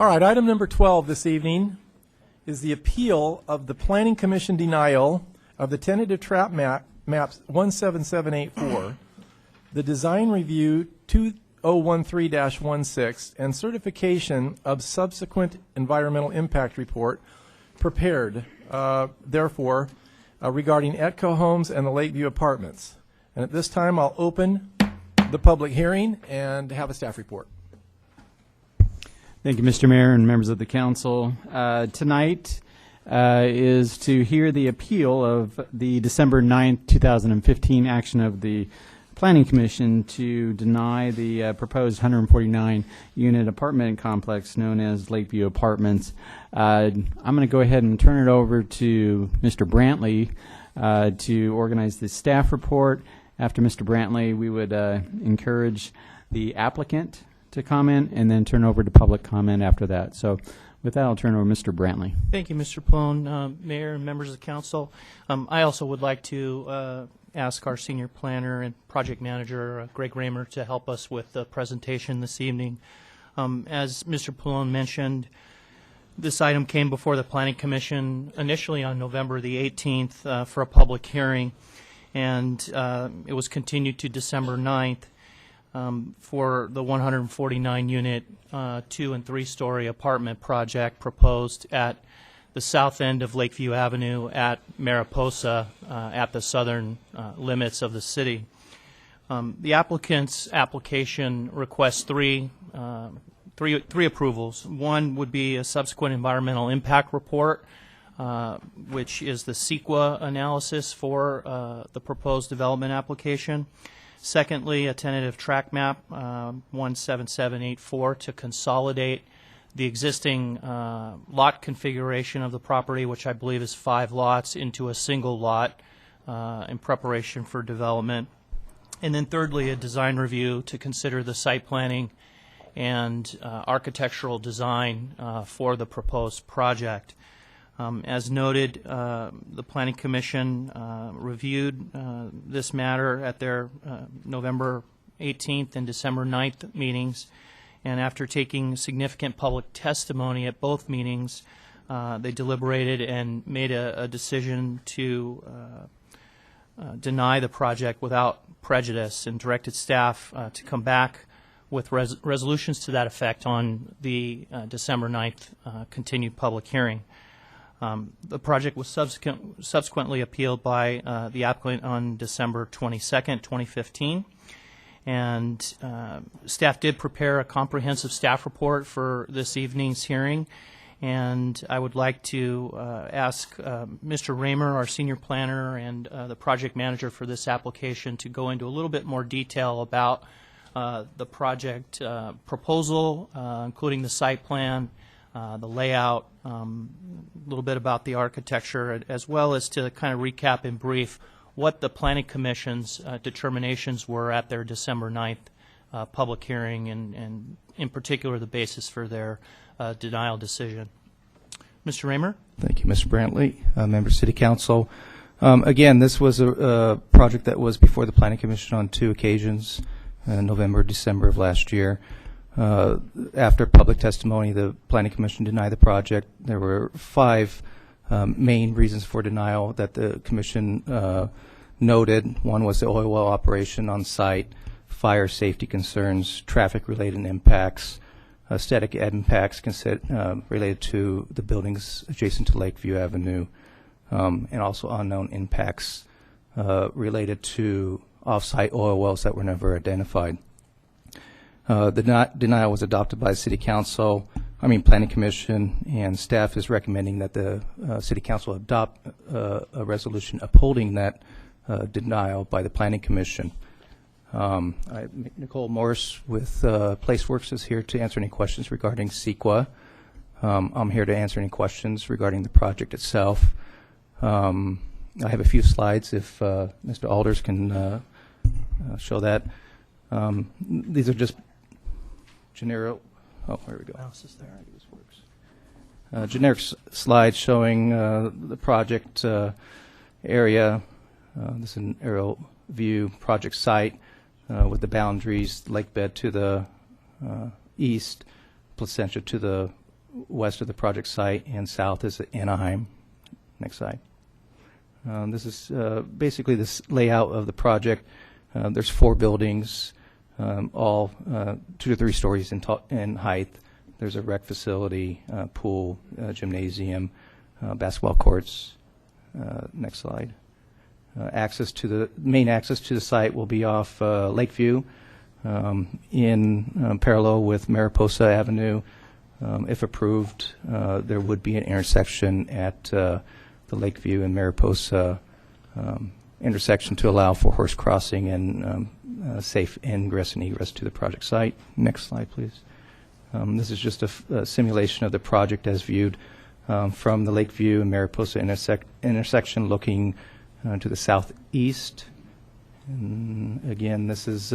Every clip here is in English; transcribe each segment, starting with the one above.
All right, item number 12 this evening is the appeal of the Planning Commission denial of the tentative trap maps 17784, the design review 2013-16, and certification of subsequent environmental impact report prepared, regarding ETCO homes and the Lakeview apartments. And at this time, I'll open the public hearing and have a staff report. Thank you, Mr. Mayor and members of the council. Tonight is to hear the appeal of the December 9th, 2015 action of the Planning Commission to deny the proposed 149-unit apartment complex known as Lakeview Apartments. I'm going to go ahead and turn it over to Mr. Brantley to organize the staff report. After Mr. Brantley, we would encourage the applicant to comment and then turn over to public comment after that. So with that, I'll turn over to Mr. Brantley. Thank you, Mr. Plone, Mayor and members of the council. I also would like to ask our senior planner and project manager, Greg Raymer, to help us with the presentation this evening. As Mr. Plone mentioned, this item came before the Planning Commission initially on November the 18th for a public hearing, and it was continued to December 9th. For the 149-unit 2- and 3-story apartment project proposed at the south end of Lakeview Avenue at Mariposa at the southern limits of the city. The applicant's application requests three approvals. One would be a subsequent environmental impact report, which is the CEQA analysis for the proposed development application. Secondly, a tentative track map 17784 to consolidate the existing lot configuration of the property, which I believe is 5 lots, into a single lot in preparation for development. And then thirdly, a design review to consider the site planning and architectural design for the proposed project. As noted, the Planning Commission reviewed this matter at their November 18th and December 9th meetings, and after taking significant public testimony at both meetings, they deliberated and made a decision to deny the project without prejudice and directed staff to come back with resolutions to that effect on the December 9th continued public hearing. The project was subsequently appealed by the applicant on December 22nd, 2015, and staff did prepare a comprehensive staff report for this evening's hearing, and I would like to ask Mr. Raymer, our senior planner, and the project manager for this application to go into a little bit more detail about the project proposal, including the site plan, the layout, a little bit about the architecture, as well as to kind of recap in brief what the Planning Commission's determinations were at their December 9th public hearing, and in particular the basis for their denial decision. Mr. Raymer? Thank you, Mr. Brantley, Member City Council. Again, this was a project that was before the Planning Commission on 2 occasions, November, December of last year. After public testimony, the Planning Commission denied the project. There were 5 main reasons for denial that the Commission noted. One was the oil well operation on site, fire safety concerns, traffic-related impacts, aesthetic impacts related to the buildings adjacent to Lakeview Avenue, and also unknown impacts related to off-site oil wells that were never identified. The denial was adopted by the Planning Commission, and staff is recommending that the City Council adopt a resolution upholding that denial by the Planning Commission. Nicole Morris with PlaceWorks is here to answer any questions regarding CEQA. I'm here to answer any questions regarding the project itself. I have a few slides if Mr. Alders can show that. These are just generic. Oh, here we go. Mouse is there. This works. Generic slides showing the project area. This is an aerial view project site with the boundaries, lake bed to the east, Placentia to the west of the project site, and south is Anaheim. Next slide. This is basically this layout of the project. There's 4 buildings, all 2 to 3 stories in height. There's a rec facility, pool, gymnasium, basketball courts. Next slide. Main access to the site will be off Lakeview, in parallel with Mariposa Avenue. If approved, there would be an intersection at the Lakeview and Mariposa intersection to allow for horse crossing and safe ingress and egress to the project site. Next slide, please. This is just a simulation of the project as viewed from the Lakeview and Mariposa intersection looking to the southeast. And again, this is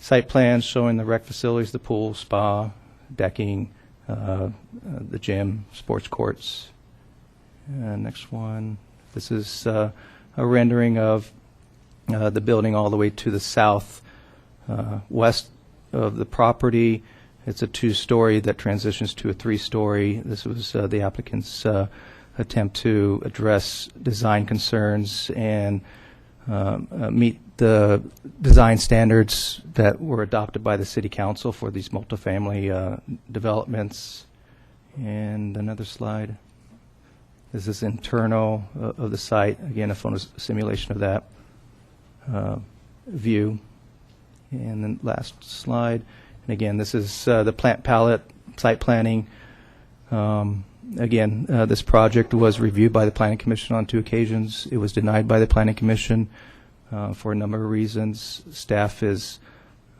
site plans showing the rec facilities, the pool, spa, decking, the gym, sports courts. Next one. This is a rendering of the building all the way to the south west of the property. It's a 2-story that transitions to a 3-story. This was the applicant's attempt to address design concerns and meet the design standards that were adopted by the City Council for these multifamily developments. And another slide. This is internal of the site. Again, a photo simulation of that view. And then last slide. And again, this is the plant palette, site planning. Again, this project was reviewed by the Planning Commission on 2 occasions. It was denied by the Planning Commission for a number of reasons. Staff is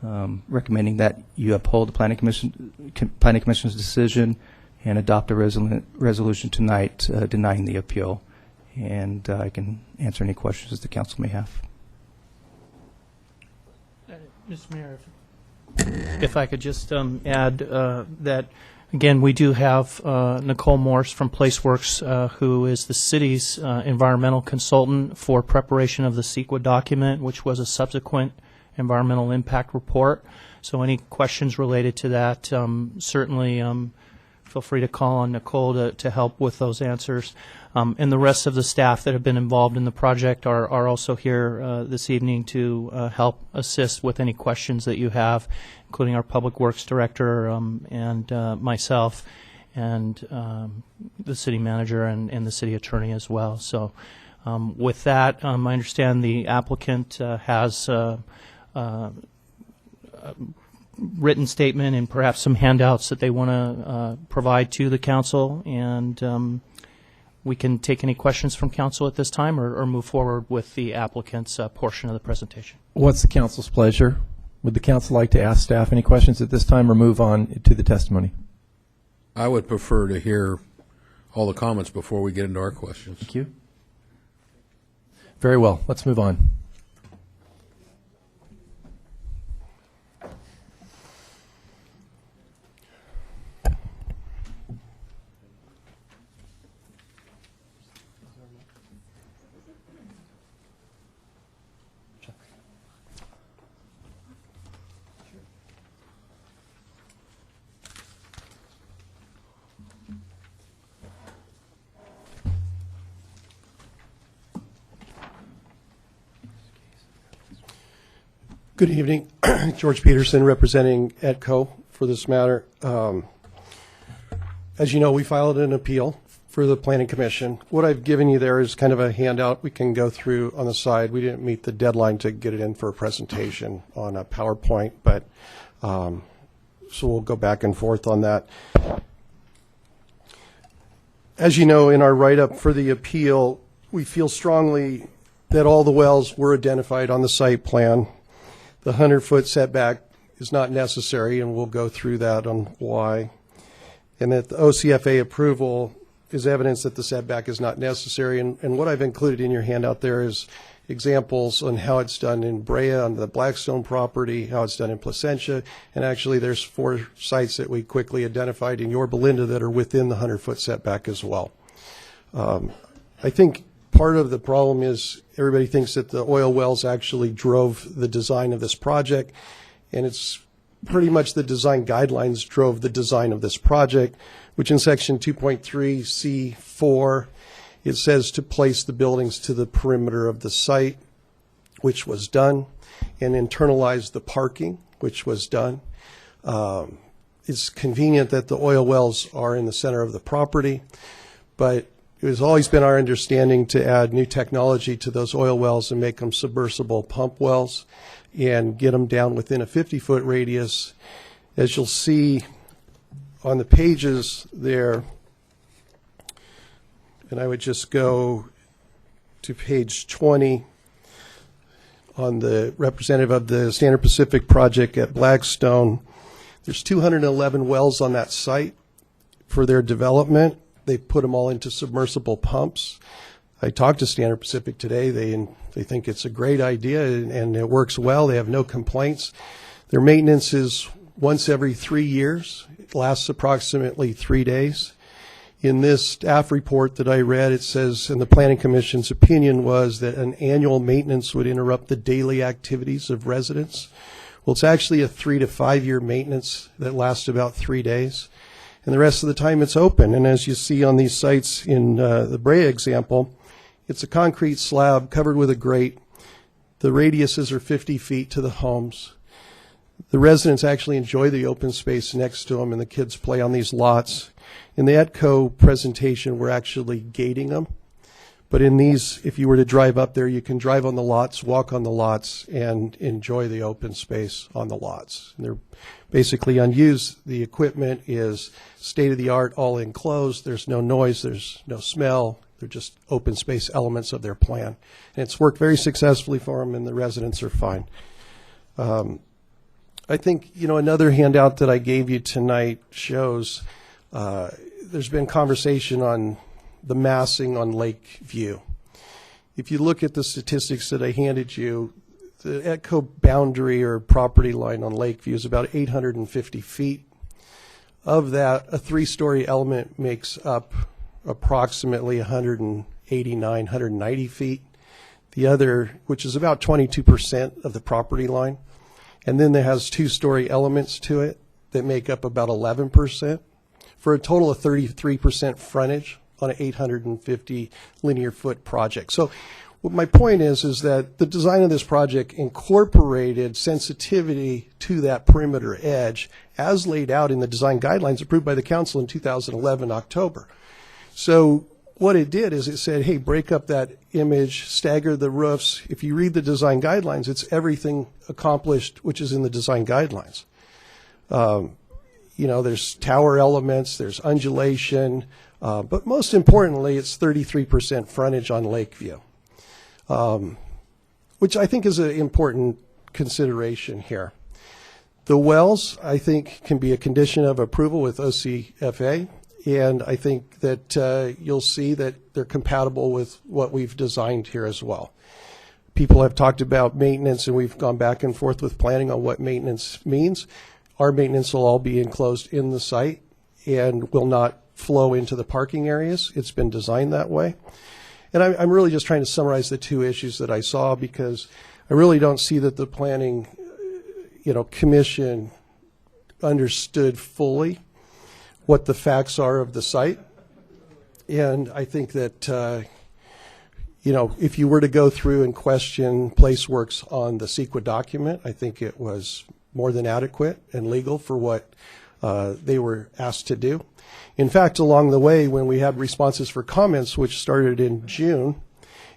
recommending that you uphold the Planning Commission's decision and adopt a resolution tonight denying the appeal. And I can answer any questions the council may have. Mr. Mayor, if I could just add that, again, we do have Nicole Morse from PlaceWorks, who is the city's environmental consultant for preparation of the CEQA document, which was a subsequent environmental impact report. So any questions related to that, certainly feel free to call on Nicole to help with those answers. And the rest of the staff that have been involved in the project are also here this evening to help assist with any questions that you have, including our Public Works Director and myself and the City Manager and the City Attorney as well. So with that, I understand the applicant has written statement and perhaps some handouts that they want to provide to the council, and we can take any questions from council at this time or move forward with the applicant's portion of the presentation. What's the council's pleasure? Would the council like to ask staff any questions at this time or move on to the testimony? I would prefer to hear all the comments before we get into our questions. Thank you. Very well. Let's move on. Good evening. George Peterson representing ETCO for this matter. As you know, we filed an appeal for the Planning Commission. What I've given you there is kind of a handout we can go through on the side. We didn't meet the deadline to get it in for a presentation on a PowerPoint, but so we'll go back and forth on that. As you know, in our write-up for the appeal, we feel strongly that all the wells were identified on the site plan. The 100-foot setback is not necessary, and we'll go through that on why. And that the OCFA approval is evidence that the setback is not necessary. And what I've included in your handout there is examples on how it's done in Brea on the Blackstone property, how it's done in Placentia, and actually there's 4 sites that we quickly identified in Yorba that are within the 100-foot setback as well. I think part of the problem is everybody thinks that the oil wells actually drove the design of this project, and it's pretty much the design guidelines drove the design of this project, which in section 2.3C4, it says to place the buildings to the perimeter of the site, which was done, and internalize the parking, which was done. It's convenient that the oil wells are in the center of the property, but it has always been our understanding to add new technology to those oil wells and make them submersible pump wells and get them down within a 50-foot radius. As you'll see on the pages there, and I would just go to page 20 on the representative of the Standard Pacific project at Blackstone. There's 211 wells on that site for their development. They put them all into submersible pumps. I talked to Standard Pacific today. They think it's a great idea and it works well. They have no complaints. Their maintenance is once every 3 years. It lasts approximately 3 days. In this staff report that I read, it says, and the Planning Commission's opinion was that an annual maintenance would interrupt the daily activities of residents. Well, it's actually a 3 to 5 year maintenance that lasts about 3 days. And the rest of the time it's open. And as you see on these sites in the Brea example, it's a concrete slab covered with a grate. The radiuses are 50 feet to the homes. The residents actually enjoy the open space next to them, and the kids play on these lots. In the ETCO presentation, we're actually gating them. But in these, if you were to drive up there, you can drive on the lots, walk on the lots, and enjoy the open space on the lots. And they're basically unused. The equipment is state-of-the-art, all enclosed. There's no noise. There's no smell. They're just open space elements of their plan. And it's worked very successfully for them, and the residents are fine. I think, another handout that I gave you tonight shows there's been conversation on the massing on Lakeview. If you look at the statistics that I handed you, the ETCO boundary or property line on Lakeview is about 850 feet. Of that, a 3-story element makes up approximately 189, 190 feet. The other, which is about 22% of the property line. And then there has 2-story elements to it that make up about 11%, for a total of 33% frontage on an 850 linear foot project. So what my point is that the design of this project incorporated sensitivity to that perimeter edge as laid out in the design guidelines approved by the council in 2011 October. So what it did is it said, hey, break up that image, stagger the roofs. If you read the design guidelines, it's everything accomplished which is in the design guidelines. There's tower elements, there's undulation, but most importantly, it's 33% frontage on Lakeview, which I think is an important consideration here. The wells, I think, can be a condition of approval with OCFA, and I think that you'll see that they're compatible with what we've designed here as well. People have talked about maintenance, and we've gone back and forth with planning on what maintenance means. Our maintenance will all be enclosed in the site and will not flow into the parking areas. It's been designed that way. And I'm really just trying to summarize the two issues that I saw, because I really don't see that the planning, commission understood fully what the facts are of the site. And I think that, if you were to go through and question PlaceWorks on the CEQA document, I think it was more than adequate and legal for what they were asked to do. In fact, along the way, when we had responses for comments, which started in June,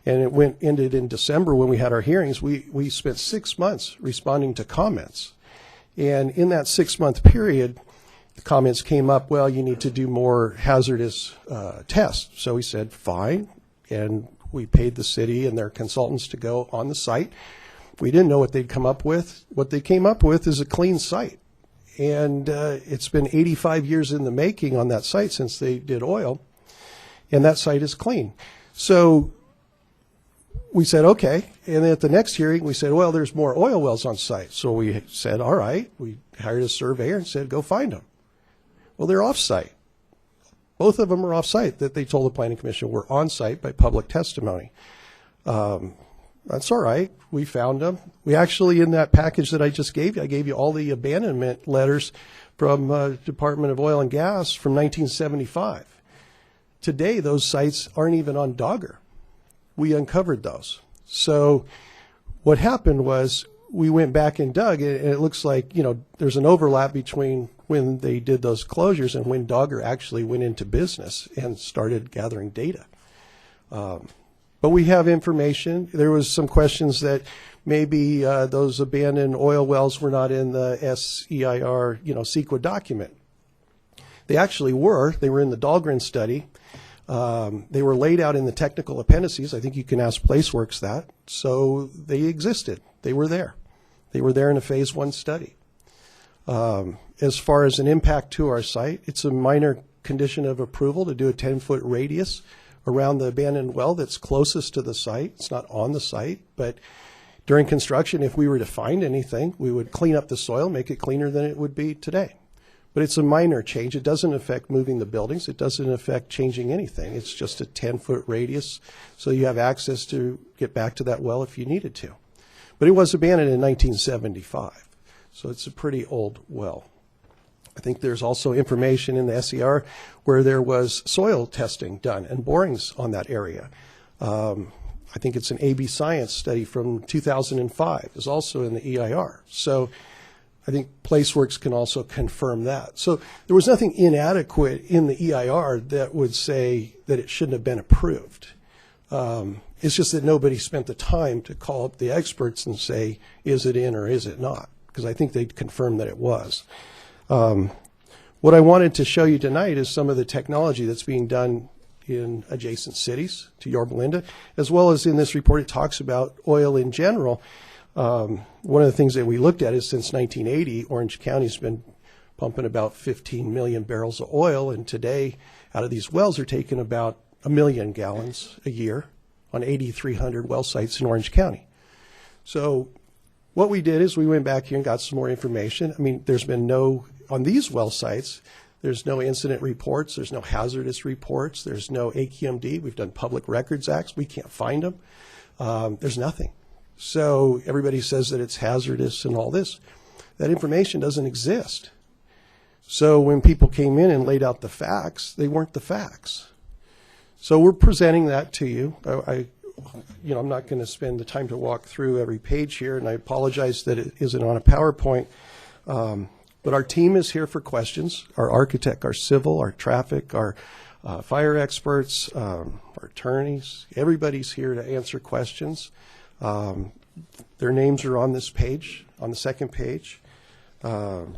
and it ended in December when we had our hearings, we spent 6 months responding to comments. And in that 6-month period, the comments came up, well, you need to do more hazardous tests. So we said, fine, and we paid the city and their consultants to go on the site. We didn't know what they'd come up with. What they came up with is a clean site. And it's been 85 years in the making on that site since they did oil, and that site is clean. So we said, okay. And then at the next hearing, we said, well, there's more oil wells on site. So we said, all right. We hired a surveyor and said, go find them. Well, they're off-site. Both of them are off-site that they told the Planning Commission were on-site by public testimony. That's all right. We found them. We actually, in that package that I just gave you, I gave you all the abandonment letters from Department of Oil and Gas from 1975. Today, those sites aren't even on Dogger. We uncovered those. So what happened was we went back and dug, and it looks like, there's an overlap between when they did those closures and when Dogger actually went into business and started gathering data. But we have information. There was some questions that maybe those abandoned oil wells were not in the SEIR, CEQA document. They actually were. They were in the Dahlgren study. They were laid out in the technical appendices. I think you can ask Placeworks that. So they existed. They were there. They were there in a phase 1 study. As far as an impact to our site, it's a minor condition of approval to do a 10-foot radius around the abandoned well that's closest to the site. It's not on the site, but during construction, if we were to find anything, we would clean up the soil, make it cleaner than it would be today. But it's a minor change. It doesn't affect moving the buildings. It doesn't affect changing anything. It's just a 10-foot radius, so you have access to get back to that well if you needed to. But it was abandoned in 1975, so it's a pretty old well. I think there's also information in the SER where there was soil testing done and borings on that area. I think it's an AB Science study from 2005 is also in the EIR. So I think Placeworks can also confirm that. So there was nothing inadequate in the EIR that would say that it shouldn't have been approved. It's just that nobody spent the time to call up the experts and say, is it in or is it not? Because I think they'd confirm that it was. What I wanted to show you tonight is some of the technology that's being done in adjacent cities to Yorba Linda, as well as in this report it talks about oil in general. One of the things that we looked at is since 1980, Orange County's been pumping about 15 million barrels of oil, and today out of these wells are taking about 1 million gallons a year on 8,300 well sites in Orange County. So what we did is we went back here and got some more information. I mean, there's been on these well sites, there's no incident reports, there's no hazardous reports, there's no AQMD. We've done Public Records Acts. We can't find them. There's nothing. So everybody says that it's hazardous and all this. That information doesn't exist. So when people came in and laid out the facts, they weren't the facts. So we're presenting that to you. I'm not going to spend the time to walk through every page here, and I apologize that it isn't on a PowerPoint. But our team is here for questions. Our architect, our civil, our traffic, our fire experts, our attorneys, everybody's here to answer questions. Their names are on this page, on the second page. More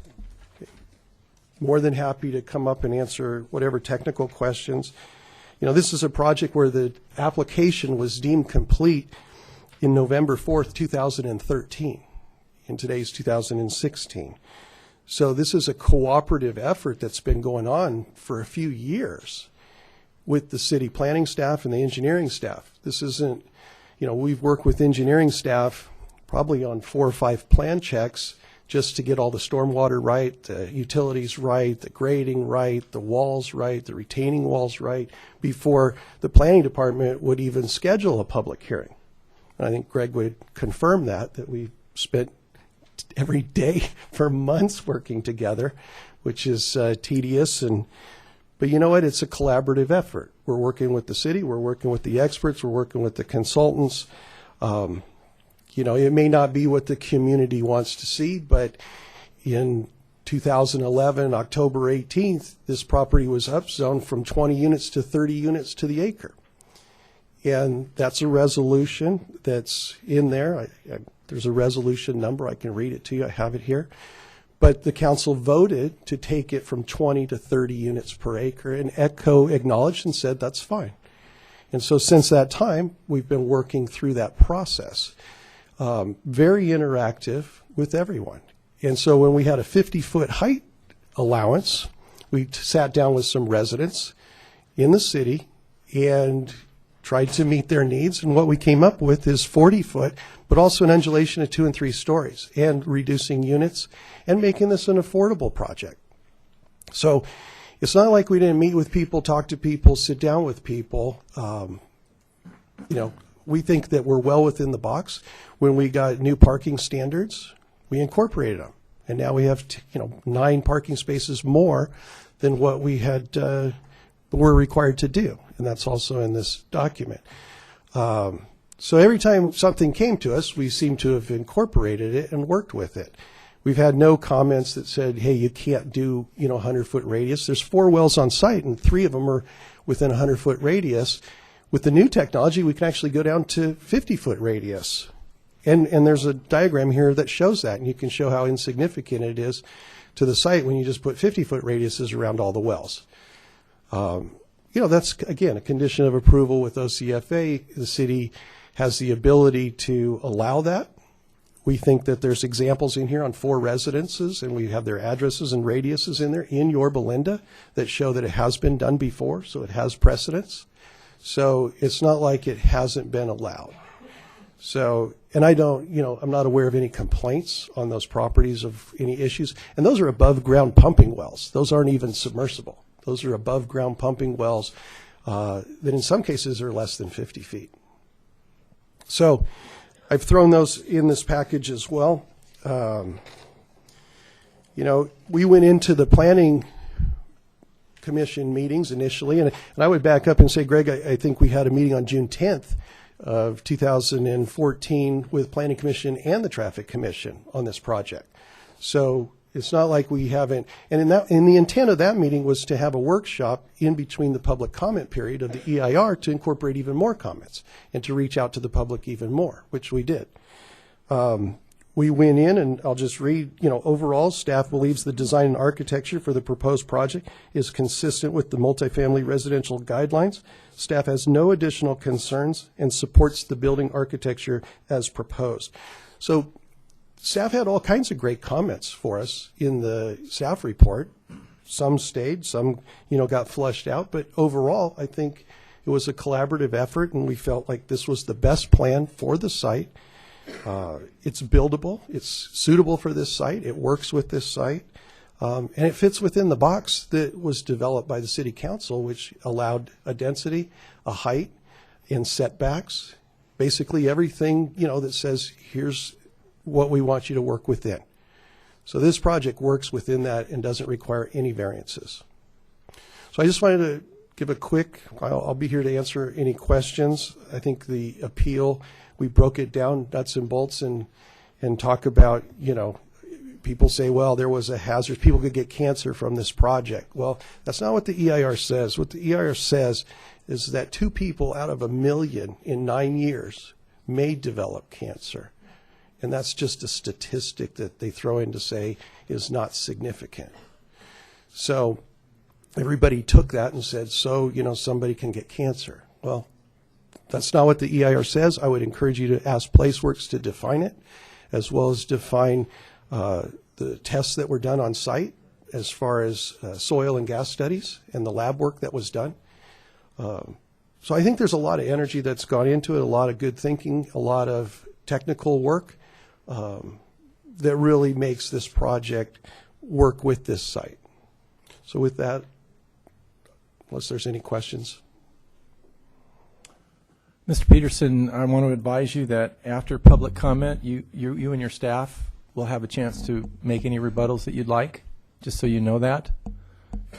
than happy to come up and answer whatever technical questions. This is a project where the application was deemed complete in November 4th, 2013, and today's 2016. So this is a cooperative effort that's been going on for a few years with the city planning staff and the engineering staff. This isn't, we've worked with engineering staff probably on 4 or 5 plan checks just to get all the stormwater right, the utilities right, the grading right, the walls right, the retaining walls right, before the planning department would even schedule a public hearing. And I think Greg would confirm that we spent every day for months working together, which is tedious. But you know what? It's a collaborative effort. We're working with the city. We're working with the experts. We're working with the consultants. It may not be what the community wants to see, but in 2011, October 18th, this property was upzoned from 20 units to 30 units to the acre. And that's a resolution that's in there. There's a resolution number. I can read it to you. I have it here. But the council voted to take it from 20 to 30 units per acre, and ETCO acknowledged and said that's fine. And so since that time, we've been working through that process. Very interactive with everyone. And so when we had a 50-foot height allowance, we sat down with some residents in the city and tried to meet their needs. And what we came up with is 40-foot, but also an undulation of 2 and 3 stories, and reducing units and making this an affordable project. So it's not like we didn't meet with people, talk to people, sit down with people. we think that we're well within the box. When we got new parking standards, we incorporated them. And now we have, 9 parking spaces more than what we had, were required to do. And that's also in this document. So every time something came to us, we seem to have incorporated it and worked with it. We've had no comments that said, hey, you can't do, 100-foot radius. There's 4 wells on site, and 3 of them are within a 100-foot radius. With the new technology, we can actually go down to 50-foot radius. And there's a diagram here that shows that, and you can show how insignificant it is to the site when you just put 50-foot radiuses around all the wells. That's, again, a condition of approval with OCFA. The city has the ability to allow that. We think that there's examples in here on 4 residences, and we have their addresses and radiuses in there in Yorba Linda that show that it has been done before, so it has precedence. So it's not like it hasn't been allowed. So, and I don't, I'm not aware of any complaints on those properties of any issues. And those are above ground pumping wells. Those aren't even submersible. Those are above ground pumping wells that in some cases are less than 50 feet. So I've thrown those in this package as well. We went into the planning commission meetings initially, and I would back up and say, Greg, I think we had a meeting on June 10th of 2014 with Planning Commission and the Traffic Commission on this project. So it's not like we haven't, and the intent of that meeting was to have a workshop in between the public comment period of the EIR to incorporate even more comments and to reach out to the public even more, which we did. We went in, and I'll just read, overall, staff believes the design and architecture for the proposed project is consistent with the multifamily residential guidelines. Staff has no additional concerns and supports the building architecture as proposed. So staff had all kinds of great comments for us in the staff report. Some stayed, some, got flushed out, but overall, I think it was a collaborative effort, and we felt like this was the best plan for the site. It's buildable. It's suitable for this site. It works with this site. And it fits within the box that was developed by the city council, which allowed a density, a height, and setbacks. Basically everything, that says, here's what we want you to work within. So this project works within that and doesn't require any variances. So I just wanted to give a quick, I'll be here to answer any questions. I think the appeal, we broke it down nuts and bolts and talk about, people say, well, there was a hazard. People could get cancer from this project. Well, that's not what the EIR says. What the EIR says is that 2 people out of 1 million in 9 years may develop cancer. And that's just a statistic that they throw in to say is not significant. So everybody took that and said, so, somebody can get cancer. Well, that's not what the EIR says. I would encourage you to ask PlaceWorks to define it, as well as define the tests that were done on site as far as soil and gas studies and the lab work that was done. So I think there's a lot of energy that's gone into it, a lot of good thinking, a lot of technical work that really makes this project work with this site. So with that, unless there's any questions. Mr. Peterson, I want to advise you that after public comment, you and your staff will have a chance to make any rebuttals that you'd like, just so you know that.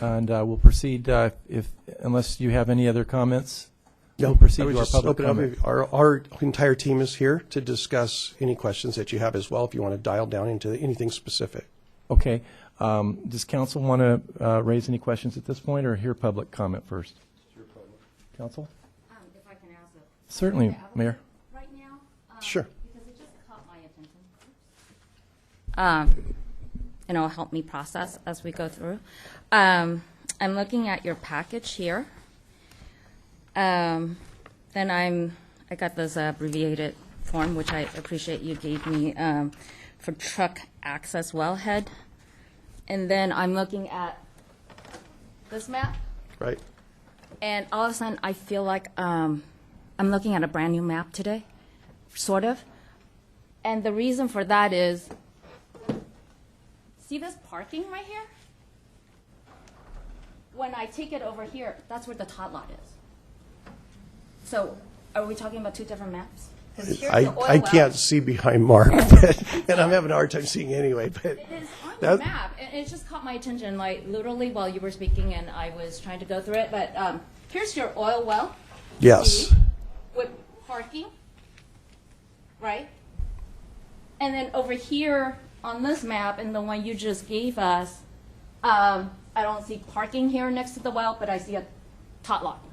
And we'll proceed, unless you have any other comments, we'll proceed to our public comment. Our entire team is here to discuss any questions that you have as well, if you want to dial down into anything specific. Okay. Does council want to raise any questions at this point, or hear public comment first? Council? If I can ask a Certainly, Mayor. right now. Sure. Because it just caught my attention. And it'll help me process as we go through. I'm looking at your package here. Then I got this abbreviated form, which I appreciate you gave me for truck access wellhead. And then I'm looking at this map. Right. And all of a sudden, I feel like I'm looking at a brand new map today, sort of. And the reason for that is, see this parking right here? When I take it over here, that's where the tot lot is. So Are we talking about two different maps? 'Cause here's the I oil can't well. see behind Mark, but, and I'm having a hard time seeing anyway, but It is on the that- map, and it just caught my attention, like, literally while you were speaking, and I was trying to go through it, but here's your oil well. yes. See, with parking, right? And then over here on this map, and the one you just gave us, I don't see parking here next to the well, but I see a tot lot.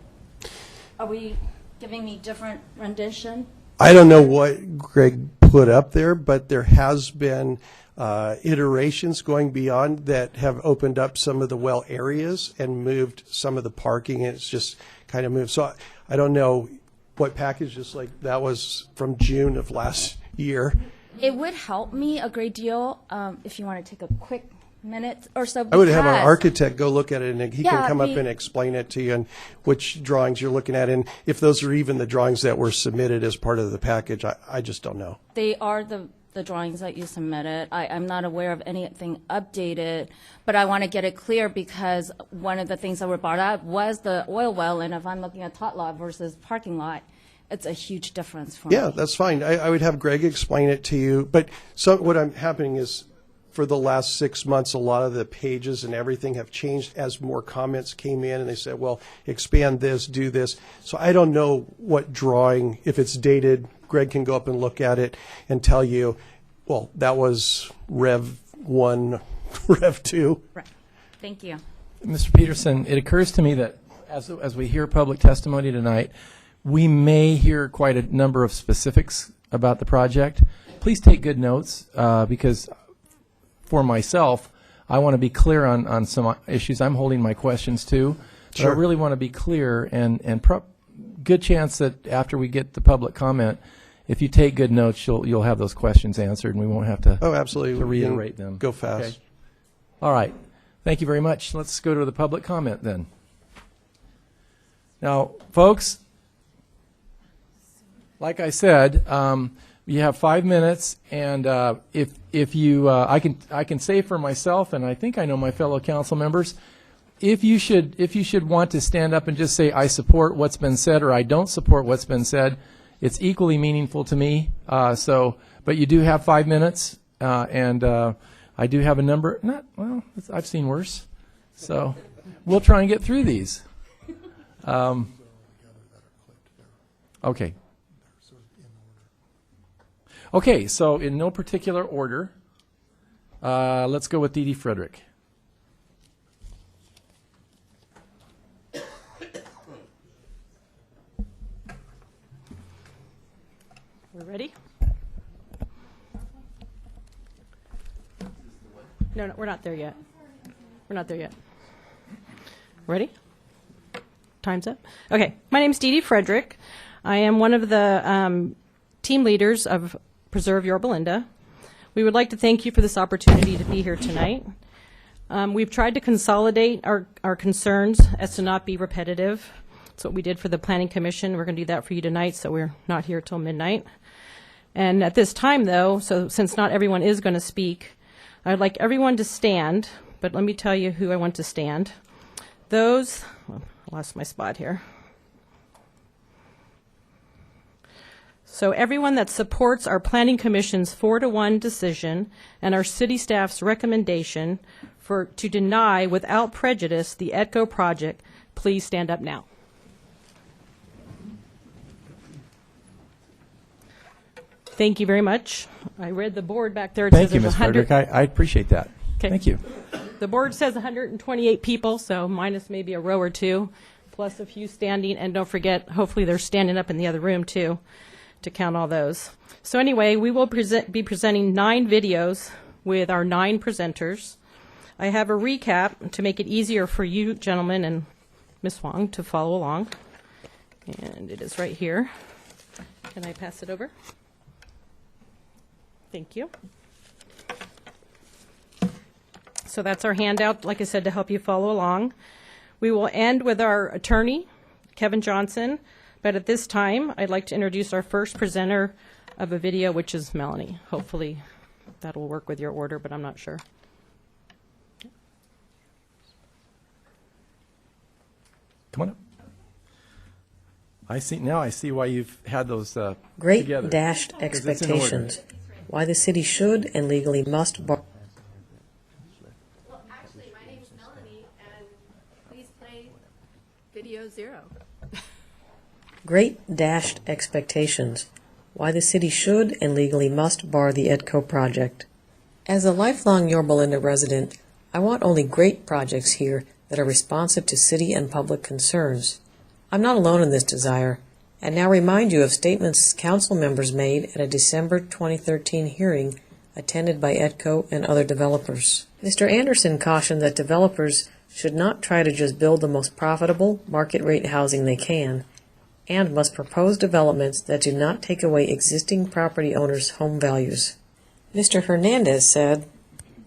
Are we giving me different rendition? I don't know what Greg put up there, but there has been iterations going beyond that have opened up some of the well areas and moved some of the parking, and it's just kind of moved. So I don't know what package, just like that was from June of last year. It would help me a great deal if you want to take a quick minute or so. I would have our because- architect go look at it, and he can Yeah, come up the- and explain it to you and which drawings you're looking at, and if those are even the drawings that were submitted as part of the package. I just don't know. They are the drawings that you submitted. I'm not aware of anything updated, but I want to get it clear because one of the things that were brought up was the oil well, and if I'm looking at tot lot versus parking lot, it's a huge difference for me. Yeah, that's fine. I would have Greg explain it to you. But what I'm happening is, for the last 6 months, a lot of the pages and everything have changed as more comments came in, and they said, well, expand this, do this. So I don't know what drawing, if it's dated, Greg can go up and look at it and tell you, well, that was Rev 1, Rev 2. Right. Thank you. Mr. Peterson, it occurs to me that as we hear public testimony tonight, we may hear quite a number of specifics about the project. Please take good notes because for myself, I want to be clear on some issues. I'm holding my questions too. But Sure. I really want to be clear and good chance that after we get the public comment, if you take good notes, you'll have those questions answered and we won't have to, Oh, absolutely. to We can reiterate them. Go fast. Okay. All right. Thank you very much. Let's go to the public comment then. Now, folks, like I said, you have 5 minutes, and if you, I can say for myself, and I think I know my fellow council members, if you should want to stand up and just say I support what's been said or I don't support what's been said, it's equally meaningful to me. But you do have 5 minutes, and I do have a number. I've seen worse, so we'll try and get through these. Okay. Okay, so in no particular order, let's go with Dee Dee Frederick. We're ready? No, we're not there yet. We're not there yet. Ready? Time's up. Okay, my name's Dee Dee Frederick. I am one of the team leaders of Preserve Yorba Linda. We would like to thank you for this opportunity to be here tonight. We've tried to consolidate our concerns as to not be repetitive. That's what we did for the Planning Commission. We're going to do that for you tonight, so we're not here till midnight. And at this time, though, so since not everyone is going to speak, I'd like everyone to stand, but let me tell you who I want to stand. Those, I lost my spot here. So everyone that supports our Planning Commission's 4-1 decision and our city staff's recommendation to deny without prejudice the ETCO project, please stand up now. Thank you very much. I read the board back there. It Thank says you, there's Ms. 100 Frederick. I appreciate that. Okay. Thank you. The board says 128 people, so minus maybe a row or two, plus a few standing. And don't forget, hopefully they're standing up in the other room too, to count all those. So anyway, we will be presenting 9 videos with our 9 presenters. I have a recap to make it easier for you gentlemen and Ms. Wong to follow along. And it is right here. Can I pass it over? Thank you. So that's our handout, like I said, to help you follow along. We will end with our attorney, Kevin Johnson, but at this time, I'd like to introduce our first presenter of a video, which is Melanie. Hopefully that will work with your order, but I'm not sure. Come on up. I see why you've had those Great together. dashed 'Cause it's in order. expectations. Why the city should and legally must Well, actually, my name is Melanie, and please play video 0. Great dashed expectations. Why the city should and legally must bar the ETCO project. As a lifelong Yorba Linda resident, I want only great projects here that are responsive to city and public concerns. I'm not alone in this desire, and now remind you of statements council members made at a December 2013 hearing attended by ETCO and other developers. Mr. Anderson cautioned that developers should not try to just build the most profitable market rate housing they can, and must propose developments that do not take away existing property owners' home values. Mr. Hernandez said,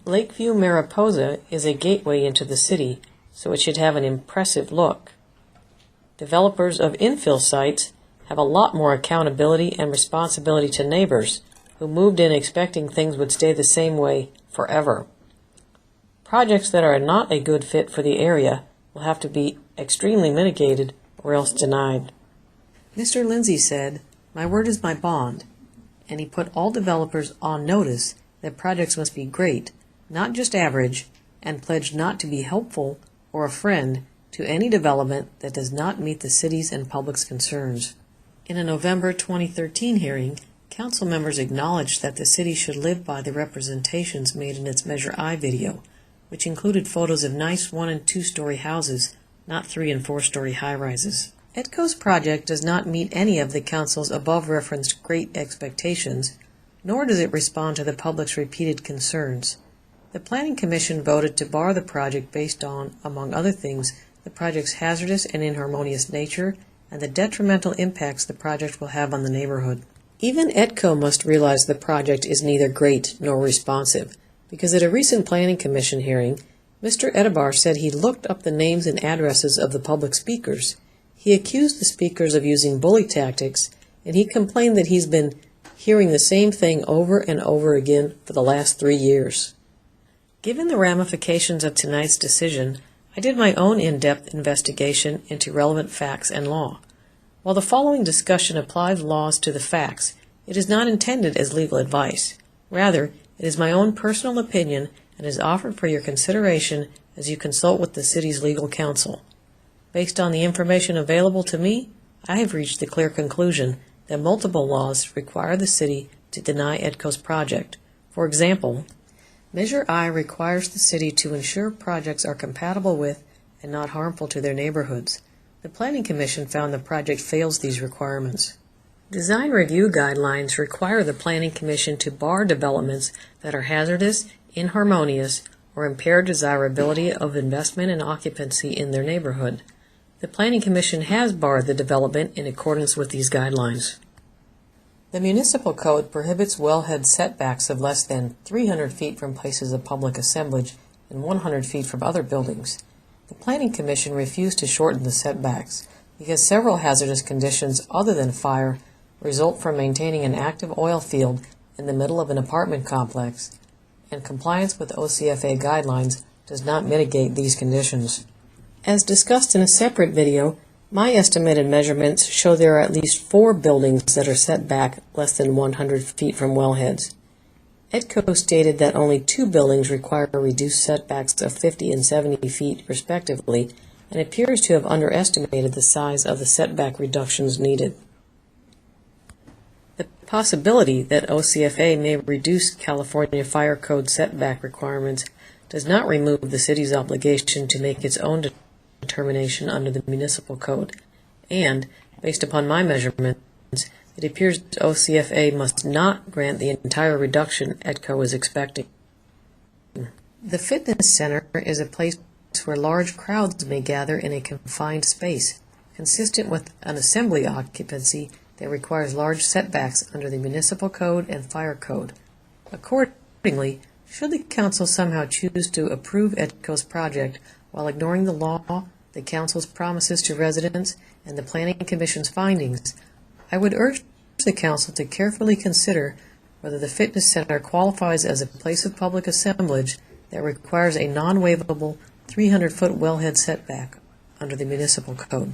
Lakeview, Mariposa is a gateway into the city, so it should have an impressive look. Developers of infill sites have a lot more accountability and responsibility to neighbors who moved in expecting things would stay the same way forever. Projects that are not a good fit for the area will have to be extremely mitigated or else denied. Mr. Lindsay said, my word is my bond, and he put all developers on notice that projects must be great, not just average, and pledged not to be helpful or a friend to any development that does not meet the city's and public's concerns. In a November 2013 hearing, council members acknowledged that the city should live by the representations made in its Measure I video, which included photos of nice 1- and 2-story houses, not 3- and 4-story high-rises. ETCO's project does not meet any of the council's above-referenced great expectations, nor does it respond to the public's repeated concerns. The Planning Commission voted to bar the project based on, among other things, the project's hazardous and inharmonious nature and the detrimental impacts the project will have on the neighborhood. Even ETCO must realize the project is neither great nor responsive, because at a recent Planning Commission hearing, Mr. Edibar said he looked up the names and addresses of the public speakers. He accused the speakers of using bully tactics, and he complained that he's been hearing the same thing over and over again for the last 3 years. Given the ramifications of tonight's decision, I did my own in-depth investigation into relevant facts and law. While the following discussion applies laws to the facts, it is not intended as legal advice. Rather, it is my own personal opinion and is offered for your consideration as you consult with the city's legal counsel. Based on the information available to me, I have reached the clear conclusion that multiple laws require the city to deny ETCO's project. For example, Measure I requires the city to ensure projects are compatible with and not harmful to their neighborhoods. The Planning Commission found the project fails these requirements. Design review guidelines require the Planning Commission to bar developments that are hazardous, inharmonious, or impair desirability of investment and occupancy in their neighborhood. The Planning Commission has barred the development in accordance with these guidelines. The Municipal Code prohibits wellhead setbacks of less than 300 feet from places of public assemblage and 100 feet from other buildings. The Planning Commission refused to shorten the setbacks because several hazardous conditions other than fire result from maintaining an active oil field in the middle of an apartment complex, and compliance with OCFA guidelines does not mitigate these conditions. As discussed in a separate video, my estimated measurements show there are at least 4 buildings that are set back less than 100 feet from wellheads. ETCO stated that only 2 buildings require reduced setbacks of 50 and 70 feet respectively, and appears to have underestimated the size of the setback reductions needed. The possibility that OCFA may reduce California Fire Code setback requirements does not remove the city's obligation to make its own determination under the Municipal Code, and, based upon my measurements, it appears OCFA must not grant the entire reduction ETCO is expecting. The fitness center is a place where large crowds may gather in a confined space, consistent with an assembly occupancy that requires large setbacks under the Municipal Code and Fire Code. Accordingly, should the Council somehow choose to approve ETCO's project while ignoring the law, the Council's promises to residents, and the Planning Commission's findings, I would urge the Council to carefully consider whether the fitness center qualifies as a place of public assemblage that requires a non-waivable 300-foot wellhead setback under the Municipal Code.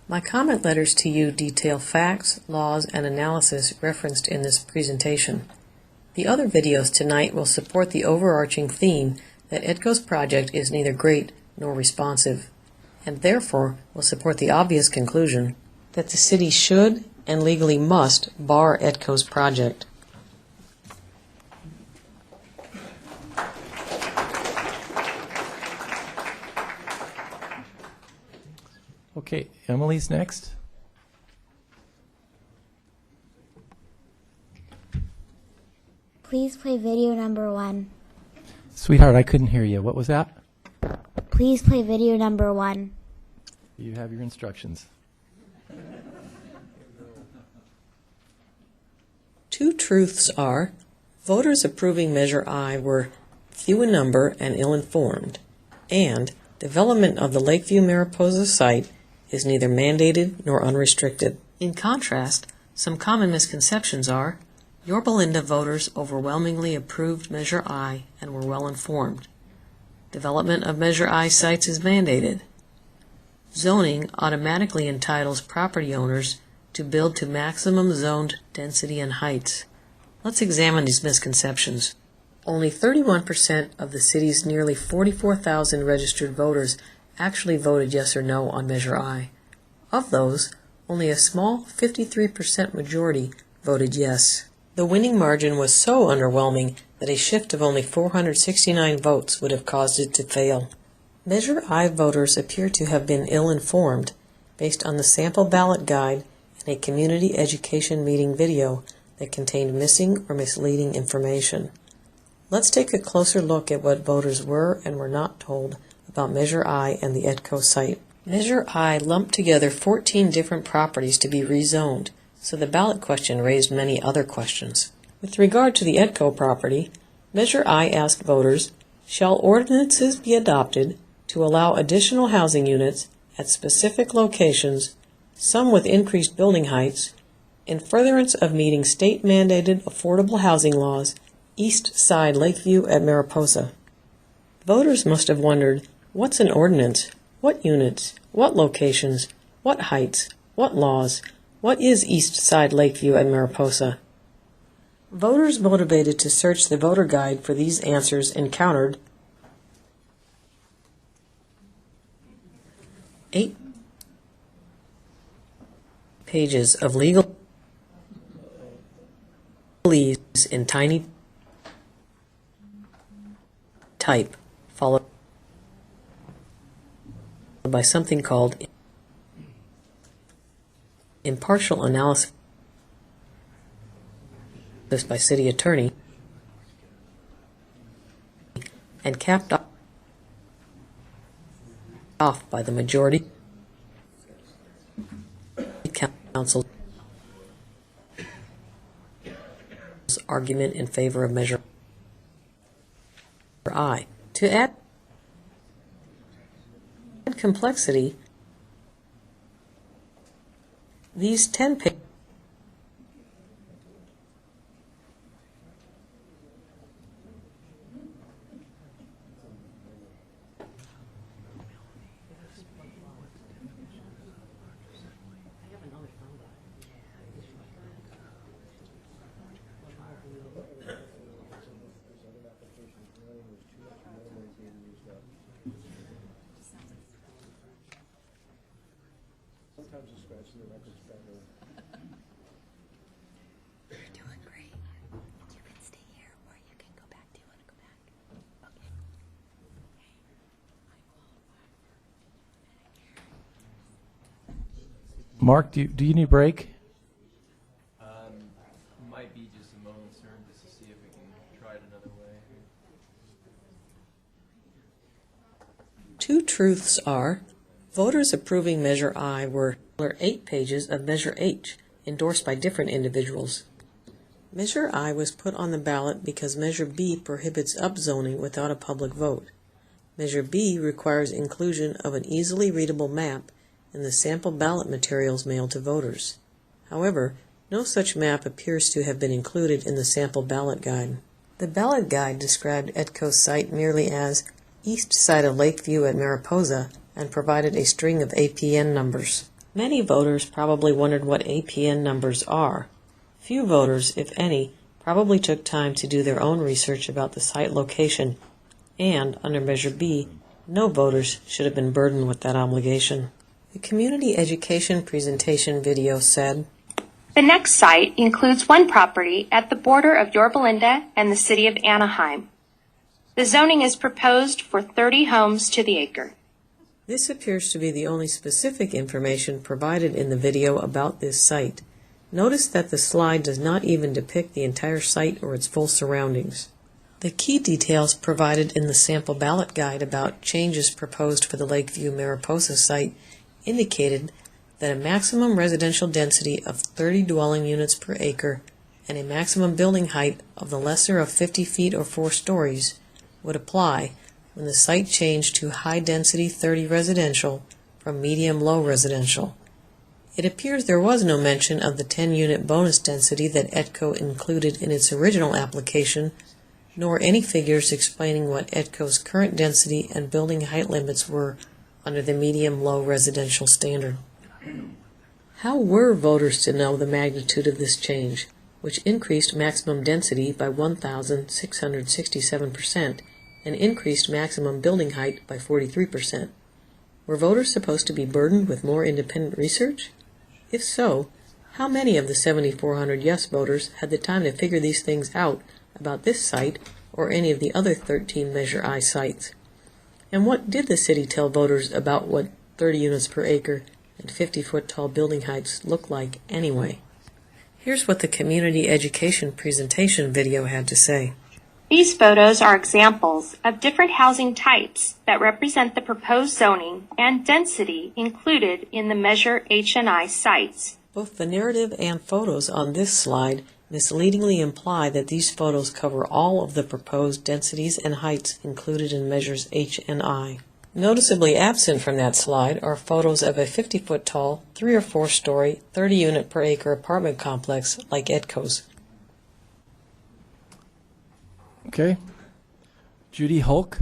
My comment letters to you detail facts, laws, and analysis referenced in this presentation. The other videos tonight will support the overarching theme that ETCO's project is neither great nor responsive, and therefore will support the obvious conclusion that the city should and legally must bar ETCO's project. Okay, Emily's next. Please play video number 1. Sweetheart, I couldn't hear you. What was that? Please play video number 1. You have your instructions. Two truths are, voters approving Measure I were few in number and ill-informed, and development of the Lakeview Mariposa site is neither mandated nor unrestricted. In contrast, some common misconceptions are, Yorba voters overwhelmingly approved Measure I and were well informed. Development of Measure I sites is mandated. Zoning automatically entitles property owners to build to maximum zoned density and heights. Let's examine these misconceptions. Only 31% of the city's nearly 44,000 registered voters actually voted yes or no on Measure I. Of those, only a small 53% majority voted yes. The winning margin was so underwhelming that a shift of only 469 votes would have caused it to fail. Measure I voters appear to have been ill-informed based on the sample ballot guide and a community education meeting video that contained missing or misleading information. Let's take a closer look at what voters were and were not told about Measure I and the ETCO site. Measure I lumped together 14 different properties to be rezoned, so the ballot question raised many other questions. With regard to the ETCO property, Measure I asked voters, shall ordinances be adopted to allow additional housing units at specific locations, some with increased building heights, in furtherance of meeting state-mandated affordable housing laws, East Side Lakeview at Mariposa? Voters must have wondered, what's an ordinance? What units? What locations? What heights? What laws? What is East Side Lakeview at Mariposa? Voters motivated to search the voter guide for these answers encountered 8 pages of legalese in tiny type, followed by something called impartial analysis by city attorney, and capped off by the majority council's argument in favor of Measure I. To add complexity, these 10 pages Mark, do you need a break? Might be just a moment, sir, just to see if we can try it another way. Two truths are, voters approving Measure I were 8 pages of Measure H, endorsed by different individuals. Measure I was put on the ballot because Measure B prohibits upzoning without a public vote. Measure B requires inclusion of an easily readable map in the sample ballot materials mailed to voters. However, no such map appears to have been included in the sample ballot guide. The ballot guide described ETCO's site merely as east side of Lakeview at Mariposa and provided a string of APN numbers. Many voters probably wondered what APN numbers are. Few voters, if any, probably took time to do their own research about the site location, and, under Measure B, no voters should have been burdened with that obligation. The community education presentation video said, The next site includes one property at the border of Yorba and the city of Anaheim. The zoning is proposed for 30 homes to the acre. This appears to be the only specific information provided in the video about this site. Notice that the slide does not even depict the entire site or its full surroundings. The key details provided in the sample ballot guide about changes proposed for the Lakeview Mariposa site indicated that a maximum residential density of 30 dwelling units per acre and a maximum building height of the lesser of 50 feet or 4 stories would apply when the site changed to high-density 30 residential from medium-low residential. It appears there was no mention of the 10-unit bonus density that ETCO included in its original application, nor any figures explaining what ETCO's current density and building height limits were under the medium-low residential standard. How were voters to know the magnitude of this change, which increased maximum density by 1,667% and increased maximum building height by 43%? Were voters supposed to be burdened with more independent research? If so, how many of the 7,400 yes voters had the time to figure these things out about this site or any of the other 13 Measure I sites? And what did the city tell voters about what 30 units per acre and 50-foot tall building heights look like anyway? Here's what the community education presentation video had to say. These photos are examples of different housing types that represent the proposed zoning and density included in the Measure H&I sites. Both the narrative and photos on this slide misleadingly imply that these photos cover all of the proposed densities and heights included in Measures H and I. Noticeably absent from that slide are photos of a 50-foot tall, 3 or 4 story, 30-unit per acre apartment complex like ETCO's. Okay. Judy Hulk.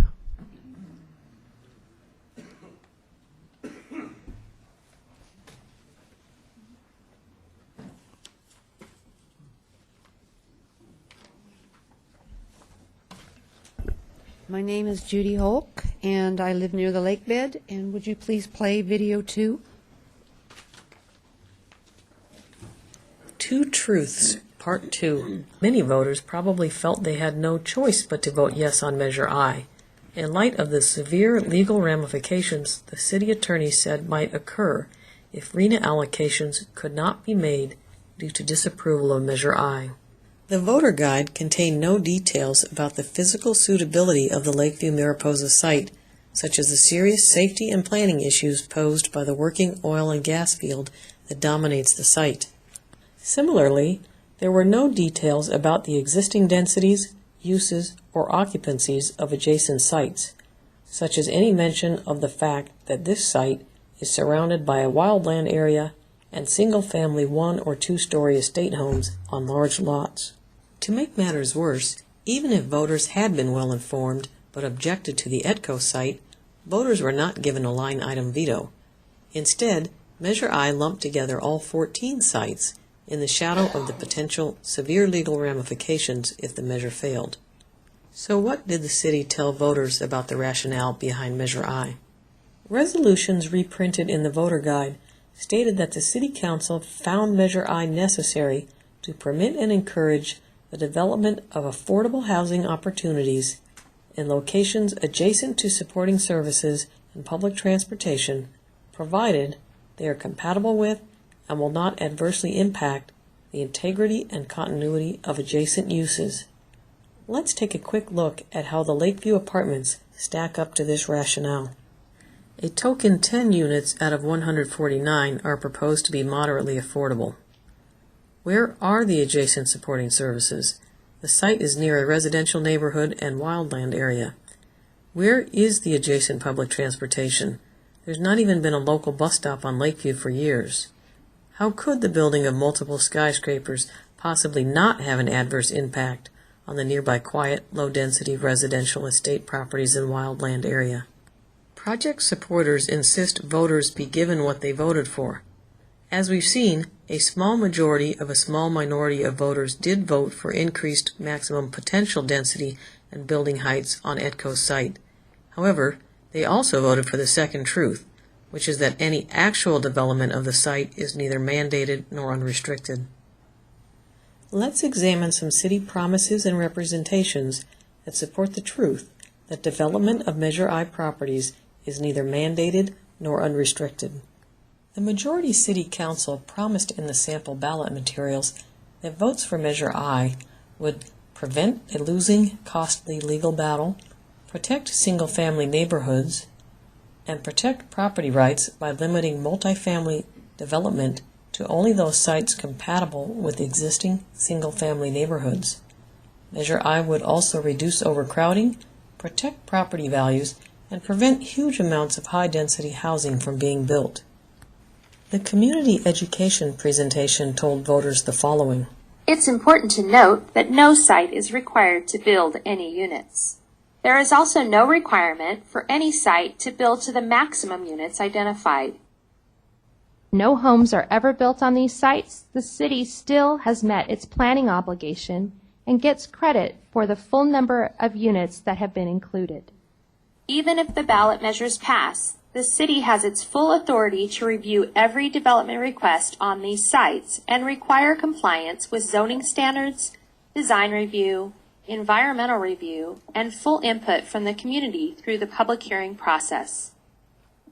My name is Judy Holk, and I live near the lake bed. And would you please play video 2? Two Truths, Part 2. Many voters probably felt they had no choice but to vote yes on Measure I. In light of the severe legal ramifications the city attorney said might occur if RENA allocations could not be made due to disapproval of Measure I. The voter guide contained no details about the physical suitability of the Lakeview Mariposa site, such as the serious safety and planning issues posed by the working oil and gas field that dominates the site. Similarly, there were no details about the existing densities, uses, or occupancies of adjacent sites, such as any mention of the fact that this site is surrounded by a wildland area and single-family 1- or 2-story estate homes on large lots. To make matters worse, even if voters had been well informed but objected to the ETCO site, voters were not given a line-item veto. Instead, Measure I lumped together all 14 sites in the shadow of the potential severe legal ramifications if the measure failed. So what did the city tell voters about the rationale behind Measure I? Resolutions reprinted in the voter guide stated that the City Council found Measure I necessary to permit and encourage the development of affordable housing opportunities in locations adjacent to supporting services and public transportation, provided they are compatible with and will not adversely impact the integrity and continuity of adjacent uses. Let's take a quick look at how the Lakeview apartments stack up to this rationale. A token 10 units out of 149 are proposed to be moderately affordable. Where are the adjacent supporting services? The site is near a residential neighborhood and wildland area. Where is the adjacent public transportation? There's not even been a local bus stop on Lakeview for years. How could the building of multiple skyscrapers possibly not have an adverse impact on the nearby quiet, low-density residential estate properties and wildland area? Project supporters insist voters be given what they voted for. As we've seen, a small majority of a small minority of voters did vote for increased maximum potential density and building heights on ETCO's site. However, they also voted for the second truth, which is that any actual development of the site is neither mandated nor unrestricted. Let's examine some city promises and representations that support the truth that development of Measure I properties is neither mandated nor unrestricted. The majority City Council promised in the sample ballot materials that votes for Measure I would prevent a losing, costly legal battle, protect single-family neighborhoods, and protect property rights by limiting multifamily development to only those sites compatible with existing single-family neighborhoods. Measure I would also reduce overcrowding, protect property values, and prevent huge amounts of high-density housing from being built. The community education presentation told voters the following. It's important to note that no site is required to build any units. There is also no requirement for any site to build to the maximum units identified. No homes are ever built on these sites. The city still has met its planning obligation and gets credit for the full number of units that have been included. Even if the ballot measures pass, the city has its full authority to review every development request on these sites and require compliance with zoning standards, design review, environmental review, and full input from the community through the public hearing process.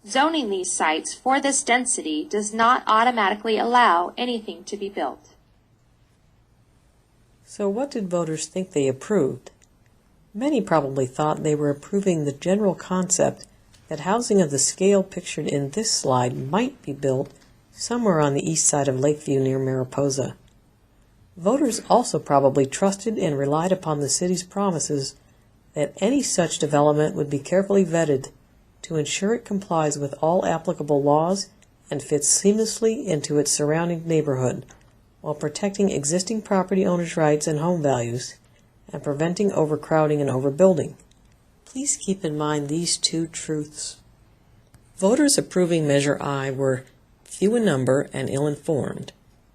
Zoning these sites for this density does not automatically allow anything to be built. So what did voters think they approved? Many probably thought they were approving the general concept that housing of the scale pictured in this slide might be built somewhere on the east side of Lakeview near Mariposa. Voters also probably trusted and relied upon the city's promises that any such development would be carefully vetted to ensure it complies with all applicable laws and fits seamlessly into its surrounding neighborhood, while protecting existing property owners' rights and home values and preventing overcrowding and overbuilding. Please keep in mind these two truths. Voters approving Measure I were few in number and ill-informed,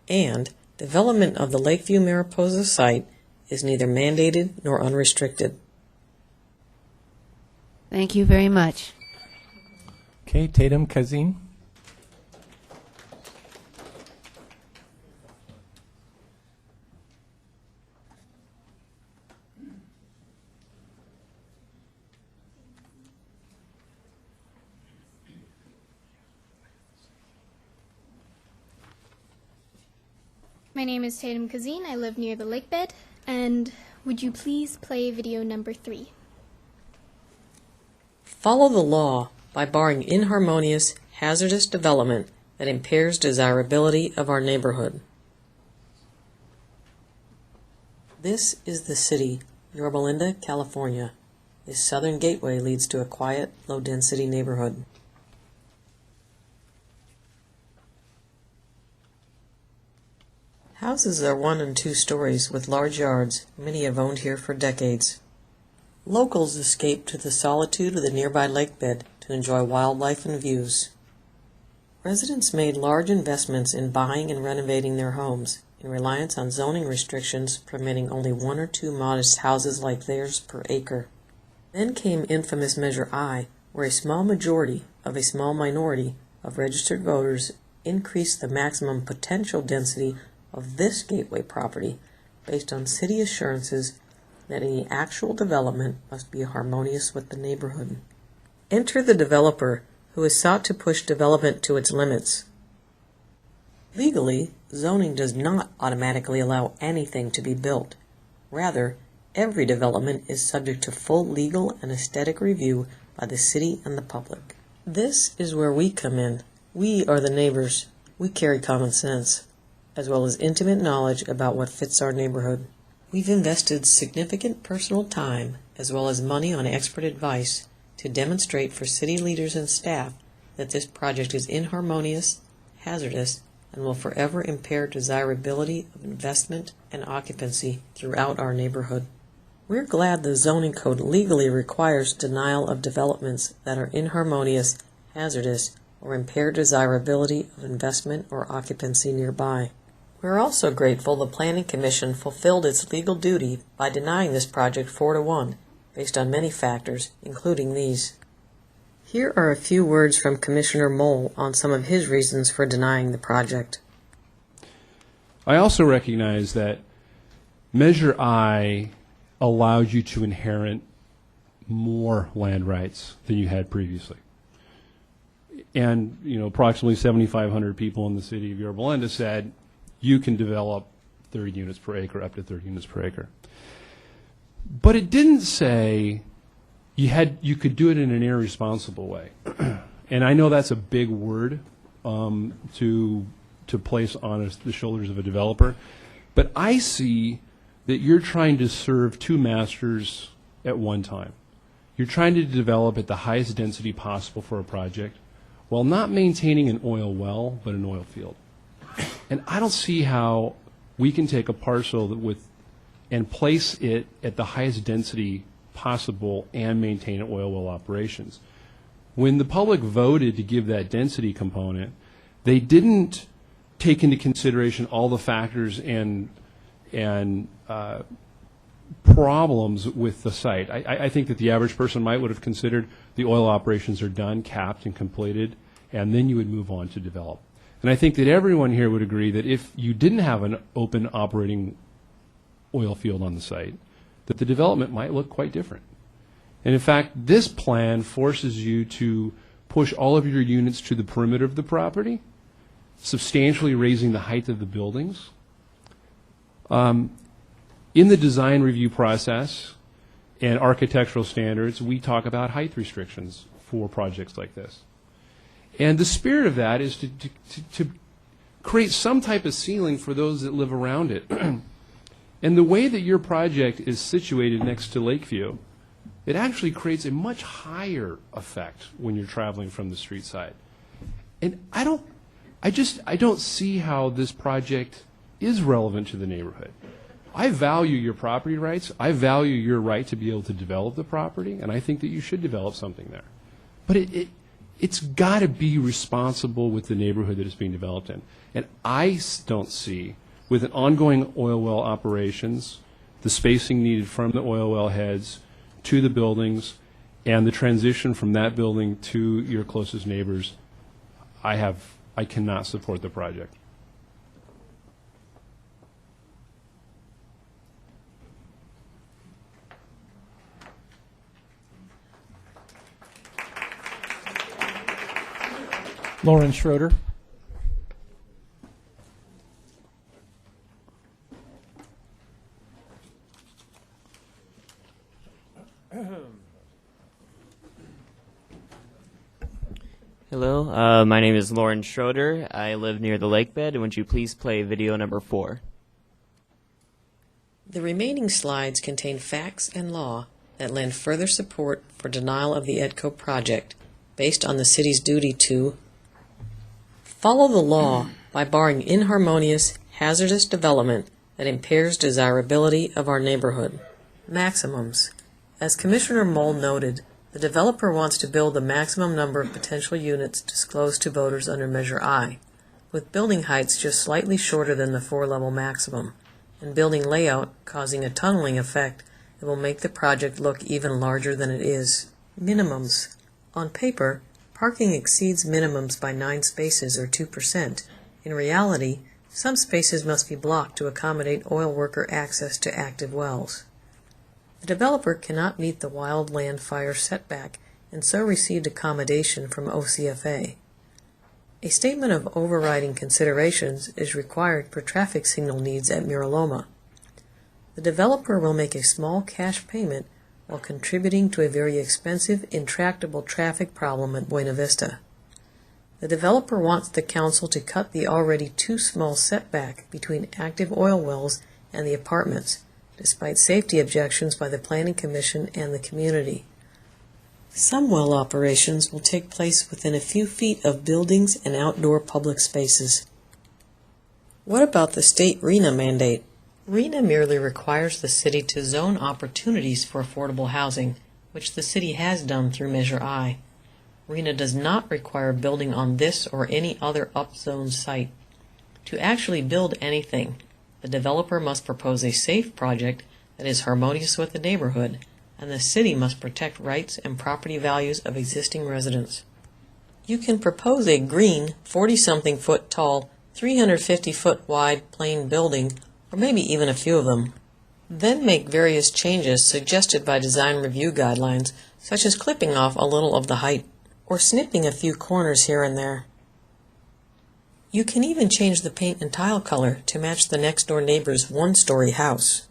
and development of the Lakeview Mariposa site is neither mandated nor unrestricted. Thank you very much. Okay, Tatum Kazim. My name is Tatum Kazim. I live near the lake bed. And would you please play video number 3? Follow the law by barring inharmonious, hazardous development that impairs desirability of our neighborhood. This is the city, Yorba, California. This southern gateway leads to a quiet, low-density neighborhood. Houses are 1 and 2 stories with large yards. Many have owned here for decades. Locals escape to the solitude of the nearby lake bed to enjoy wildlife and views. Residents made large investments in buying and renovating their homes in reliance on zoning restrictions permitting only 1 or 2 modest houses like theirs per acre. Then came infamous Measure I, where a small majority of a small minority of registered voters increased the maximum potential density of this gateway property based on city assurances that any actual development must be harmonious with the neighborhood. Enter the developer who has sought to push development to its limits. Legally, zoning does not automatically allow anything to be built. Rather, every development is subject to full legal and aesthetic review by the city and the public. This is where we come in. We are the neighbors. We carry common sense, as well as intimate knowledge about what fits our neighborhood. We've invested significant personal time as well as money on expert advice to demonstrate for city leaders and staff that this project is inharmonious, hazardous, and will forever impair desirability of investment and occupancy throughout our neighborhood. We're glad the zoning code legally requires denial of developments that are inharmonious, hazardous, or impair desirability of investment or occupancy nearby. We're also grateful the Planning Commission fulfilled its legal duty by denying this project 4-1, based on many factors, including these. Here are a few words from Commissioner Mole on some of his reasons for denying the project. I also recognize that Measure I allowed you to inherit more land rights than you had previously. And, approximately 7,500 people in the city of Yorba said you can develop 30 units per acre, up to 30 units per acre. But it didn't say you could do it in an irresponsible way. And I know that's a big word to place on the shoulders of a developer. But I see that you're trying to serve two masters at one time. You're trying to develop at the highest density possible for a project while not maintaining an oil well, but an oil field. And I don't see how we can take a parcel and place it at the highest density possible and maintain oil well operations. When the public voted to give that density component, they didn't take into consideration all the factors and problems with the site. I think that the average person would have considered the oil operations are done, capped, and completed, and then you would move on to develop. And I think that everyone here would agree that if you didn't have an open operating oil field on the site, that the development might look quite different. And in fact, this plan forces you to push all of your units to the perimeter of the property, substantially raising the height of the buildings. In the design review process and architectural standards, we talk about height restrictions for projects like this. And the spirit of that is to create some type of ceiling for those that live around it. And the way that your project is situated next to Lakeview, it actually creates a much higher effect when you're traveling from the street side. And I don't see how this project is relevant to the neighborhood. I value your property rights. I value your right to be able to develop the property, and I think that you should develop something there. But it's got to be responsible with the neighborhood that it's being developed in. And I don't see, with an ongoing oil well operations, the spacing needed from the oil well heads to the buildings, and the transition from that building to your closest neighbors, I cannot support the project. Lauren Schroeder. Hello, my name is Lauren Schroeder. I live near the lake bed. Would you please play video number 4? The remaining slides contain facts and law that lend further support for denial of the ETCO project based on the city's duty to follow the law by barring inharmonious, hazardous development that impairs desirability of our neighborhood. Maximums. As Commissioner Mole noted, the developer wants to build the maximum number of potential units disclosed to voters under Measure I, with building heights just slightly shorter than the 4-level maximum, and building layout causing a tunneling effect that will make the project look even larger than it is. Minimums. On paper, parking exceeds minimums by 9 spaces or 2%. In reality, some spaces must be blocked to accommodate oil worker access to active wells. The developer cannot meet the wildland fire setback and so received accommodation from OCFA. A statement of overriding considerations is required for traffic signal needs at Miraloma. The developer will make a small cash payment while contributing to a very expensive, intractable traffic problem at Buena Vista. The developer wants the council to cut the already too small setback between active oil wells and the apartments, despite safety objections by the Planning Commission and the community. Some well operations will take place within a few feet of buildings and outdoor public spaces. What about the state RENA mandate? RENA merely requires the city to zone opportunities for affordable housing, which the city has done through Measure I. RENA does not require building on this or any other upzone site. To actually build anything, the developer must propose a safe project that is harmonious with the neighborhood, and the city must protect rights and property values of existing residents. You can propose a green, 40-something foot tall, 350-foot wide plain building, or maybe even a few of them. Then make various changes suggested by design review guidelines, such as clipping off a little of the height, or snipping a few corners here and there. You can even change the paint and tile color to match the next-door neighbor's one-story house.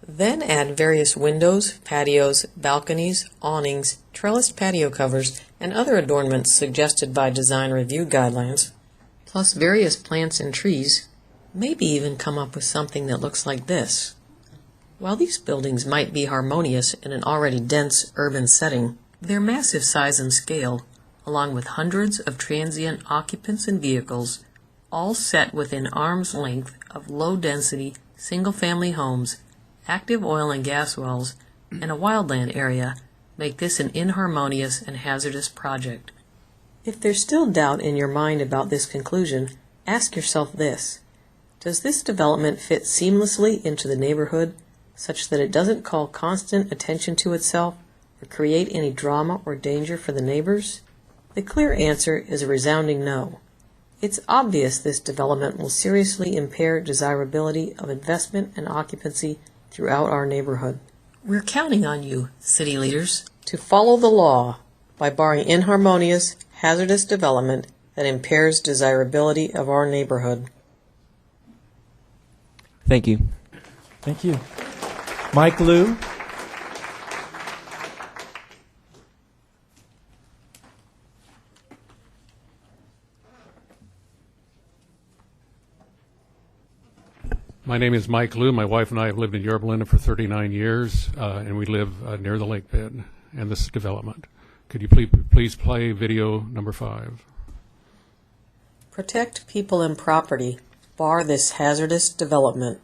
Then add various windows, patios, balconies, awnings, trellised patio covers, and other adornments suggested by design review guidelines, plus various plants and trees. Maybe even come up with something that looks like this. While these buildings might be harmonious in an already dense urban setting, their massive size and scale, along with hundreds of transient occupants and vehicles, all set within arm's length of low-density, single-family homes, active oil and gas wells, and a wildland area, make this an inharmonious and hazardous project. If there's still doubt in your mind about this conclusion, ask yourself this. Does this development fit seamlessly into the neighborhood, such that it doesn't call constant attention to itself or create any drama or danger for the neighbors? The clear answer is a resounding no. It's obvious this development will seriously impair desirability of investment and occupancy throughout our neighborhood. We're counting on you, city leaders, to follow the law by barring inharmonious, hazardous development that impairs desirability of our neighborhood. Thank you. Thank you. Mike Liu. My name is Mike Liu. My wife and I have lived in Yorba for 39 years, and we live near the lake bed and this development. Could you please play video number 5? Protect people and property. Bar this hazardous development.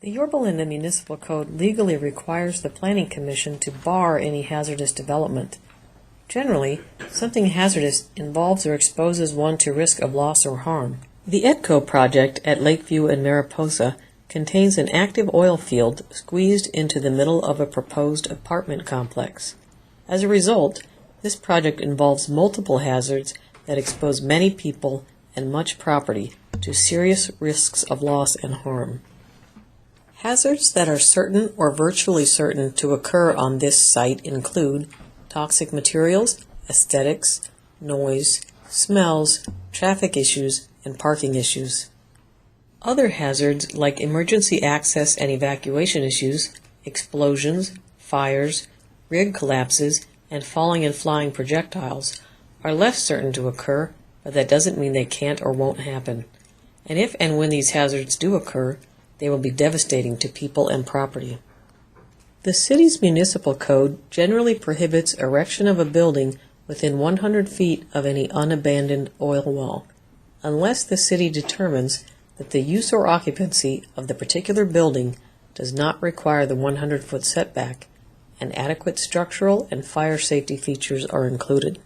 The Yorba Municipal Code legally requires the Planning Commission to bar any hazardous development. Generally, something hazardous involves or exposes one to risk of loss or harm. The ETCO project at Lakeview and Mariposa contains an active oil field squeezed into the middle of a proposed apartment complex. As a result, this project involves multiple hazards that expose many people and much property to serious risks of loss and harm. Hazards that are certain or virtually certain to occur on this site include toxic materials, aesthetics, noise, smells, traffic issues, and parking issues. Other hazards like emergency access and evacuation issues, explosions, fires, rig collapses, and falling and flying projectiles are less certain to occur, but that doesn't mean they can't or won't happen. And if and when these hazards do occur, they will be devastating to people and property. The city's municipal code generally prohibits erection of a building within 100 feet of any unabandoned oil well, unless the city determines that the use or occupancy of the particular building does not require the 100-foot setback, and adequate structural and fire safety features are included.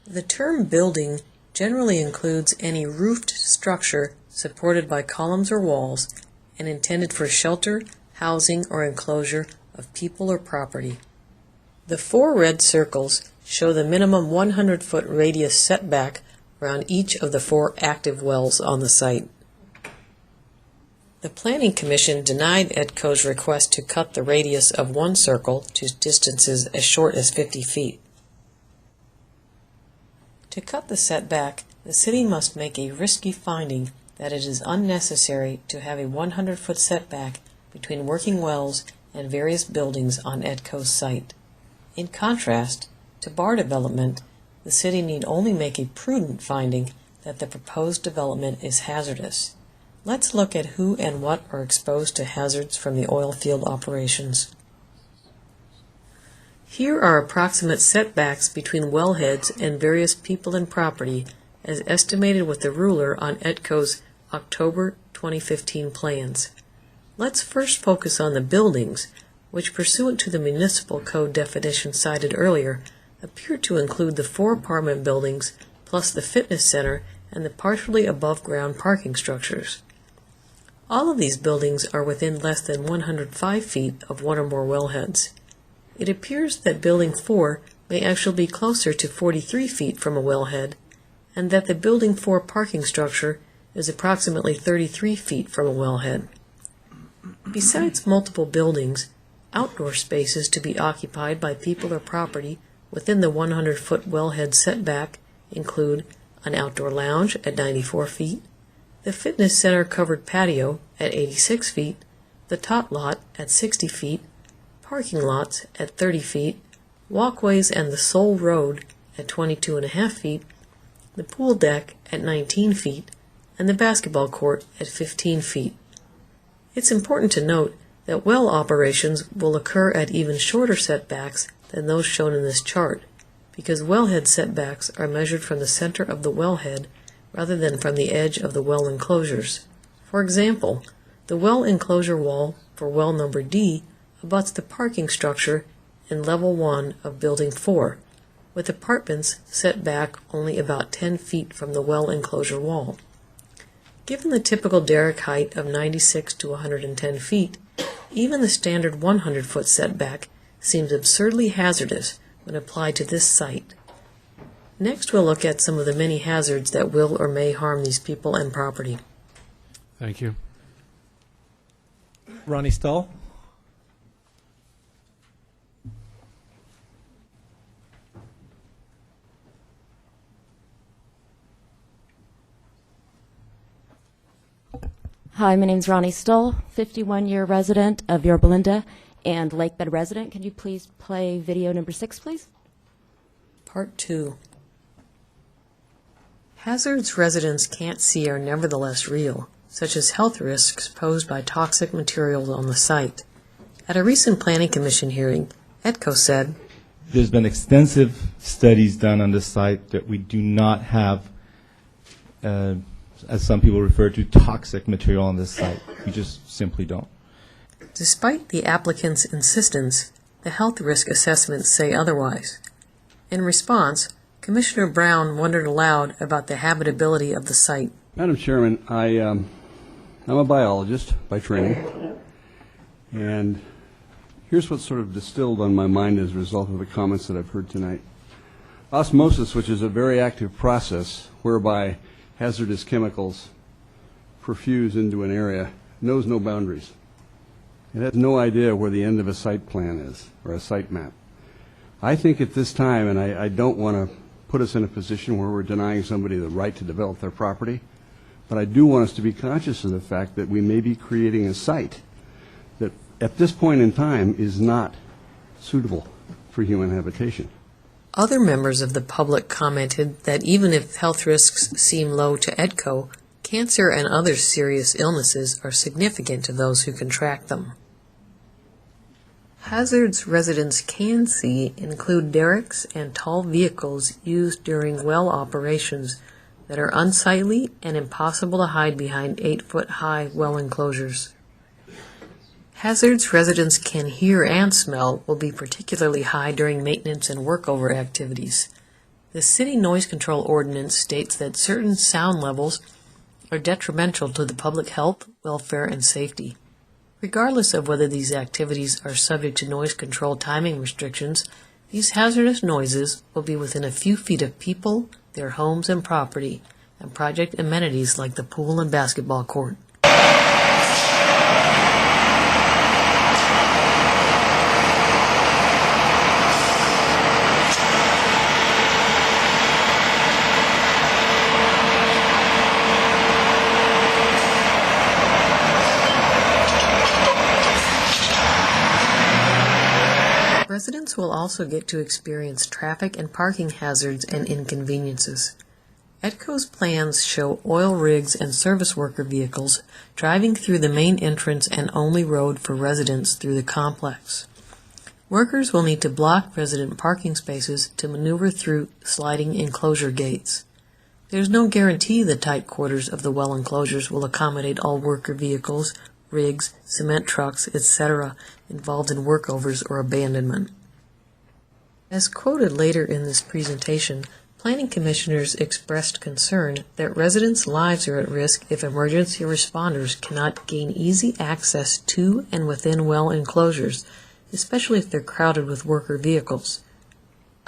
The term building generally includes any roofed structure supported by columns or walls and intended for shelter, housing, or enclosure of people or property. The 4 red circles show the minimum 100-foot radius setback around each of the 4 active wells on the site. The Planning Commission denied ETCO's request to cut the radius of one circle to distances as short as 50 feet. To cut the setback, the city must make a risky finding that it is unnecessary to have a 100-foot setback between working wells and various buildings on ETCO's site. In contrast, to bar development, the city need only make a prudent finding that the proposed development is hazardous. Let's look at who and what are exposed to hazards from the oil field operations. Here are approximate setbacks between wellheads and various people and property as estimated with the ruler on ETCO's October 2015 plans. Let's first focus on the buildings, which pursuant to the municipal code definition cited earlier, appear to include the 4 apartment buildings plus the fitness center and the partially above-ground parking structures. All of these buildings are within less than 105 feet of one or more wellheads. It appears that Building 4 may actually be closer to 43 feet from a wellhead, and that the Building 4 parking structure is approximately 33 feet from a wellhead. Besides multiple buildings, outdoor spaces to be occupied by people or property within the 100-foot wellhead setback include an outdoor lounge at 94 feet, the fitness center covered patio at 86 feet, the tot lot at 60 feet, parking lots at 30 feet, walkways and the sole road at 22.5 feet, the pool deck at 19 feet, and the basketball court at 15 feet. It's important to note that well operations will occur at even shorter setbacks than those shown in this chart, because wellhead setbacks are measured from the center of the wellhead rather than from the edge of the well enclosures. For example, the well enclosure wall for well number D abuts the parking structure in level 1 of Building 4, with apartments set back only about 10 feet from the well enclosure wall. Given the typical derrick height of 96 to 110 feet, even the standard 100-foot setback seems absurdly hazardous when applied to this site. Next, we'll look at some of the many hazards that will or may harm these people and property. Thank you. Ronnie Stahl? Hi, my name's Ronnie Stoll, 51-year resident of Yorba and Lakebed resident. Can you please play video number 6, please? Part 2. Hazards residents can't see are nevertheless real, such as health risks posed by toxic materials on the site. At a recent Planning Commission hearing, ETCO said, "There's been extensive studies done on this site that we do not have, as some people refer to, toxic material on this site. We just simply don't." Despite the applicant's insistence, the health risk assessments say otherwise. In response, Commissioner Brown wondered aloud about the habitability of the site. Madam Chairman, I'm a biologist by training, and here's what's sort of distilled on my mind as a result of the comments that I've heard tonight. Osmosis, which is a very active process whereby hazardous chemicals perfuse into an area, knows no boundaries. It has no idea where the end of a site plan is, or a site map. I think at this time, and I don't want to put us in a position where we're denying somebody the right to develop their property, but I do want us to be conscious of the fact that we may be creating a site that at this point in time is not suitable for human habitation. Other members of the public commented that even if health risks seem low to ETCO, cancer and other serious illnesses are significant to those who contract them. Hazards residents can see include derricks and tall vehicles used during well operations that are unsightly and impossible to hide behind 8-foot-high well enclosures. Hazards residents can hear and smell will be particularly high during maintenance and workover activities. The city noise control ordinance states that certain sound levels are detrimental to the public health, welfare, and safety. Regardless of whether these activities are subject to noise control timing restrictions, these hazardous noises will be within a few feet of people, their homes and property, and project amenities like the pool and basketball court. Residents will also get to experience traffic and parking hazards and inconveniences. ETCO's plans show oil rigs and service worker vehicles driving through the main entrance and only road for residents through the complex. Workers will need to block resident parking spaces to maneuver through sliding enclosure gates. There's no guarantee the tight quarters of the well enclosures will accommodate all worker vehicles, rigs, cement trucks, etc. involved in workovers or abandonment. As quoted later in this presentation, planning commissioners expressed concern that residents' lives are at risk if emergency responders cannot gain easy access to and within well enclosures, especially if they're crowded with worker vehicles.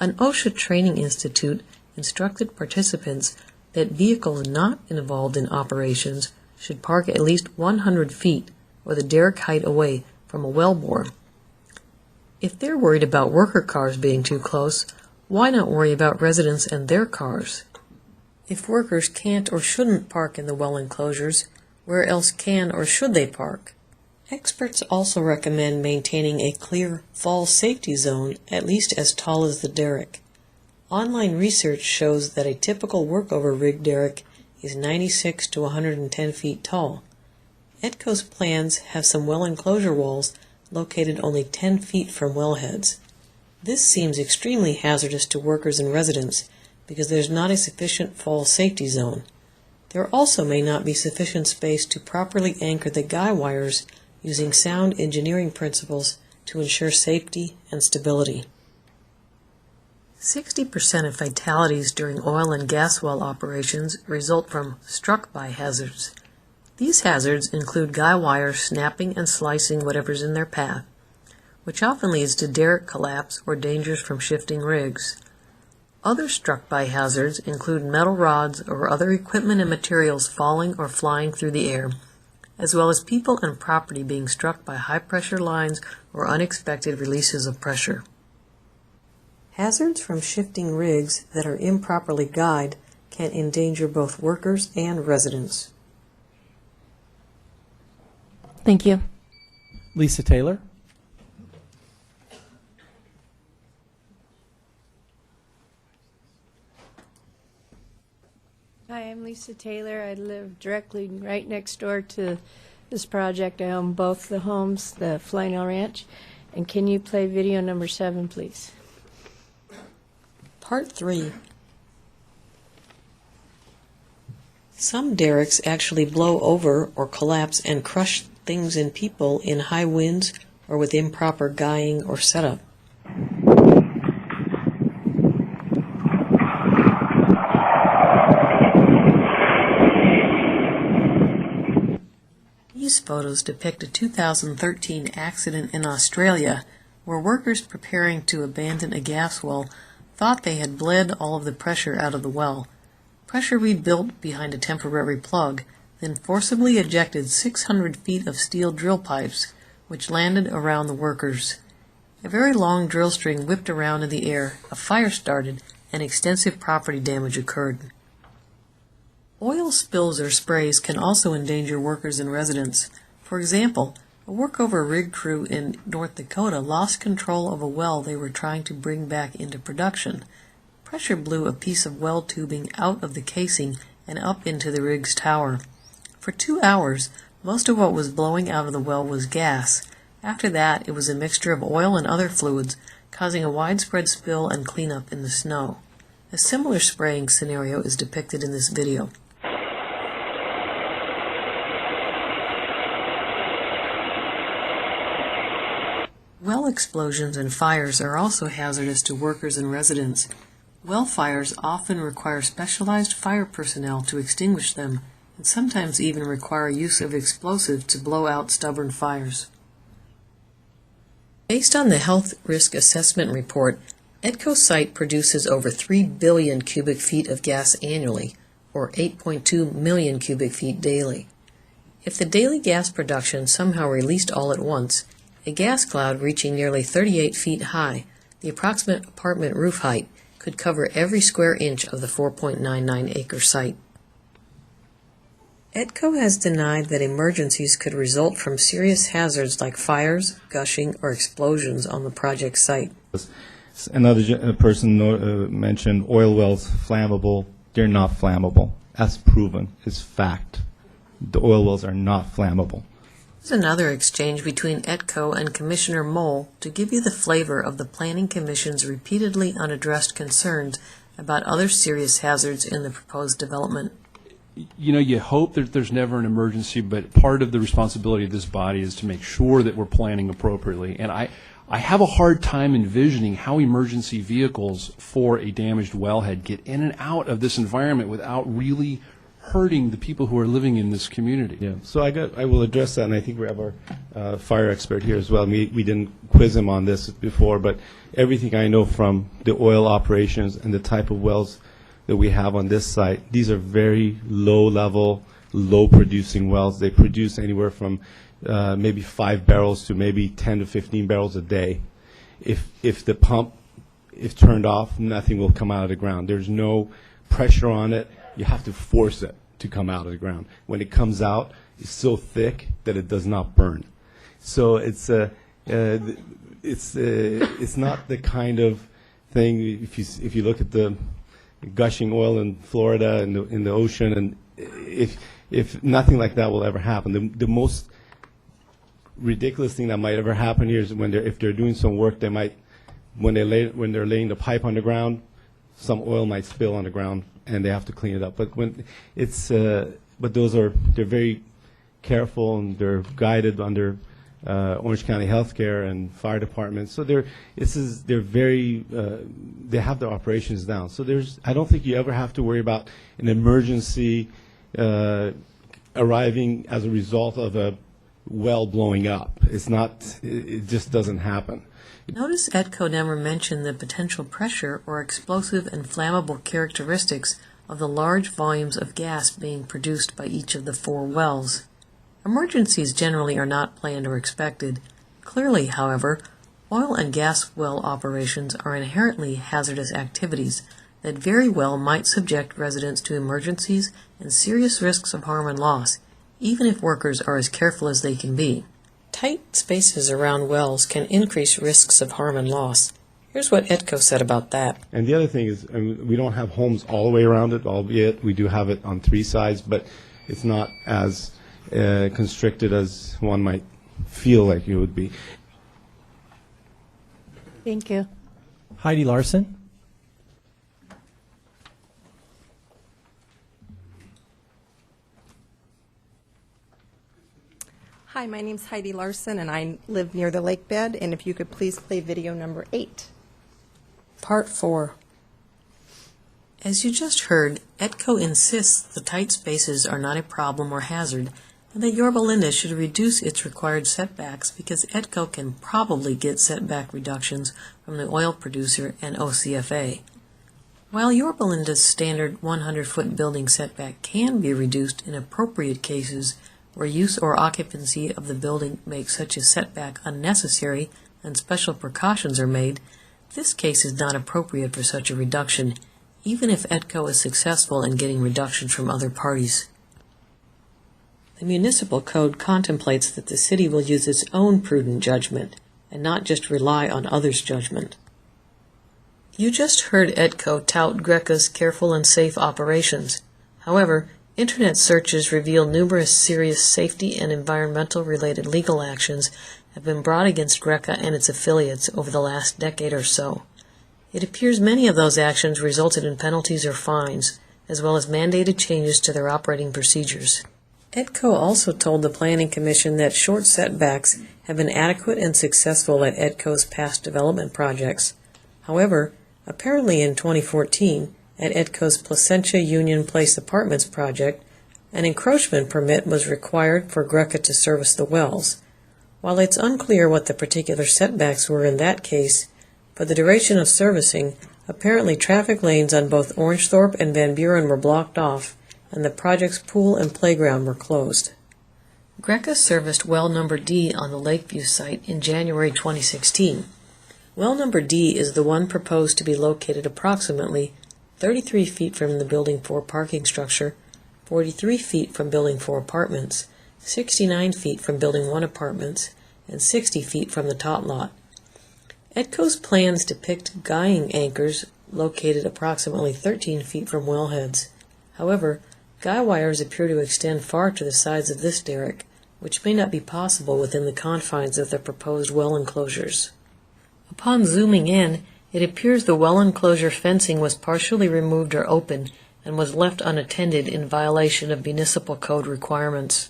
An OSHA training institute instructed participants that vehicles not involved in operations should park at least 100 feet or the derrick height away from a wellbore. If they're worried about worker cars being too close, why not worry about residents and their cars? If workers can't or shouldn't park in the well enclosures, where else can or should they park? Experts also recommend maintaining a clear fall safety zone at least as tall as the derrick. Online research shows that a typical workover rig derrick is 96 to 110 feet tall. ETCO's plans have some well enclosure walls located only 10 feet from wellheads. This seems extremely hazardous to workers and residents because there's not a sufficient fall safety zone. There also may not be sufficient space to properly anchor the guy wires using sound engineering principles to ensure safety and stability. 60% of fatalities during oil and gas well operations result from struck-by hazards. These hazards include guy wires snapping and slicing whatever's in their path, which often leads to derrick collapse or dangers from shifting rigs. Other struck-by hazards include metal rods or other equipment and materials falling or flying through the air, as well as people and property being struck by high-pressure lines or unexpected releases of pressure. Hazards from shifting rigs that are improperly guyed can endanger both workers and residents. Thank you. Lisa Taylor. Hi, I'm Lisa Taylor. I live directly right next door to this project. I own both the homes, the Flannel Ranch. And can you play video number 7, please? Part 3. Some derricks actually blow over or collapse and crush things and people in high winds or with improper guying or setup. These photos depict a 2013 accident in Australia where workers preparing to abandon a gas well thought they had bled all of the pressure out of the well. Pressure rebuilt behind a temporary plug, then forcibly ejected 600 feet of steel drill pipes, which landed around the workers. A very long drill string whipped around in the air, a fire started, and extensive property damage occurred. Oil spills or sprays can also endanger workers and residents. For example, a workover rig crew in North Dakota lost control of a well they were trying to bring back into production. Pressure blew a piece of well tubing out of the casing and up into the rig's tower. For 2 hours, most of what was blowing out of the well was gas. After that, it was a mixture of oil and other fluids, causing a widespread spill and cleanup in the snow. A similar spraying scenario is depicted in this video. Well explosions and fires are also hazardous to workers and residents. Well fires often require specialized fire personnel to extinguish them, and sometimes even require use of explosives to blow out stubborn fires. Based on the Health Risk Assessment Report, ETCO site produces over 3 billion cubic feet of gas annually, or 8.2 million cubic feet daily. If the daily gas production somehow released all at once, a gas cloud reaching nearly 38 feet high, the approximate apartment roof height, could cover every square inch of the 4.99-acre site. ETCO has denied that emergencies could result from serious hazards like fires, gushing, or explosions on the project site. Another person mentioned oil wells flammable. They're not flammable. That's proven. It's fact. The oil wells are not flammable. Here's another exchange between ETCO and Commissioner Mole to give you the flavor of the Planning Commission's repeatedly unaddressed concerns about other serious hazards in the proposed development. You know, you hope that there's never an emergency, but part of the responsibility of this body is to make sure that we're planning appropriately. And I I have a hard time envisioning how emergency vehicles for a damaged wellhead get in and out of this environment without really hurting the people who are living in this community. Yeah, so I will address that, and I think we have our fire expert here as well. We didn't quiz him on this before, but everything I know from the oil operations and the type of wells that we have on this site, these are very low-level, low-producing wells. They produce anywhere from maybe 5 barrels to maybe 10 to 15 barrels a day. If the pump is turned off, nothing will come out of the ground. There's no pressure on it. You have to force it to come out of the ground. When it comes out, it's so thick that it does not burn. So it's not the kind of thing. If you look at the gushing oil in Florida and in the ocean, and if nothing like that will ever happen. The most ridiculous thing that might ever happen here is if they're doing some work, they might when they're laying the pipe on the ground, some oil might spill on the ground, and they have to clean it up. But they're very careful, and they're guided under Orange County Healthcare and fire department. So they have their operations down. So I don't think you ever have to worry about an emergency arriving as a result of a well blowing up. It just doesn't happen. Notice ETCO never mentioned the potential pressure or explosive and flammable characteristics of the large volumes of gas being produced by each of the 4 wells. Emergencies generally are not planned or expected. Clearly, however, oil and gas well operations are inherently hazardous activities that very well might subject residents to emergencies and serious risks of harm and loss, even if workers are as careful as they can be. Tight spaces around wells can increase risks of harm and loss. Here's what ETCO said about that. And the other thing is, we don't have homes all the way around it, albeit we do have it on 3 sides, but it's not as constricted as one might feel like it would be. Thank you. Heidi Larson. Hi, my name's Heidi Larson, and I live near the lake bed, and if you could please play video number 8. Part 4. As you just heard, ETCO insists the tight spaces are not a problem or hazard, and that Yorba Linda should reduce its required setbacks because ETCO can probably get setback reductions from the oil producer and OCFA. While Yorba Linda's standard 100-foot building setback can be reduced in appropriate cases where use or occupancy of the building makes such a setback unnecessary and special precautions are made, this case is not appropriate for such a reduction, even if ETCO is successful in getting reductions from other parties. The municipal code contemplates that the city will use its own prudent judgment and not just rely on others' judgment. You just heard ETCO tout Greca's careful and safe operations. However, Internet searches reveal numerous serious safety and environmental-related legal actions have been brought against Greca and its affiliates over the last decade or so. It appears many of those actions resulted in penalties or fines, as well as mandated changes to their operating procedures. ETCO also told the Planning Commission that short setbacks have been adequate and successful at ETCO's past development projects. However, apparently in 2014, at ETCO's Placentia Union Place Apartments project, an encroachment permit was required for Greca to service the wells. While it's unclear what the particular setbacks were in that case, for the duration of servicing, apparently traffic lanes on both Orangethorpe and Van Buren were blocked off, and the project's pool and playground were closed. Greca serviced well number D on the Lakeview site in January 2016. Well number D is the one proposed to be located approximately 33 feet from the Building 4 parking structure, 43 feet from Building 4 apartments, 69 feet from Building 1 apartments, and 60 feet from the tot lot. ETCO's plans depict guying anchors located approximately 13 feet from wellheads. However, guy wires appear to extend far to the sides of this derrick, which may not be possible within the confines of the proposed well enclosures. Upon zooming in, it appears the well enclosure fencing was partially removed or open and was left unattended in violation of municipal code requirements.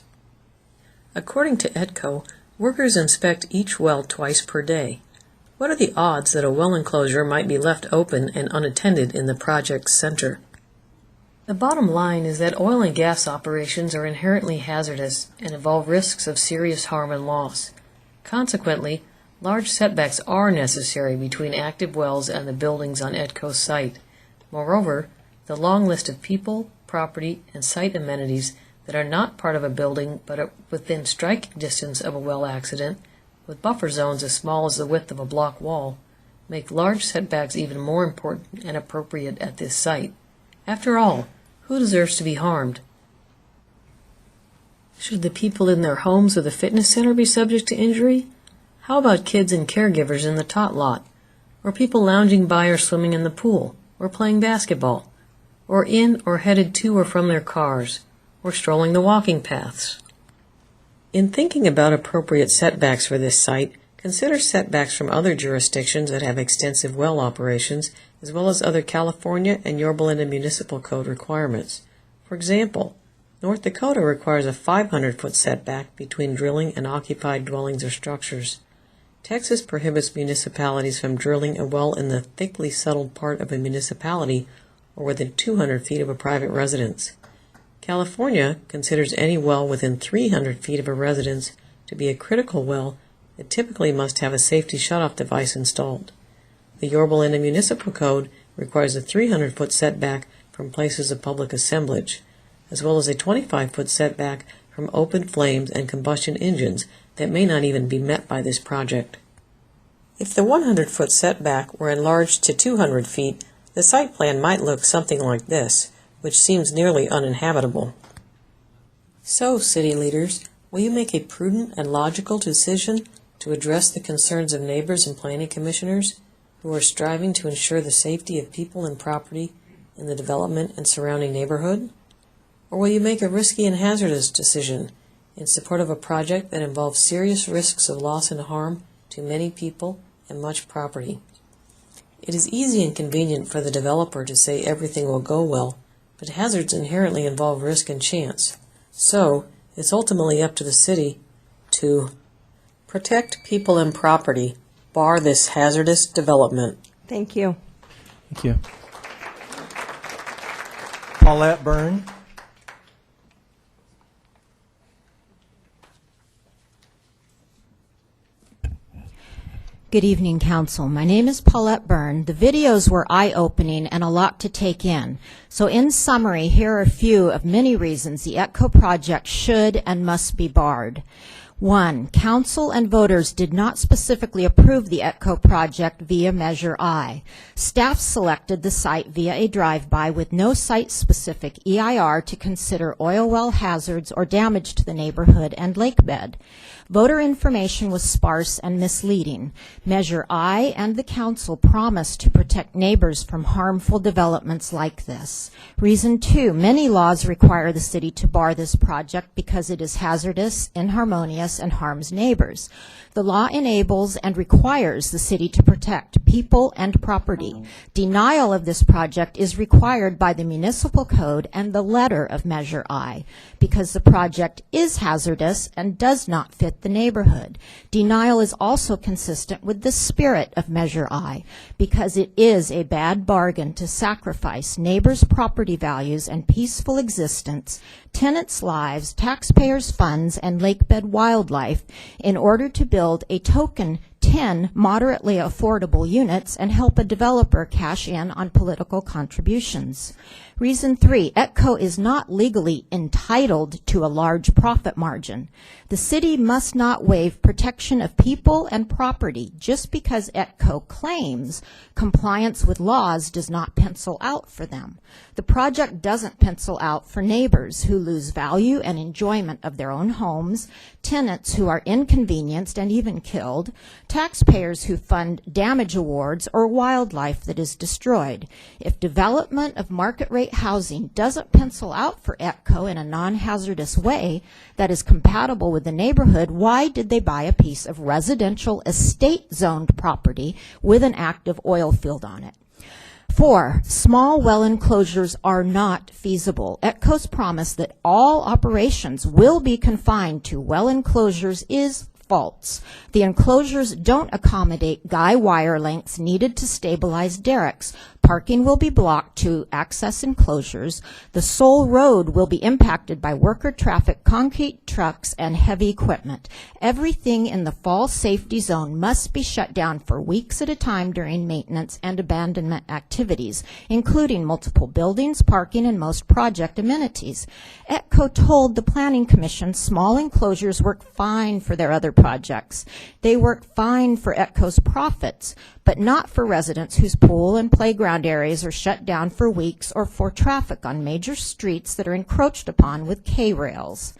According to ETCO, workers inspect each well twice per day. What are the odds that a well enclosure might be left open and unattended in the project's center? The bottom line is that oil and gas operations are inherently hazardous and involve risks of serious harm and loss. Consequently, large setbacks are necessary between active wells and the buildings on ETCO's site. Moreover, the long list of people, property, and site amenities that are not part of a building but are within striking distance of a well accident, with buffer zones as small as the width of a block wall, make large setbacks even more important and appropriate at this site. After all, who deserves to be harmed? Should the people in their homes or the fitness center be subject to injury? How about kids and caregivers in the tot lot? Or people lounging by or swimming in the pool? Or playing basketball? Or in or headed to or from their cars? Or strolling the walking paths? In thinking about appropriate setbacks for this site, consider setbacks from other jurisdictions that have extensive well operations, as well as other California and Yorba Municipal Code requirements. For example, North Dakota requires a 500-foot setback between drilling and occupied dwellings or structures. Texas prohibits municipalities from drilling a well in the thickly settled part of a municipality or within 200 feet of a private residence. California considers any well within 300 feet of a residence to be a critical well that typically must have a safety shutoff device installed. The Yorba Municipal Code requires a 300-foot setback from places of public assemblage, as well as a 25-foot setback from open flames and combustion engines that may not even be met by this project. If the 100-foot setback were enlarged to 200 feet, the site plan might look something like this, which seems nearly uninhabitable. So, city leaders, will you make a prudent and logical decision to address the concerns of neighbors and planning commissioners who are striving to ensure the safety of people and property in the development and surrounding neighborhood? Or will you make a risky and hazardous decision in support of a project that involves serious risks of loss and harm to many people and much property? It is easy and convenient for the developer to say everything will go well, but hazards inherently involve risk and chance. So, it's ultimately up to the city to protect people and property, bar this hazardous development. Thank you. Thank you. Paulette Byrne. Good evening, Council. My name is Paulette Byrne. The videos were eye-opening and a lot to take in. So in summary, here are a few of many reasons the ETCO project should and must be barred. 1. Council and voters did not specifically approve the ETCO project via Measure I. Staff selected the site via a drive-by with no site-specific EIR to consider oil well hazards or damage to the neighborhood and lakebed. Voter information was sparse and misleading. Measure I and the Council promised to protect neighbors from harmful developments like this. Reason 2, many laws require the city to bar this project because it is hazardous, inharmonious, and harms neighbors. The law enables and requires the city to protect people and property. Denial of this project is required by the municipal code and the letter of Measure I because the project is hazardous and does not fit the neighborhood. Denial is also consistent with the spirit of Measure I because it is a bad bargain to sacrifice neighbors' property values and peaceful existence, tenants' lives, taxpayers' funds, and lakebed wildlife in order to build a token 10 moderately affordable units and help a developer cash in on political contributions. Reason 3, ETCO is not legally entitled to a large profit margin. The city must not waive protection of people and property just because ETCO claims compliance with laws does not pencil out for them. The project doesn't pencil out for neighbors who lose value and enjoyment of their own homes, tenants who are inconvenienced and even killed, taxpayers who fund damage awards, or wildlife that is destroyed. If development of market rate housing doesn't pencil out for ETCO in a non-hazardous way that is compatible with the neighborhood, why did they buy a piece of residential estate-zoned property with an active oil field on it? 4, small well enclosures are not feasible. ETCO's promise that all operations will be confined to well enclosures is faults. The enclosures don't accommodate guy wire lengths needed to stabilize derricks. Parking will be blocked to access enclosures. The sole road will be impacted by worker traffic, concrete trucks, and heavy equipment. Everything in the fall safety zone must be shut down for weeks at a time during maintenance and abandonment activities, including multiple buildings, parking, and most project amenities. ETCO told the Planning Commission small enclosures work fine for their other projects. They work fine for ETCO's profits, but not for residents whose pool and playground areas are shut down for weeks or for traffic on major streets that are encroached upon with K-rails.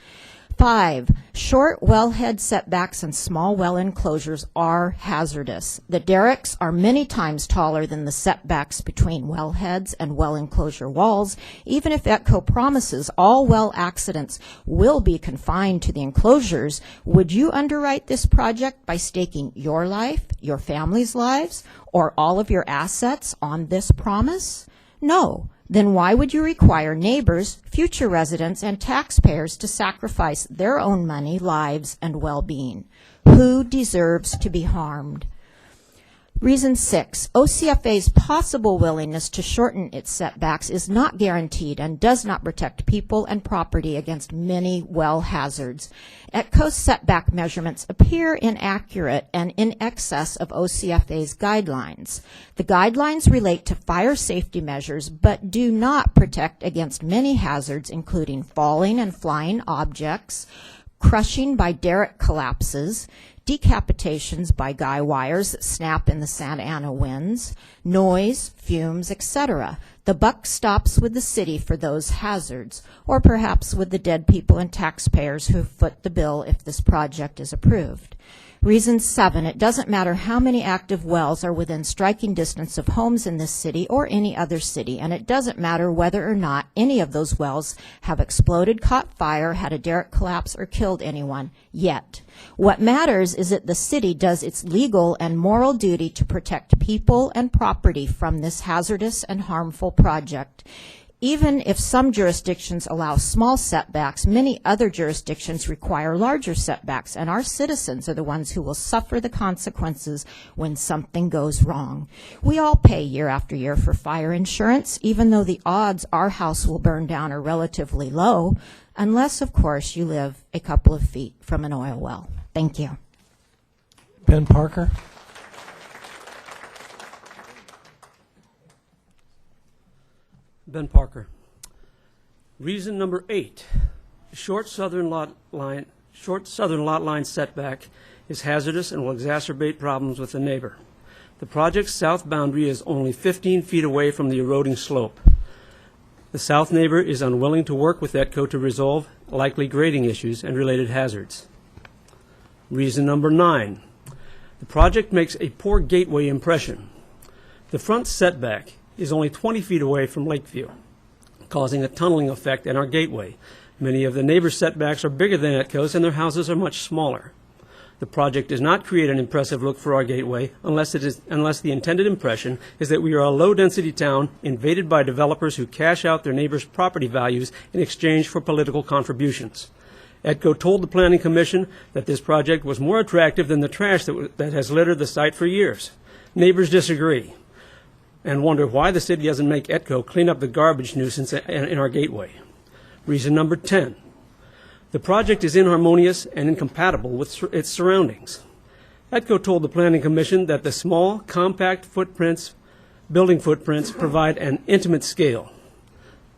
5, short wellhead setbacks and small well enclosures are hazardous. The derricks are many times taller than the setbacks between wellheads and well enclosure walls. Even if ETCO promises all well accidents will be confined to the enclosures, would you underwrite this project by staking your life, your family's lives, or all of your assets on this promise? No. Then why would you require neighbors, future residents, and taxpayers to sacrifice their own money, lives, and well-being? Who deserves to be harmed? Reason 6, OCFA's possible willingness to shorten its setbacks is not guaranteed and does not protect people and property against many well hazards. ETCO's setback measurements appear inaccurate and in excess of OCFA's guidelines. The guidelines relate to fire safety measures but do not protect against many hazards, including falling and flying objects, crushing by derrick collapses, decapitations by guy wires that snap in the Santa Ana winds, noise, fumes, etc. The buck stops with the city for those hazards, or perhaps with the dead people and taxpayers who foot the bill if this project is approved. Reason 7, it doesn't matter how many active wells are within striking distance of homes in this city or any other city, and it doesn't matter whether or not any of those wells have exploded, caught fire, had a derrick collapse, or killed anyone yet. What matters is that the city does its legal and moral duty to protect people and property from this hazardous and harmful project. Even if some jurisdictions allow small setbacks, many other jurisdictions require larger setbacks, and our citizens are the ones who will suffer the consequences when something goes wrong. We all pay year after year for fire insurance, even though the odds our house will burn down are relatively low, unless, of course, you live a couple of feet from an oil well. Thank you. Ben Parker. Ben Parker. Reason number 8, short southern lot line setback is hazardous and will exacerbate problems with the neighbor. The project's south boundary is only 15 feet away from the eroding slope. The south neighbor is unwilling to work with ETCO to resolve likely grading issues and related hazards. Reason number 9, the project makes a poor gateway impression. The front setback is only 20 feet away from Lakeview, causing a tunneling effect in our gateway. Many of the neighbors' setbacks are bigger than ETCO's and their houses are much smaller. The project does not create an impressive look for our gateway unless the intended impression is that we are a low-density town invaded by developers who cash out their neighbors' property values in exchange for political contributions. ETCO told the Planning Commission that this project was more attractive than the trash that has littered the site for years. Neighbors disagree and wonder why the city doesn't make ETCO clean up the garbage nuisance in our gateway. Reason number 10, the project is inharmonious and incompatible with its surroundings. ETCO told the Planning Commission that the small, compact building footprints provide an intimate scale.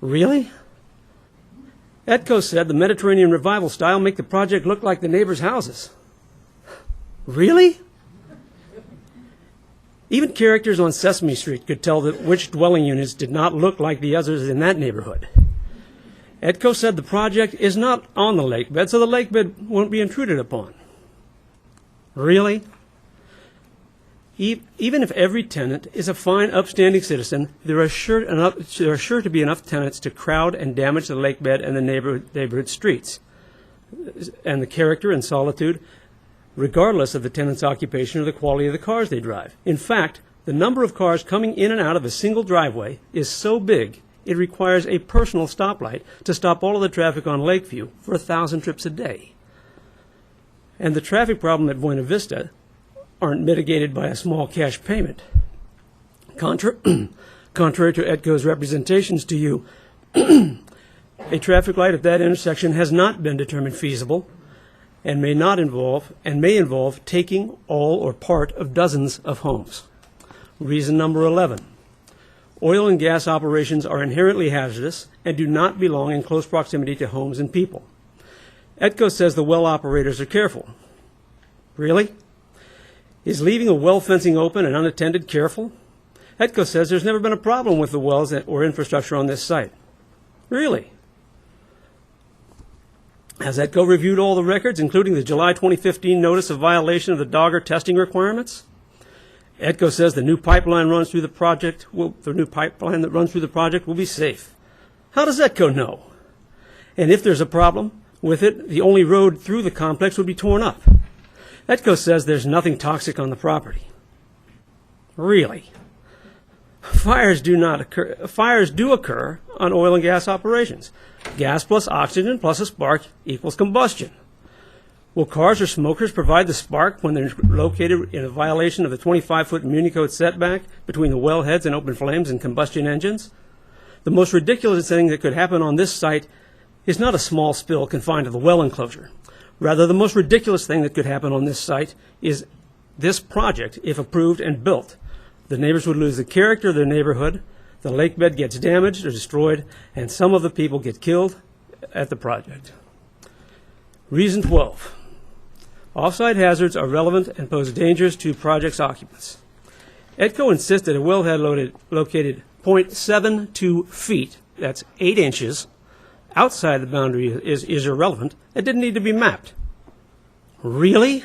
Really? ETCO said the Mediterranean revival style make the project look like the neighbors' houses. Really? Even characters on Sesame Street could tell that which dwelling units did not look like the others in that neighborhood. ETCO said the project is not on the lake bed, so the lake bed won't be intruded upon. Really? Even if every tenant is a fine, upstanding citizen, there are sure to be enough tenants to crowd and damage the lake bed and the neighborhood streets, and the character and solitude, regardless of the tenant's occupation or the quality of the cars they drive. In fact, the number of cars coming in and out of a single driveway is so big, it requires a personal stoplight to stop all of the traffic on Lakeview for 1,000 trips a day. and the traffic problem at Buena Vista aren't mitigated by a small cash payment. Contrary to ETCO's representations to you, a traffic light at that intersection has not been determined feasible and may involve taking all or part of dozens of homes. Reason number 11. Oil and gas operations are inherently hazardous and do not belong in close proximity to homes and people. ETCO says the well operators are careful. Really? Is leaving a well fencing open and unattended careful? ETCO says there's never been a problem with the wells or infrastructure on this site. Really? Has ETCO reviewed all the records, including the July 2015 notice of violation of the Dogger testing requirements? ETCO says the new pipeline runs through the project. The new pipeline that runs through the project will be safe. How does ETCO know? And if there's a problem with it, the only road through the complex would be torn up. ETCO says there's nothing toxic on the property. Really? Fires do occur on oil and gas operations. Gas plus oxygen plus a spark equals combustion. Will cars or smokers provide the spark when they're located in a violation of the 25-foot Muni Code setback between the wellheads and open flames and combustion engines? The most ridiculous thing that could happen on this site is not a small spill confined to the well enclosure. Rather, the most ridiculous thing that could happen on this site is this project, if approved and built. The neighbors would lose the character of their neighborhood, the lake bed gets damaged or destroyed, and some of the people get killed at the project. Reason 12. Off-site hazards are relevant and pose dangers to project's occupants. ETCO insists that a wellhead located 0.72 feet, that's 8 inches, outside the boundary is irrelevant. It didn't need to be mapped. Really?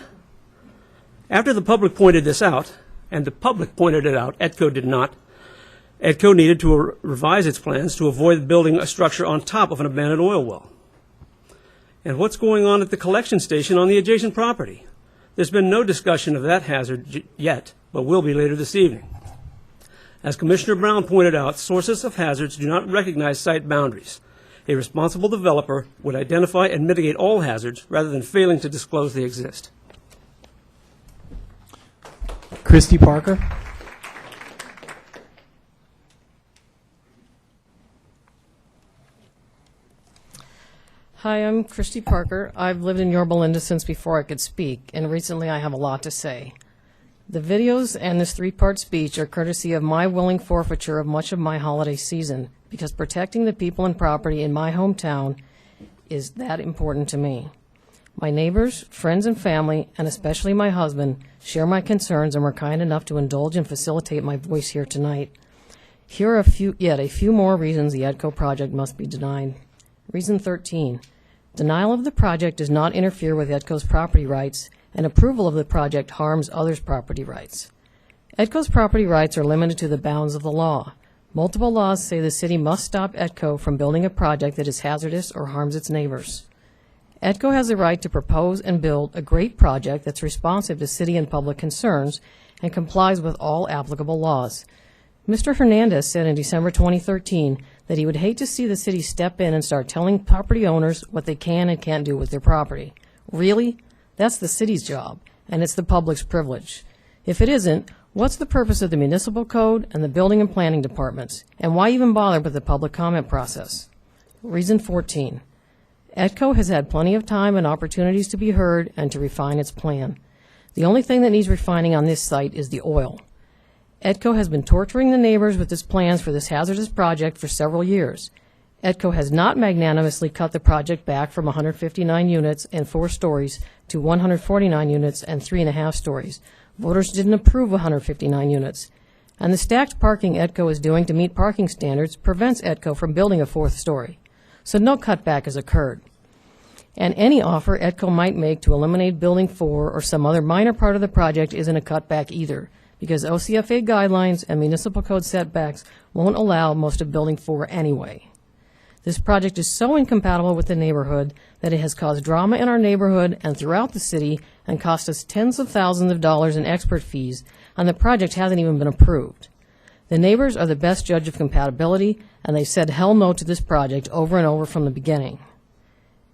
After the public pointed this out, and the public pointed it out, ETCO did not, ETCO needed to revise its plans to avoid building a structure on top of an abandoned oil well. And what's going on at the collection station on the adjacent property? There's been no discussion of that hazard yet, but will be later this evening. As Commissioner Brown pointed out, sources of hazards do not recognize site boundaries. A responsible developer would identify and mitigate all hazards rather than failing to disclose they exist. Christy Parker. Hi, I'm Christy Parker. I've lived in Yorba Linda since before I could speak, and recently I have a lot to say. The videos and this three-part speech are courtesy of my willing forfeiture of much of my holiday season, because protecting the people and property in my hometown is that important to me. My neighbors, friends, and family, and especially my husband, share my concerns and were kind enough to indulge and facilitate my voice here tonight. Here are a few more reasons the ETCO project must be denied. Reason 13. Denial of the project does not interfere with ETCO's property rights, and approval of the project harms others' property rights. ETCO's property rights are limited to the bounds of the law. Multiple laws say the city must stop ETCO from building a project that is hazardous or harms its neighbors. ETCO has the right to propose and build a great project that's responsive to city and public concerns and complies with all applicable laws. Mr. Hernandez said in December 2013 that he would hate to see the city step in and start telling property owners what they can and can't do with their property. Really? That's the city's job, and it's the public's privilege. If it isn't, what's the purpose of the municipal code and the building and planning departments? And why even bother with the public comment process? Reason 14. ETCO has had plenty of time and opportunities to be heard and to refine its plan. The only thing that needs refining on this site is the oil. ETCO has been torturing the neighbors with its plans for this hazardous project for several years. ETCO has not magnanimously cut the project back from 159 units and 4 stories to 149 units and 3.5 stories. Voters didn't approve 159 units. And the stacked parking ETCO is doing to meet parking standards prevents ETCO from building a 4th story. So no cutback has occurred. And any offer ETCO might make to eliminate Building 4 or some other minor part of the project isn't a cutback either, because OCFA guidelines and municipal code setbacks won't allow most of Building 4 anyway. This project is so incompatible with the neighborhood that it has caused drama in our neighborhood and throughout the city and cost us tens of thousands of dollars in expert fees, and the project hasn't even been approved. The neighbors are the best judge of compatibility, and they said hell no to this project over and over from the beginning.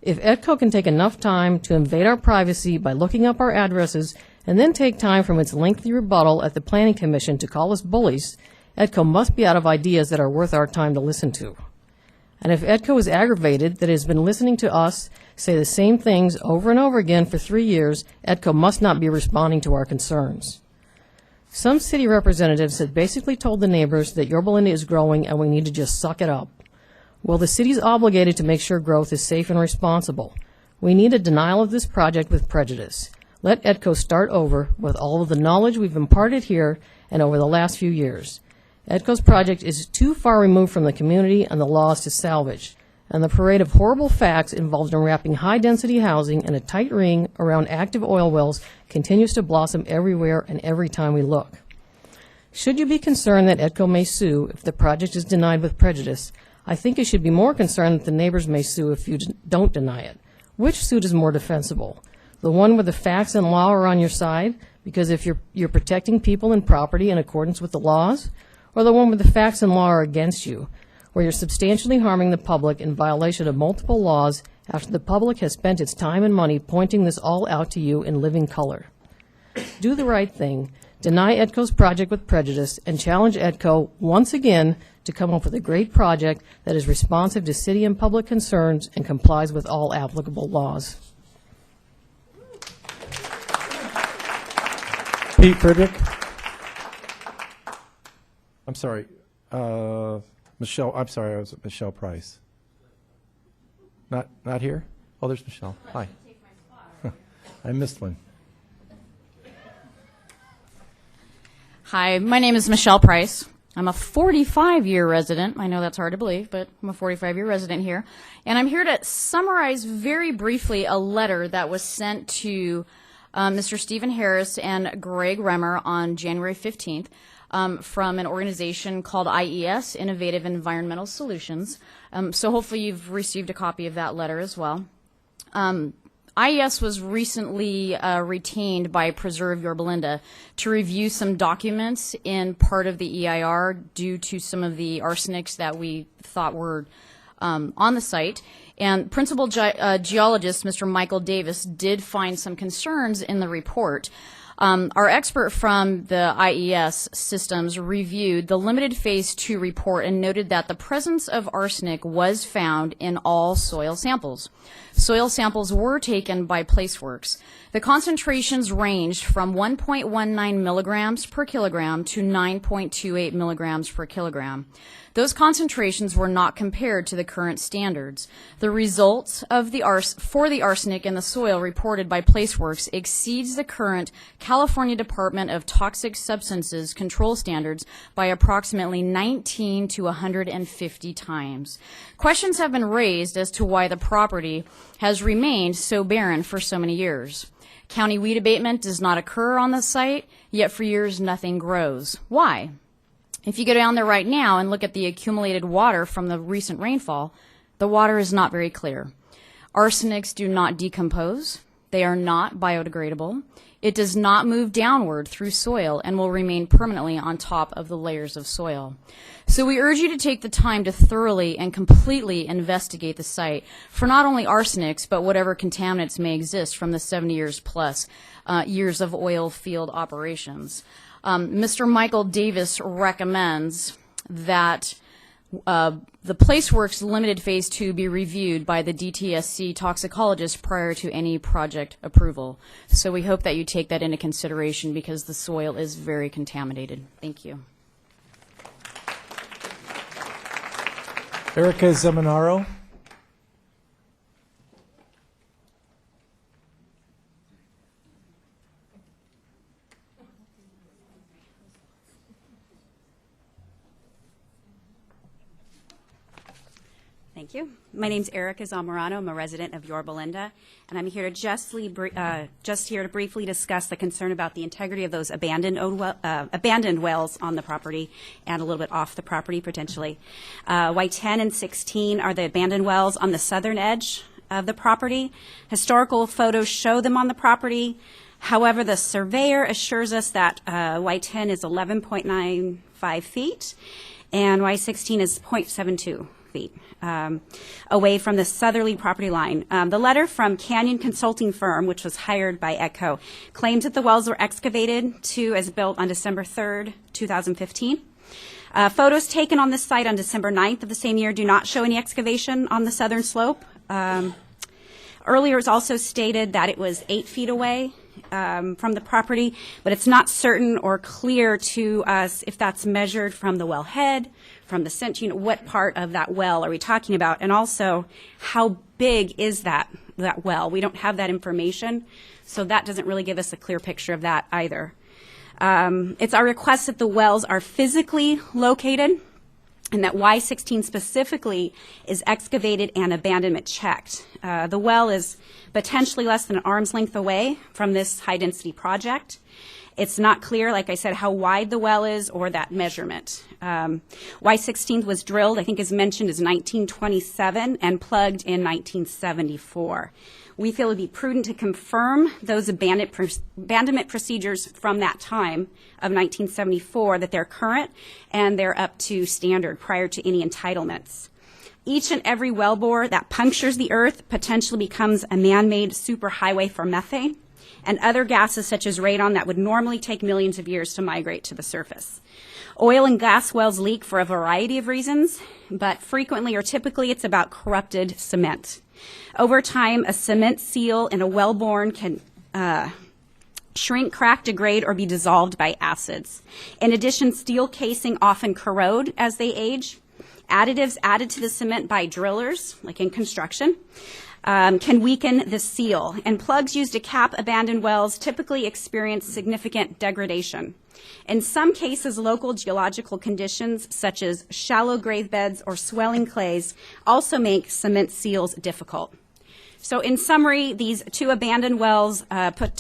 If ETCO can take enough time to invade our privacy by looking up our addresses and then take time from its lengthy rebuttal at the Planning Commission to call us bullies, ETCO must be out of ideas that are worth our time to listen to. And if ETCO is aggravated that it has been listening to us say the same things over and over again for 3 years, ETCO must not be responding to our concerns. Some city representatives have basically told the neighbors that Yorba Linda is growing and we need to just suck it up. Well, the city is obligated to make sure growth is safe and responsible. We need a denial of this project with prejudice. Let ETCO start over with all of the knowledge we've imparted here and over the last few years. ETCO's project is too far removed from the community and the laws to salvage, and the parade of horrible facts involved in wrapping high-density housing in a tight ring around active oil wells continues to blossom everywhere and every time we look. Should you be concerned that ETCO may sue if the project is denied with prejudice, I think you should be more concerned that the neighbors may sue if you don't deny it. Which suit is more defensible? The one where the facts and law are on your side, because if you're protecting people and property in accordance with the laws, or the one where the facts and law are against you, where you're substantially harming the public in violation of multiple laws after the public has spent its time and money pointing this all out to you in living color. Do the right thing, deny ETCO's project with prejudice, and challenge ETCO once again to come up with a great project that is responsive to city and public concerns and complies with all applicable laws. Pete Frederick. I'm sorry. Michelle, I'm sorry, I was Michelle Price. Not here? Oh, there's Michelle. Hi. I missed one. Hi, my name is Michelle Price. I'm a 45-year resident. I know that's hard to believe, but I'm a 45-year resident here. And I'm here to summarize very briefly a letter that was sent to Mr. Stephen Harris and Greg Remmer on January 15th. From an organization called IES, Innovative Environmental Solutions. So hopefully you've received a copy of that letter as well. IES was recently retained by Preserve Yorba Linda to review some documents in part of the EIR due to some of the arsenics that we thought were on the site. And Principal Geologist Mr. Michael Davis did find some concerns in the report. Our expert from the IES systems reviewed the limited phase 2 report and noted that the presence of arsenic was found in all soil samples. Soil samples were taken by Placeworks. The concentrations ranged from 1.19 milligrams per kilogram to 9.28 milligrams per kilogram. Those concentrations were not compared to the current standards. The results of for the arsenic in the soil reported by Placeworks exceeds the current California Department of Toxic Substances control standards by approximately 19 to 150 times. Questions have been raised as to why the property has remained so barren for so many years. County weed abatement does not occur on the site, yet for years nothing grows. Why? If you go down there right now and look at the accumulated water from the recent rainfall, the water is not very clear. Arsenics do not decompose. They are not biodegradable. It does not move downward through soil and will remain permanently on top of the layers of soil. So we urge you to take the time to thoroughly and completely investigate the site for not only arsenics, but whatever contaminants may exist from the 70 years plus years of oil field operations. Mr. Michael Davis recommends that the Placeworks Limited Phase 2 be reviewed by the DTSC toxicologist prior to any project approval. So we hope that you take that into consideration because the soil is very contaminated. Thank you. Erica Zemanaro. Thank you. My name's Erica Zamorano. I'm a resident of Yorba Linda, and I'm here to just here to briefly discuss the concern about the integrity of those abandoned wells on the property and a little bit off the property potentially. Y10 and 16 are the abandoned wells on the southern edge of the property. Historical photos show them on the property. However, the surveyor assures us that Y10 is 11.95 feet and Y16 is 0.72 feet away from the southerly property line. The letter from Canyon Consulting Firm, which was hired by ETCO, claims that the wells were excavated to as built on December 3rd, 2015. Photos taken on this site on December 9th of the same year do not show any excavation on the southern slope. Earlier, it was also stated that it was 8 feet away from the property, but it's not certain or clear to us if that's measured from the well head, from the what part of that well are we talking about, and also how big is that well. We don't have that information, so that doesn't really give us a clear picture of that either. It's our request that the wells are physically located and that Y16 specifically is excavated and abandonment checked. The well is potentially less than an arm's length away from this high-density project. It's not clear, like I said, how wide the well is or that measurement. Y16 was drilled, I think as mentioned, is 1927 and plugged in 1974. We feel it would be prudent to confirm those abandonment procedures from that time of 1974, that they're current and they're up to standard prior to any entitlements. Each and every wellbore that punctures the earth potentially becomes a man-made superhighway for methane and other gases such as radon that would normally take millions of years to migrate to the surface. Oil and gas wells leak for a variety of reasons, but frequently or typically it's about corrupted cement. Over time, a cement seal in a wellbore can shrink, crack, degrade, or be dissolved by acids. In addition, steel casing often corrode as they age. Additives added to the cement by drillers, like in construction, can weaken the seal. And plugs used to cap abandoned wells typically experience significant degradation. In some cases, local geological conditions, such as shallow grave beds or swelling clays, also make cement seals difficult. So in summary, these two abandoned wells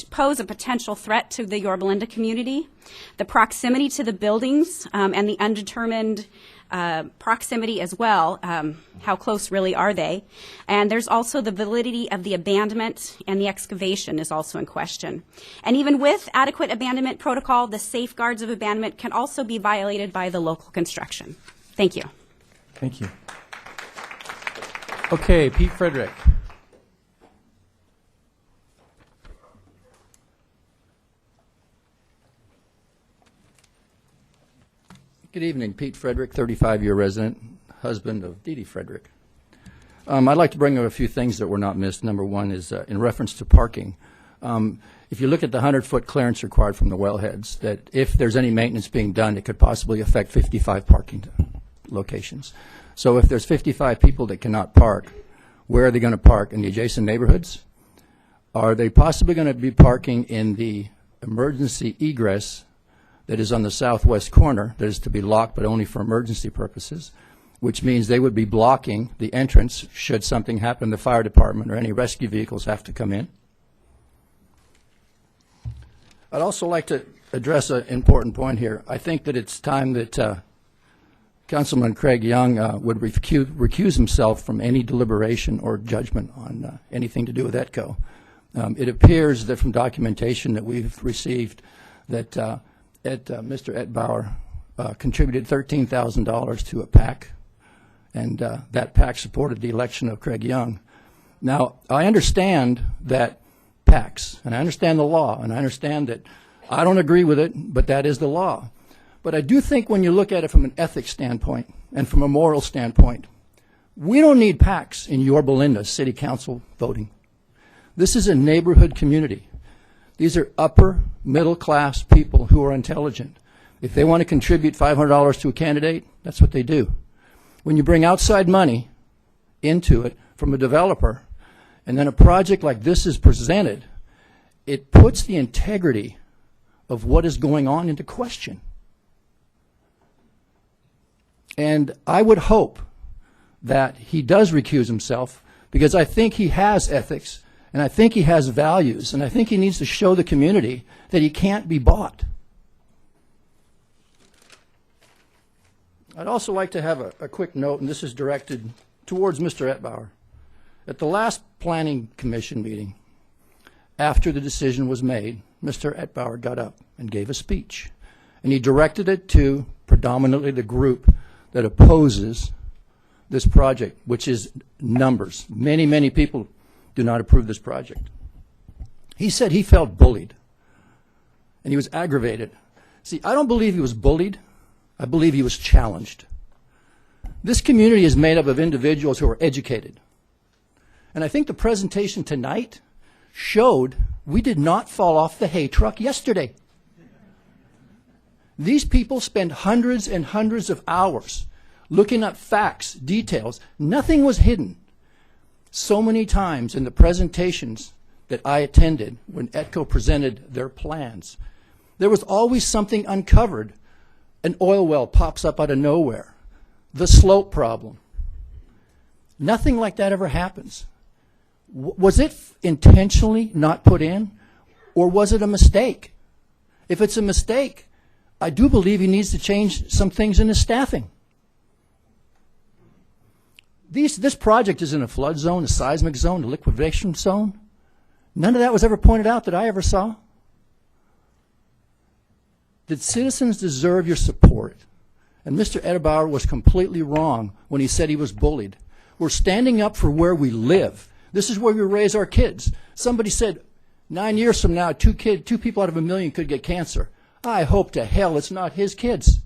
pose a potential threat to the Yorba community. The proximity to the buildings and the undetermined proximity as well, how close really are they? And there's also the validity of the abandonment, and the excavation is also in question. And even with adequate abandonment protocol, the safeguards of abandonment can also be violated by the local construction. Thank you. Thank you. Okay, Pete Frederick. Good evening. Pete Frederick, 35-year resident, husband of Dee Dee Frederick. I'd like to bring up a few things that were not missed. Number one is in reference to parking. If you look at the 100-foot clearance required from the wellheads, that if there's any maintenance being done, it could possibly affect 55 parking locations. So if there's 55 people that cannot park, where are they going to park? In the adjacent neighborhoods? Are they possibly going to be parking in the emergency egress that is on the southwest corner, that is to be locked but only for emergency purposes, which means they would be blocking the entrance should something happen, the fire department or any rescue vehicles have to come in? I'd also like to address an important point here. I think that it's time that Councilman Craig Young would recuse himself from any deliberation or judgment on anything to do with ETCO. It appears that from documentation that we've received that Mr. Ettbauer contributed $13,000 to a PAC, and that PAC supported the election of Craig Young. Now, I understand that PACs, and I understand the law, and I understand that I don't agree with it, but that is the law. But I do think when you look at it from an ethics standpoint and from a moral standpoint, we don't need PACs in Yorba City Council voting. This is a neighborhood community. These are upper middle class people who are intelligent. If they want to contribute $500 to a candidate, that's what they do. When you bring outside money into it from a developer, and then a project like this is presented, it puts the integrity of what is going on into question. And I would hope that he does recuse himself, because I think he has ethics, and I think he has values, and I think he needs to show the community that he can't be bought. I'd also like to have a quick note, and this is directed towards Mr. Ettbauer. At the last Planning Commission meeting, after the decision was made, Mr. Ettbauer got up and gave a speech, and he directed it to predominantly the group that opposes this project, which is numbers. Many, many people do not approve this project. He said he felt bullied, and he was aggravated. See, I don't believe he was bullied. I believe he was challenged. This community is made up of individuals who are educated. And I think the presentation tonight showed we did not fall off the hay truck yesterday. These people spend hundreds and hundreds of hours looking up facts, details. Nothing was hidden. So many times in the presentations that I attended when ETCO presented their plans, there was always something uncovered. An oil well pops up out of nowhere. The slope problem. Nothing like that ever happens. Was it intentionally not put in, or was it a mistake? If it's a mistake, I do believe he needs to change some things in his staffing. This project is in a flood zone, a seismic zone, a liquidation zone. None of that was ever pointed out that I ever saw. The citizens deserve your support. And Mr. Edelbauer was completely wrong when he said he was bullied. We're standing up for where we live. This is where we raise our kids. Somebody said 9 years from now, two people out of 1 million could get cancer. I hope to hell it's not his kids.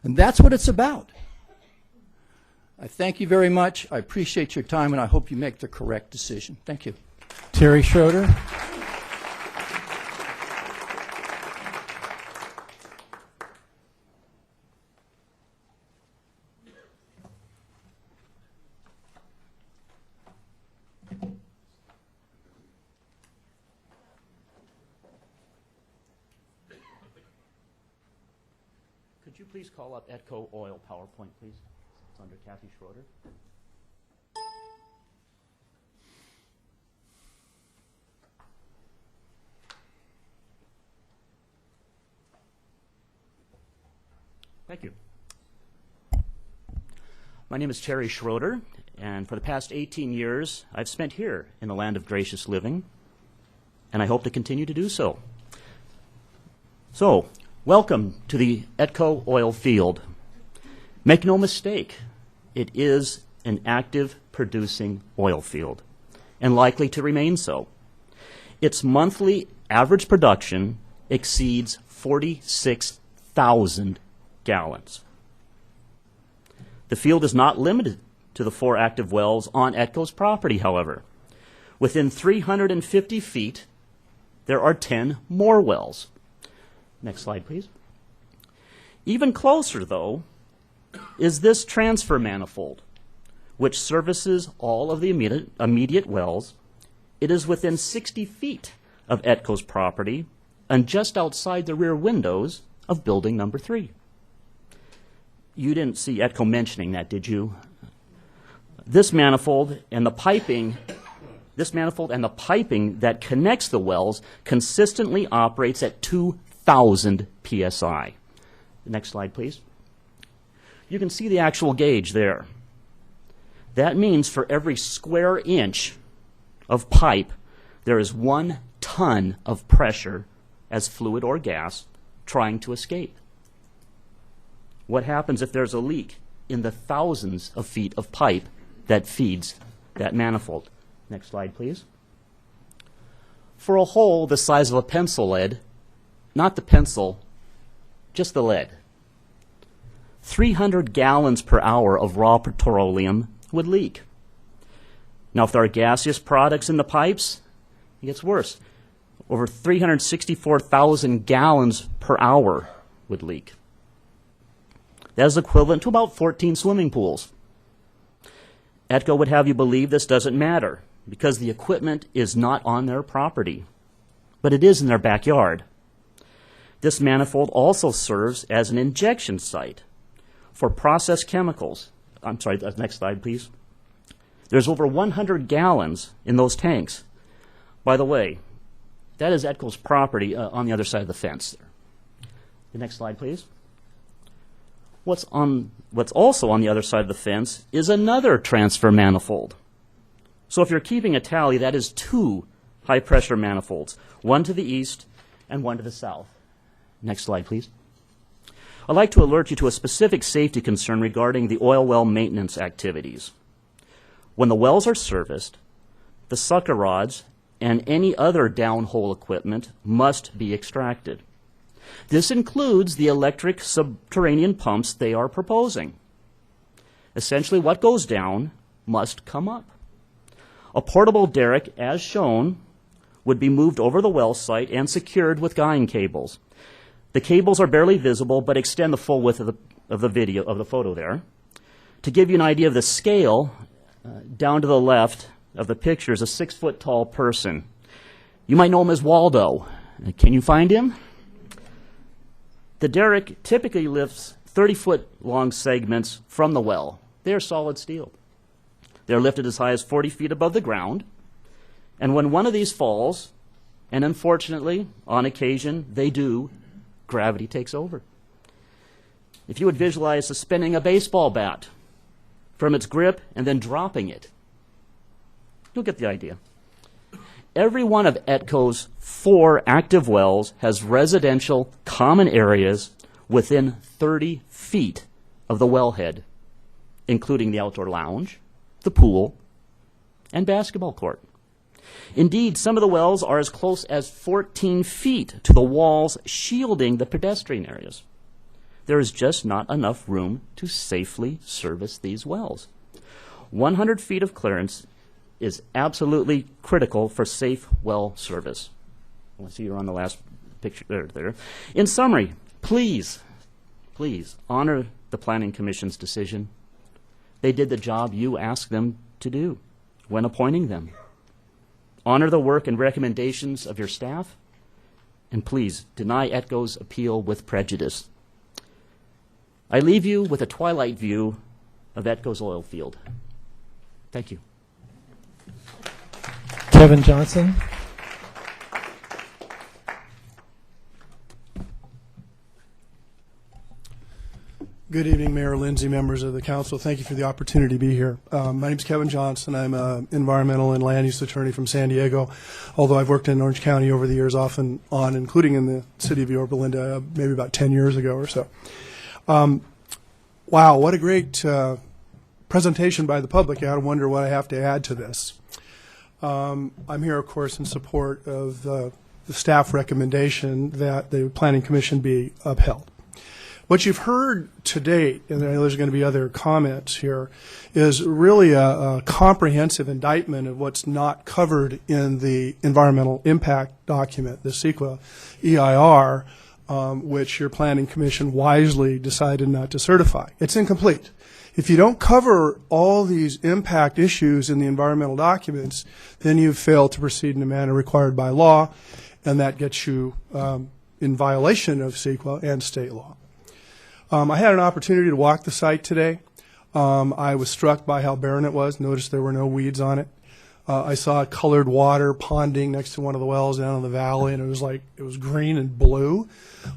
And that's what it's about. I thank you very much. I appreciate your time, and I hope you make the correct decision. Thank you. Terry Schroeder. Could you please call up ETCO Oil PowerPoint, please? It's under Kathy Schroeder. Thank you. My name is Terry Schroeder, and for the past 18 years, I've spent here in the land of gracious living, and I hope to continue to do so. So, welcome to the ETCO oil field. Make no mistake, it is an active producing oil field, and likely to remain so. Its monthly average production exceeds 46,000 gallons. The field is not limited to the 4 active wells on ETCO's property, however. Within 350 feet, there are 10 more wells. Next slide, please. Even closer, though, is this transfer manifold, which services all of the immediate wells. It is within 60 feet of ETCO's property and just outside the rear windows of building number 3. You didn't see ETCO mentioning that, did you? This manifold and the piping that connects the wells consistently operates at 2,000 psi. Next slide, please. You can see the actual gauge there. That means for every square inch of pipe, there is 1 ton of pressure as fluid or gas trying to escape. What happens if there's a leak in the thousands of feet of pipe that feeds that manifold? Next slide, please. For a hole the size of a pencil lead, not the pencil, just the lead, 300 gallons per hour of raw petroleum would leak. Now, if there are gaseous products in the pipes, it gets worse. Over 364,000 gallons per hour would leak. That is equivalent to about 14 swimming pools. ETCO would have you believe this doesn't matter because the equipment is not on their property, but it is in their backyard. This manifold also serves as an injection site for processed chemicals. I'm sorry, next slide, please. There's over 100 gallons in those tanks. By the way, that is ETCO's property on the other side of the fence there. The next slide, please. What's also on the other side of the fence is another transfer manifold. So if you're keeping a tally, that is 2 high-pressure manifolds, one to the east and one to the south. Next slide, please. I'd like to alert you to a specific safety concern regarding the oil well maintenance activities. When the wells are serviced, the sucker rods and any other downhole equipment must be extracted. This includes the electric subterranean pumps they are proposing. Essentially, what goes down must come up. A portable derrick, as shown, would be moved over the well site and secured with guide cables. The cables are barely visible, but extend the full width of the photo there. To give you an idea of the scale, down to the left of the picture is a 6-foot-tall person. You might know him as Waldo. Can you find him? The derrick typically lifts 30-foot-long segments from the well. They are solid steel. They're lifted as high as 40 feet above the ground. And when one of these falls, and unfortunately, on occasion, they do, gravity takes over. If you would visualize suspending a baseball bat from its grip and then dropping it, you'll get the idea. Every one of ETCO's 4 active wells has residential common areas within 30 feet of the wellhead, including the outdoor lounge, the pool, and basketball court. Indeed, some of the wells are as close as 14 feet to the walls shielding the pedestrian areas. There is just not enough room to safely service these wells. 100 feet of clearance is absolutely critical for safe well service. I see you're on the last picture there. In summary, please honor the Planning Commission's decision. They did the job you asked them to do when appointing them. Honor the work and recommendations of your staff, and please deny ETCO's appeal with prejudice. I leave you with a twilight view of ETCO's oil field. Thank you. Kevin Johnson. Good evening, Mayor Lindsay, members of the council. Thank you for the opportunity to be here. My name is Kevin Johnson. I'm an environmental and land use attorney from San Diego, although I've worked in Orange County over the years off and on, including in the city of Yorba Linda, maybe about 10 years ago or so. Wow, what a great presentation by the public. You ought to wonder what I have to add to this. I'm here, of course, in support of the staff recommendation that the Planning Commission be upheld. What you've heard to date, and I know there's going to be other comments here, is really a comprehensive indictment of what's not covered in the environmental impact document, the CEQA EIR, which your Planning Commission wisely decided not to certify. It's incomplete. If you don't cover all these impact issues in the environmental documents, then you've failed to proceed in a manner required by law, and that gets you in violation of CEQA and state law. I had an opportunity to walk the site today. I was struck by how barren it was. Noticed there were no weeds on it. I saw colored water ponding next to one of the wells down in the valley, and it was green and blue.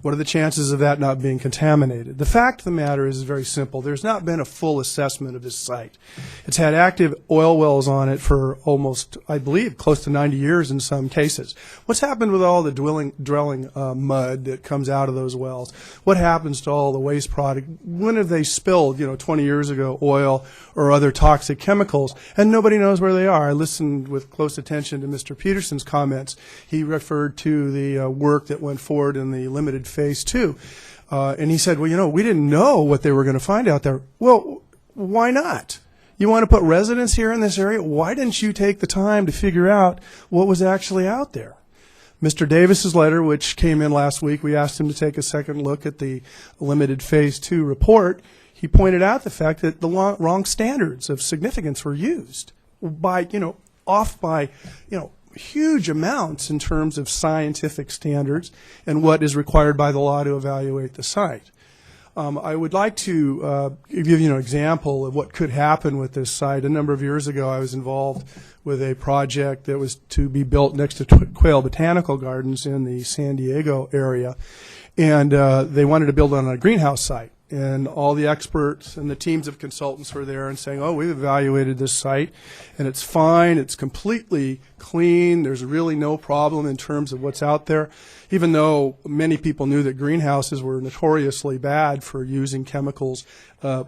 What are the chances of that not being contaminated? The fact of the matter is very simple. There's not been a full assessment of this site. It's had active oil wells on it for almost, I believe, close to 90 years in some cases. What's happened with all the drilling mud that comes out of those wells? What happens to all the waste product? When have they spilled, 20 years ago, oil or other toxic chemicals? And nobody knows where they are. I listened with close attention to Mr. Peterson's comments. He referred to the work that went forward in the limited phase 2. And he said, well, we didn't know what they were going to find out there. Well, why not? You want to put residents here in this area? Why didn't you take the time to figure out what was actually out there? Mr. Davis's letter, which came in last week, we asked him to take a second look at the limited phase 2 report. He pointed out the fact that the wrong standards of significance were used by, off by, huge amounts in terms of scientific standards and what is required by the law to evaluate the site. I would like to give you an example of what could happen with this site. A number of years ago, I was involved with a project that was to be built next to Quail Botanical Gardens in the San Diego area, and they wanted to build on a greenhouse site. and all the experts and the teams of consultants were there and saying, oh, we've evaluated this site, and it's fine, it's completely clean, there's really no problem in terms of what's out there, even though many people knew that greenhouses were notoriously bad for using chemicals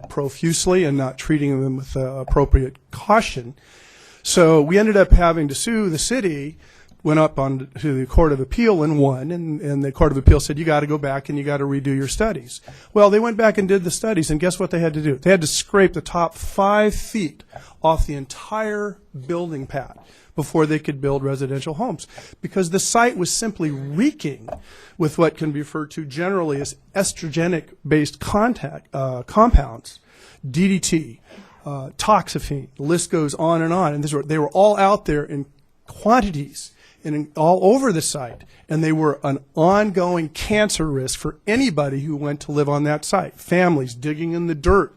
profusely and not treating them with appropriate caution. So we ended up having to sue the city, went up on to the Court of Appeal and won, and the Court of Appeal said, you got to go back and you got to redo your studies. Well, they went back and did the studies, and guess what they had to do? They had to scrape the top 5 feet off the entire building pad before they could build residential homes, because the site was simply reeking with what can be referred to generally as estrogenic-based compounds, DDT, toxaphene, the list goes on, and they were all out there in quantities and all over the site, and they were an ongoing cancer risk for anybody who went to live on that site. Families digging in the dirt.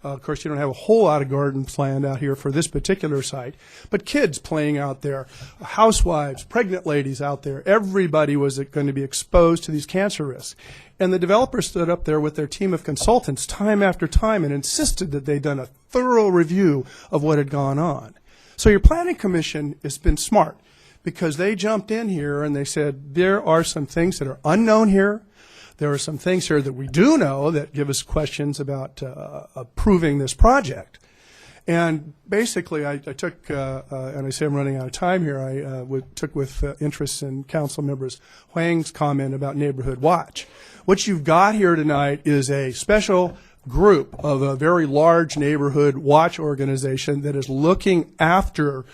Of course, you don't have a whole lot of gardens planned out here for this particular site, but kids playing out there, housewives, pregnant ladies out there, everybody was going to be exposed to these cancer risks. And the developer stood up there with their team of consultants time after time and insisted that they'd done a thorough review of what had gone on. So your planning commission has been smart, because they jumped in here and they said, there are some things that are unknown here. There are some things here that we do know that give us questions about approving this project. And basically, I took, and I say I'm running out of time here, I took with interest in Council Members Huang's comment about Neighborhood Watch. What you've got here tonight is a special group of a very large neighborhood watch organization that is looking after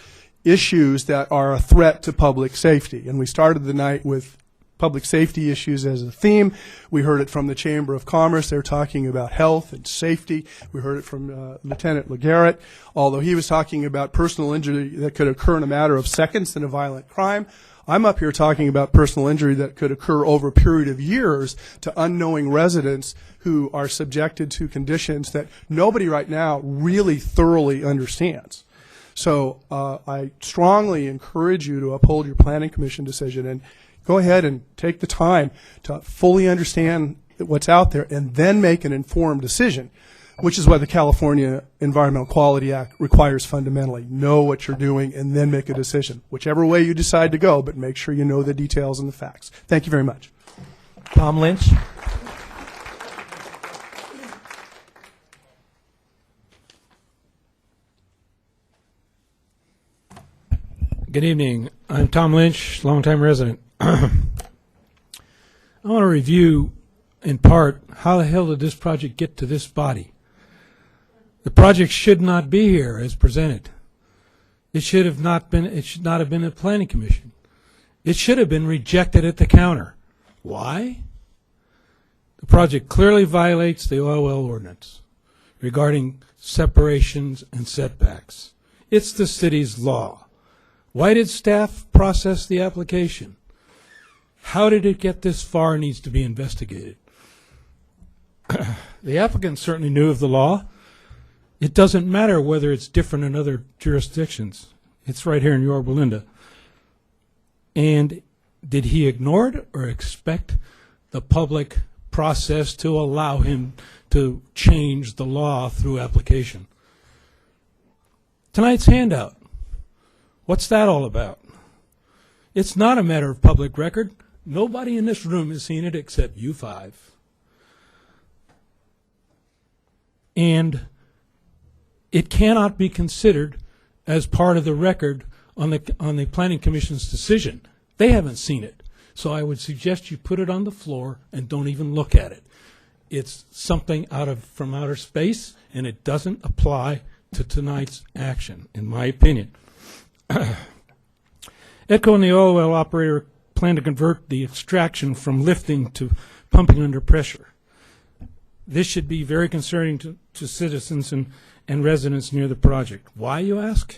issues that are a threat to public safety. And we started the night with public safety issues as a theme. We heard it from the Chamber of Commerce. They're talking about health and safety. We heard it from Lieutenant LeGarrette, although he was talking about personal injury that could occur in a matter of seconds in a violent crime. I'm up here talking about personal injury that could occur over a period of years to unknowing residents who are subjected to conditions that nobody right now really thoroughly understands. So I strongly encourage you to uphold your Planning Commission decision and go ahead and take the time to fully understand what's out there and then make an informed decision, which is what the California Environmental Quality Act requires fundamentally. Know what you're doing and then make a decision, whichever way you decide to go, but make sure you know the details and the facts. Thank you very much. Tom Lynch. Good evening. I'm Tom Lynch, longtime resident. I want to review, in part, how the hell did this project get to this body? The project should not be here as presented. It should not have been at Planning Commission. It should have been rejected at the counter. Why? The project clearly violates the oil well ordinance regarding separations and setbacks. It's the city's law. Why did staff process the application? How did it get this far needs to be investigated. The applicant certainly knew of the law. It doesn't matter whether it's different in other jurisdictions. It's right here in Yorba Linda. And did he ignore it or expect the public process to allow him to change the law through application? Tonight's handout. What's that all about? It's not a matter of public record. Nobody in this room has seen it except you 5. And it cannot be considered as part of the record on the Planning Commission's decision. They haven't seen it. So I would suggest you put it on the floor and don't even look at it. It's something from outer space, and it doesn't apply to tonight's action, in my opinion. ETCO and the oil well operator plan to convert the extraction from lifting to pumping under pressure. This should be very concerning to citizens and residents near the project. Why, you ask?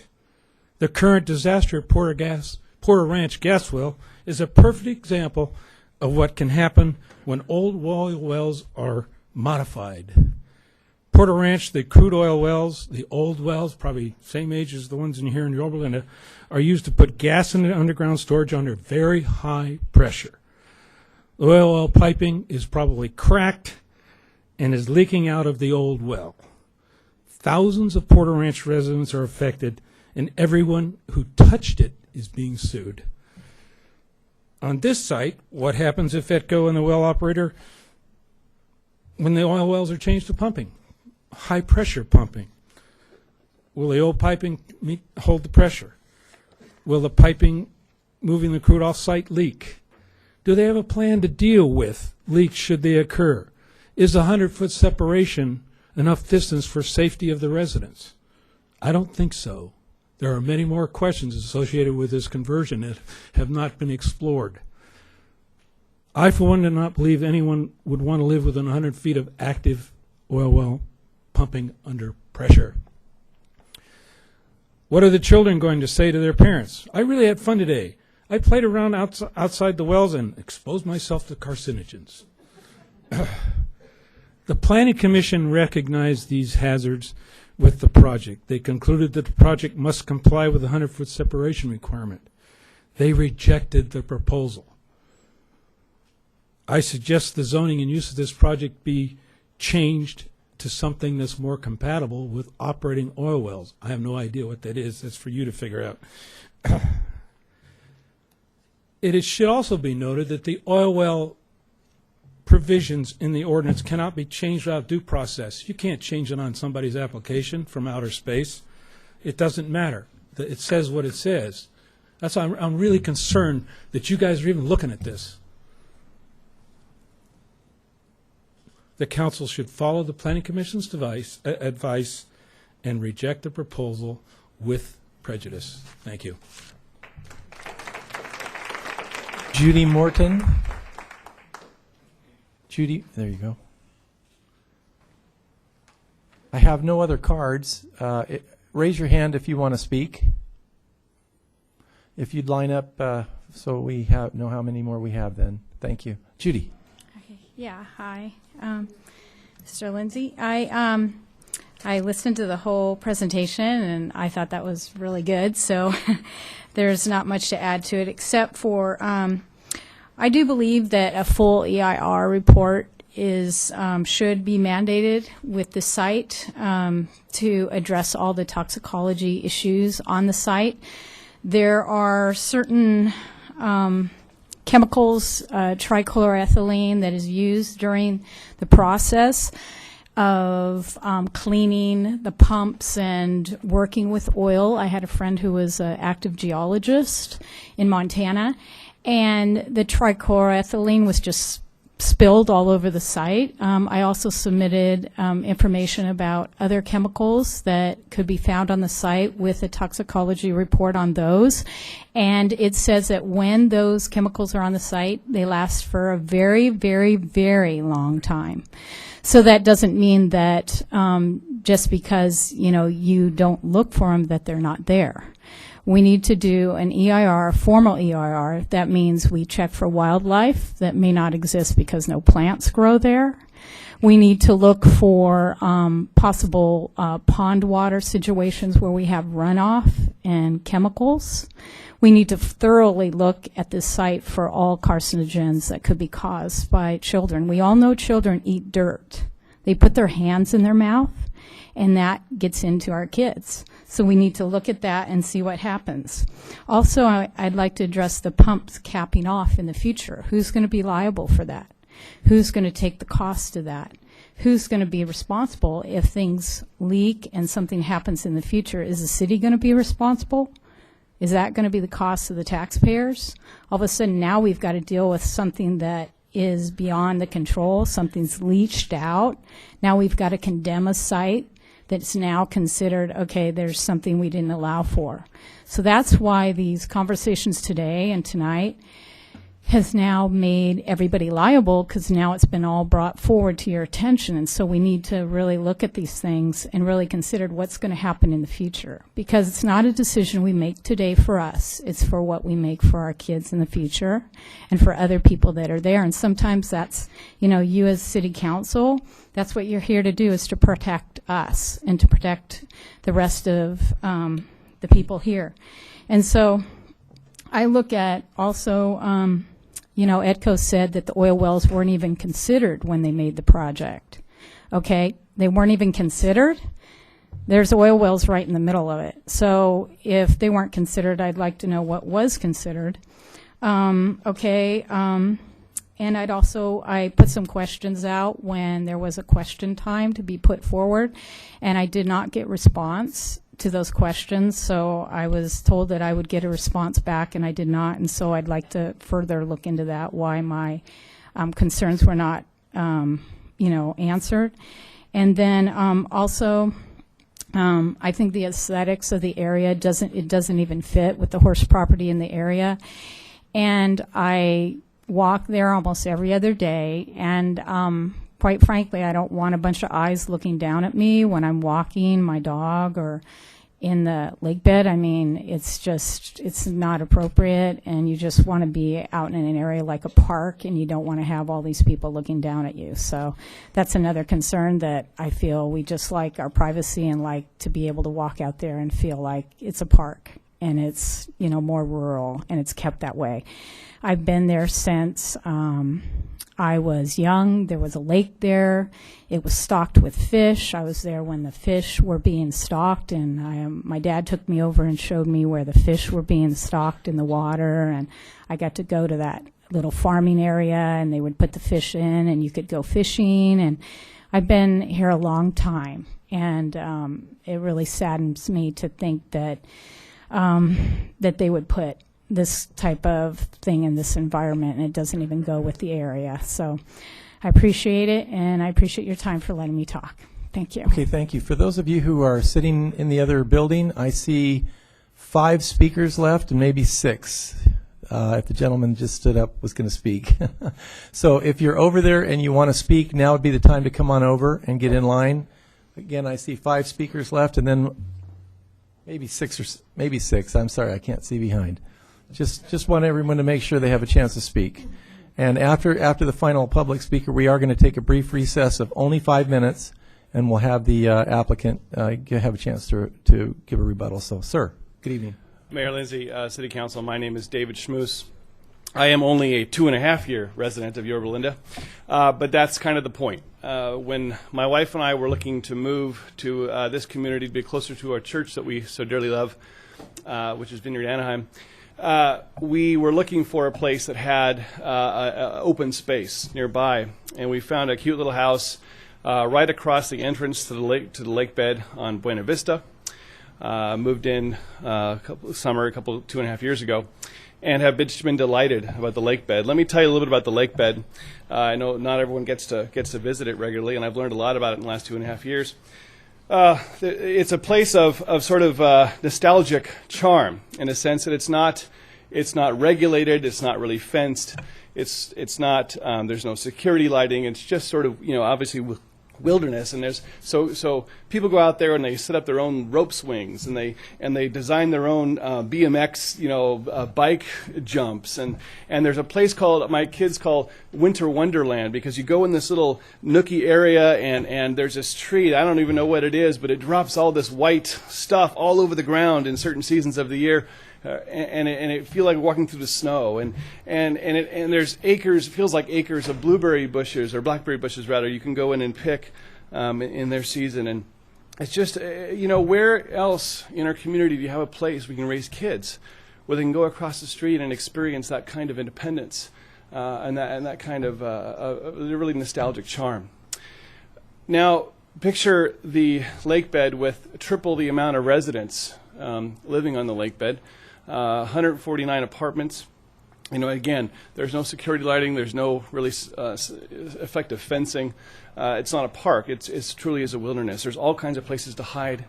The current disaster at Porter Ranch gas well is a perfect example of what can happen when old oil wells are modified. Porter Ranch, the crude oil wells, the old wells, probably same age as the ones in here in Yorba Linda, are used to put gas into underground storage under very high pressure. The oil well piping is probably cracked, and is leaking out of the old well. Thousands of Porter Ranch residents are affected, and everyone who touched it is being sued. On this site, what happens if ETCO and the well operator, when the oil wells are changed to pumping? High pressure pumping. Will the old piping hold the pressure? Will the piping moving the crude off site leak? Do they have a plan to deal with leaks should they occur? Is a 100-foot separation enough distance for safety of the residents? I don't think so. There are many more questions associated with this conversion that have not been explored. I, for one, do not believe anyone would want to live within 100 feet of active oil well pumping under pressure. What are the children going to say to their parents? I really had fun today. I played around outside the wells and exposed myself to carcinogens. The Planning Commission recognized these hazards with the project. They concluded that the project must comply with the 100-foot separation requirement. They rejected the proposal. I suggest the zoning and use of this project be changed to something that's more compatible with operating oil wells. I have no idea what that is. That's for you to figure out. It should also be noted that the oil well provisions in the ordinance cannot be changed without due process. You can't change it on somebody's application from outer space. It doesn't matter. It says what it says. That's why I'm really concerned that you guys are even looking at this. The council should follow the Planning Commission's advice and reject the proposal with prejudice. Thank you. Judy Morton. Judy, there you go. I have no other cards. Raise your hand if you want to speak. If you'd line up so we know how many more we have then. Thank you. Judy. Okay. Yeah, hi. Mr. Lindsay. I listened to the whole presentation and I thought that was really good. So there's not much to add to it except for I do believe that a full EIR report should be mandated with the site to address all the toxicology issues on the site. There are certain chemicals, trichloroethylene, that is used during the process of cleaning the pumps and working with oil. I had a friend who was an active geologist in Montana, and the trichloroethylene was just spilled all over the site. I also submitted information about other chemicals that could be found on the site with a toxicology report on those. And it says that when those chemicals are on the site, they last for a very, very, very long time. So that doesn't mean that just because, you don't look for them, that they're not there. We need to do an EIR, a formal EIR. That means we check for wildlife that may not exist because no plants grow there. We need to look for possible pond water situations where we have runoff and chemicals. We need to thoroughly look at this site for all carcinogens that could be caused by children. We all know children eat dirt. They put their hands in their mouth, and that gets into our kids. So we need to look at that and see what happens. Also, I'd like to address the pumps capping off in the future. Who's going to be liable for that? Who's going to take the cost of that? Who's going to be responsible if things leak and something happens in the future? Is the city going to be responsible? Is that going to be the cost of the taxpayers? All of a sudden now we've got to deal with something that is beyond the control. Something's leached out. Now we've got to condemn a site that's now considered, okay, there's something we didn't allow for. So that's why these conversations today and tonight has now made everybody liable, because now it's been all brought forward to your attention. And so we need to really look at these things and really consider what's going to happen in the future, because it's not a decision we make today for us. It's for what we make for our kids in the future and for other people that are there. And sometimes that's, you as city council, that's what you're here to do, is to protect us and to protect the rest of the people here. And so I look at also, ETCO said that the oil wells weren't even considered when they made the project. Okay, they weren't even considered. There's oil wells right in the middle of it. So if they weren't considered, I'd like to know what was considered. And I put some questions out when there was a question time to be put forward, and I did not get response to those questions. So I was told that I would get a response back, and I did not. And so I'd like to further look into that, why my concerns were not, answered. And then I think the aesthetics of the area doesn't even fit with the horse property in the area. And I walk there almost every other day, and quite frankly, I don't want a bunch of eyes looking down at me when I'm walking my dog or in the lake bed. I mean, it's not appropriate, and you just want to be out in an area like a park, and you don't want to have all these people looking down at you. So that's another concern, that I feel we just like our privacy and like to be able to walk out there and feel like it's a park, and it's, more rural, and it's kept that way. I've been there since I was young. There was a lake there. It was stocked with fish. I was there when the fish were being stocked, and my dad took me over and showed me where the fish were being stocked in the water, and I got to go to that little farming area, and they would put the fish in, and you could go fishing. And I've been here a long time, and it really saddens me to think that that they would put this type of thing in this environment, and it doesn't even go with the area. So I appreciate it, and I appreciate your time for letting me talk. Thank you. Okay, thank you. For those of you who are sitting in the other building, I see 5 speakers left and maybe 6. If the gentleman just stood up was going to speak. So if you're over there and you want to speak, now would be the time to come on over and get in line. Again, I see 5 speakers left, and then maybe 6. I'm sorry, I can't see behind. Just want everyone to make sure they have a chance to speak. And after the final public speaker, we are going to take a brief recess of only 5 minutes, and we'll have the applicant have a chance to give a rebuttal. So, sir, good evening. Mayor Lindsay, City Council, my name is David Schmoose. I am only a 2.5-year resident of Yorba Linda, but that's kind of the point. When my wife and I were looking to move to this community to be closer to our church that we so dearly love, which is Vineyard Anaheim, we were looking for a place that had open space nearby, and we found a cute little house right across the entrance to the lake bed on Buena Vista. Moved in 2.5 years ago, and have been delighted about the lake bed. Let me tell you a little bit about the lake bed. I know not everyone gets to visit it regularly, and I've learned a lot about it in the last 2.5 years. It's a place of sort of nostalgic charm, in a sense that it's not regulated, it's not really fenced, it's not there's no security lighting. It's just sort of obviously wilderness, and there's so people go out there and they set up their own rope swings, and they design their own BMX bike jumps, and there's a place called my kids call Winter Wonderland, because you go in this little nookie area, and there's this tree, I don't even know what it is, but it drops all this white stuff all over the ground in certain seasons of the year. And it feels like walking through the snow, and there's acres, feels like acres of blueberry bushes, or blackberry bushes rather, you can go in and pick in their season. And it's just, where else in our community do you have a place we can raise kids where they can go across the street and experience that kind of independence and that kind of really nostalgic charm. Now, picture the lake bed with triple the amount of residents living on the lake bed. 149 apartments. Again, there's no security lighting. There's no really effective fencing. It's not a park. It's truly is a wilderness. There's all kinds of places to hide.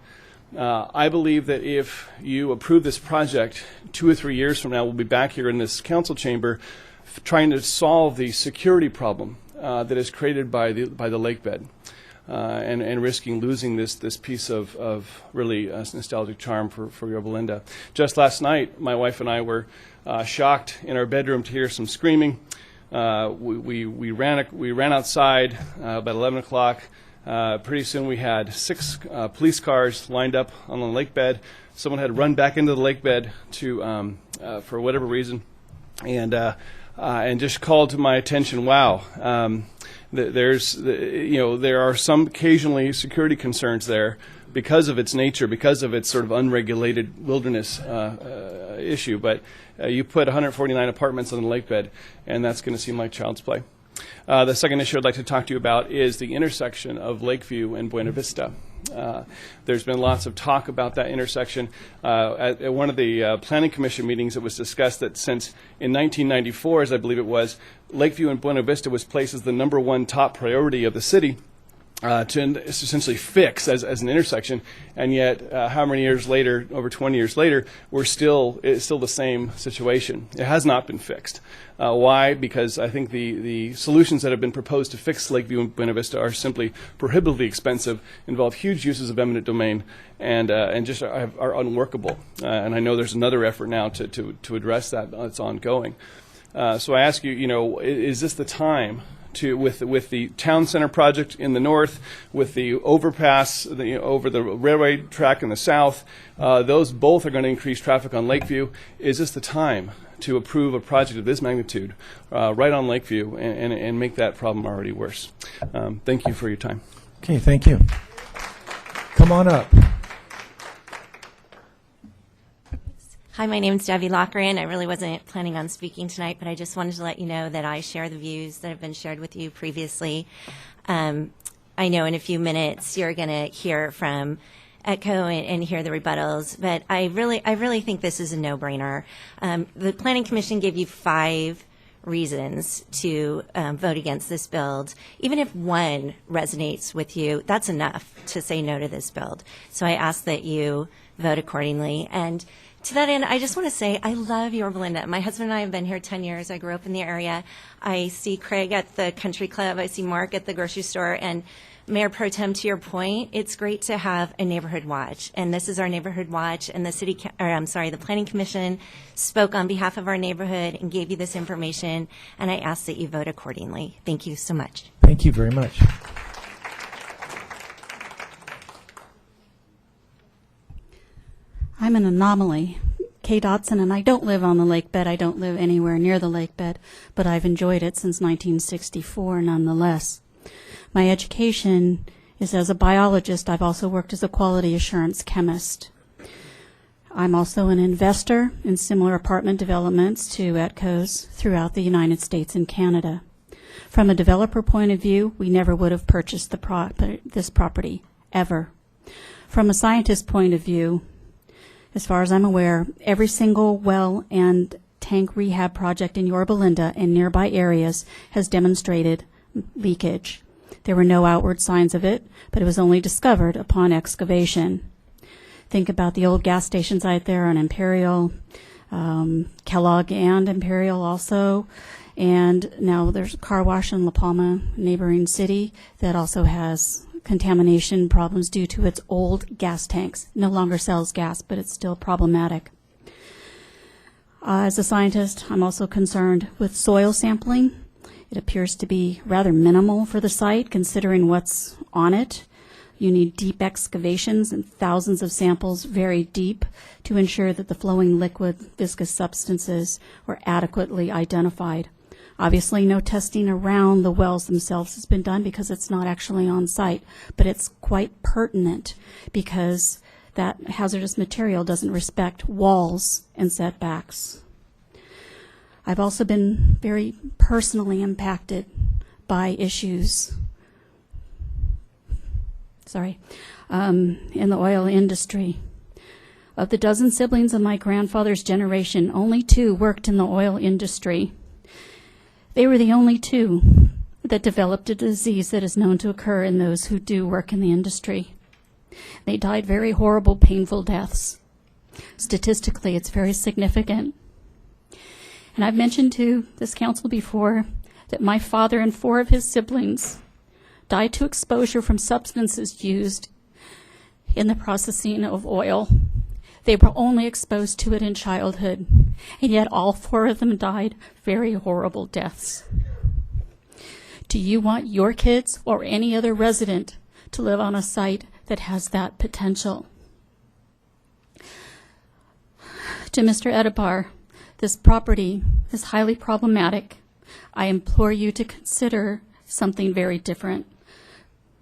I believe that if you approve this project, 2 or 3 years from now, we'll be back here in this council chamber trying to solve the security problem that is created by the lake bed. And risking losing this piece of really nostalgic charm for Yorba Linda. Just last night, my wife and I were shocked in our bedroom to hear some screaming. We ran outside about 11 o'clock. Pretty soon we had 6 police cars lined up on the lake bed. Someone had run back into the lake bed to for whatever reason. and just called to my attention, wow, there are some occasionally security concerns there because of its nature, because of its sort of unregulated wilderness issue. But you put 149 apartments on the lake bed, and that's going to seem like child's play. The second issue I'd like to talk to you about is the intersection of Lakeview and Buena Vista. There's been lots of talk about that intersection. At one of the Planning Commission meetings, it was discussed that since in 1994, as I believe it was, Lakeview and Buena Vista was placed as the #1 top priority of the city to essentially fix as an intersection, and yet how many years later, over 20 years later, it's still the same situation. It has not been fixed. Why? Because I think the solutions that have been proposed to fix Lakeview and Buena Vista are simply prohibitively expensive, involve huge uses of eminent domain, and just are unworkable. And I know there's another effort now to address that. It's ongoing. So I ask you, is this the time with the town center project in the north, with the overpass over the railway track in the south, those both are going to increase traffic on Lakeview. Is this the time to approve a project of this magnitude right on Lakeview and make that problem already worse? Thank you for your time. Okay, thank you. Come on up. Hi, my name is Debbie Lochran. I really wasn't planning on speaking tonight, but I just wanted to let you know that I share the views that have been shared with you previously. I know in a few minutes you're going to hear from ETCO and hear the rebuttals, but I really think this is a no-brainer. The Planning Commission gave you 5 reasons to vote against this build. Even if one resonates with you, that's enough to say no to this build. So I ask that you vote accordingly. And to that end, I just want to say I love Yorba. My husband and I have been here 10 years. I grew up in the area. I see Craig at the country club. I see Mark at the grocery store. And Mayor Pro Tem, to your point, it's great to have a neighborhood watch. And this is our neighborhood watch. And the Planning Commission spoke on behalf of our neighborhood and gave you this information. And I ask that you vote accordingly. Thank you so much. Thank you very much. I'm an anomaly, Kay Dotson, and I don't live on the lake bed. I don't live anywhere near the lake bed, but I've enjoyed it since 1964 nonetheless. My education is as a biologist. I've also worked as a quality assurance chemist. I'm also an investor in similar apartment developments to ETCO's throughout the United States and Canada. From a developer point of view, we never would have purchased this property, ever. From a scientist point of view, as far as I'm aware, every single well and tank rehab project in Yorba Linda and nearby areas has demonstrated leakage. There were no outward signs of it, but it was only discovered upon excavation. Think about the old gas stations out there on Imperial, Kellogg and Imperial also, and now there's a car wash in La Palma, neighboring city, that also has contamination problems due to its old gas tanks. No longer sells gas, but it's still problematic. As a scientist, I'm also concerned with soil sampling. It appears to be rather minimal for the site, considering what's on it. You need deep excavations and thousands of samples very deep to ensure that the flowing liquid viscous substances are adequately identified. Obviously, no testing around the wells themselves has been done because it's not actually on site, but it's quite pertinent because that hazardous material doesn't respect walls and setbacks. I've also been very personally impacted by issues in the oil industry. Of the dozen siblings of my grandfather's generation, only 2 worked in the oil industry. They were the only 2 that developed a disease that is known to occur in those who do work in the industry. They died very horrible, painful deaths. Statistically, it's very significant. And I've mentioned to this council before that my father and 4 of his siblings died to exposure from substances used in the processing of oil. They were only exposed to it in childhood, and yet all 4 of them died very horrible deaths. Do you want your kids or any other resident to live on a site that has that potential? To Mr. Edibar, This property is highly problematic. I implore you to consider something very different.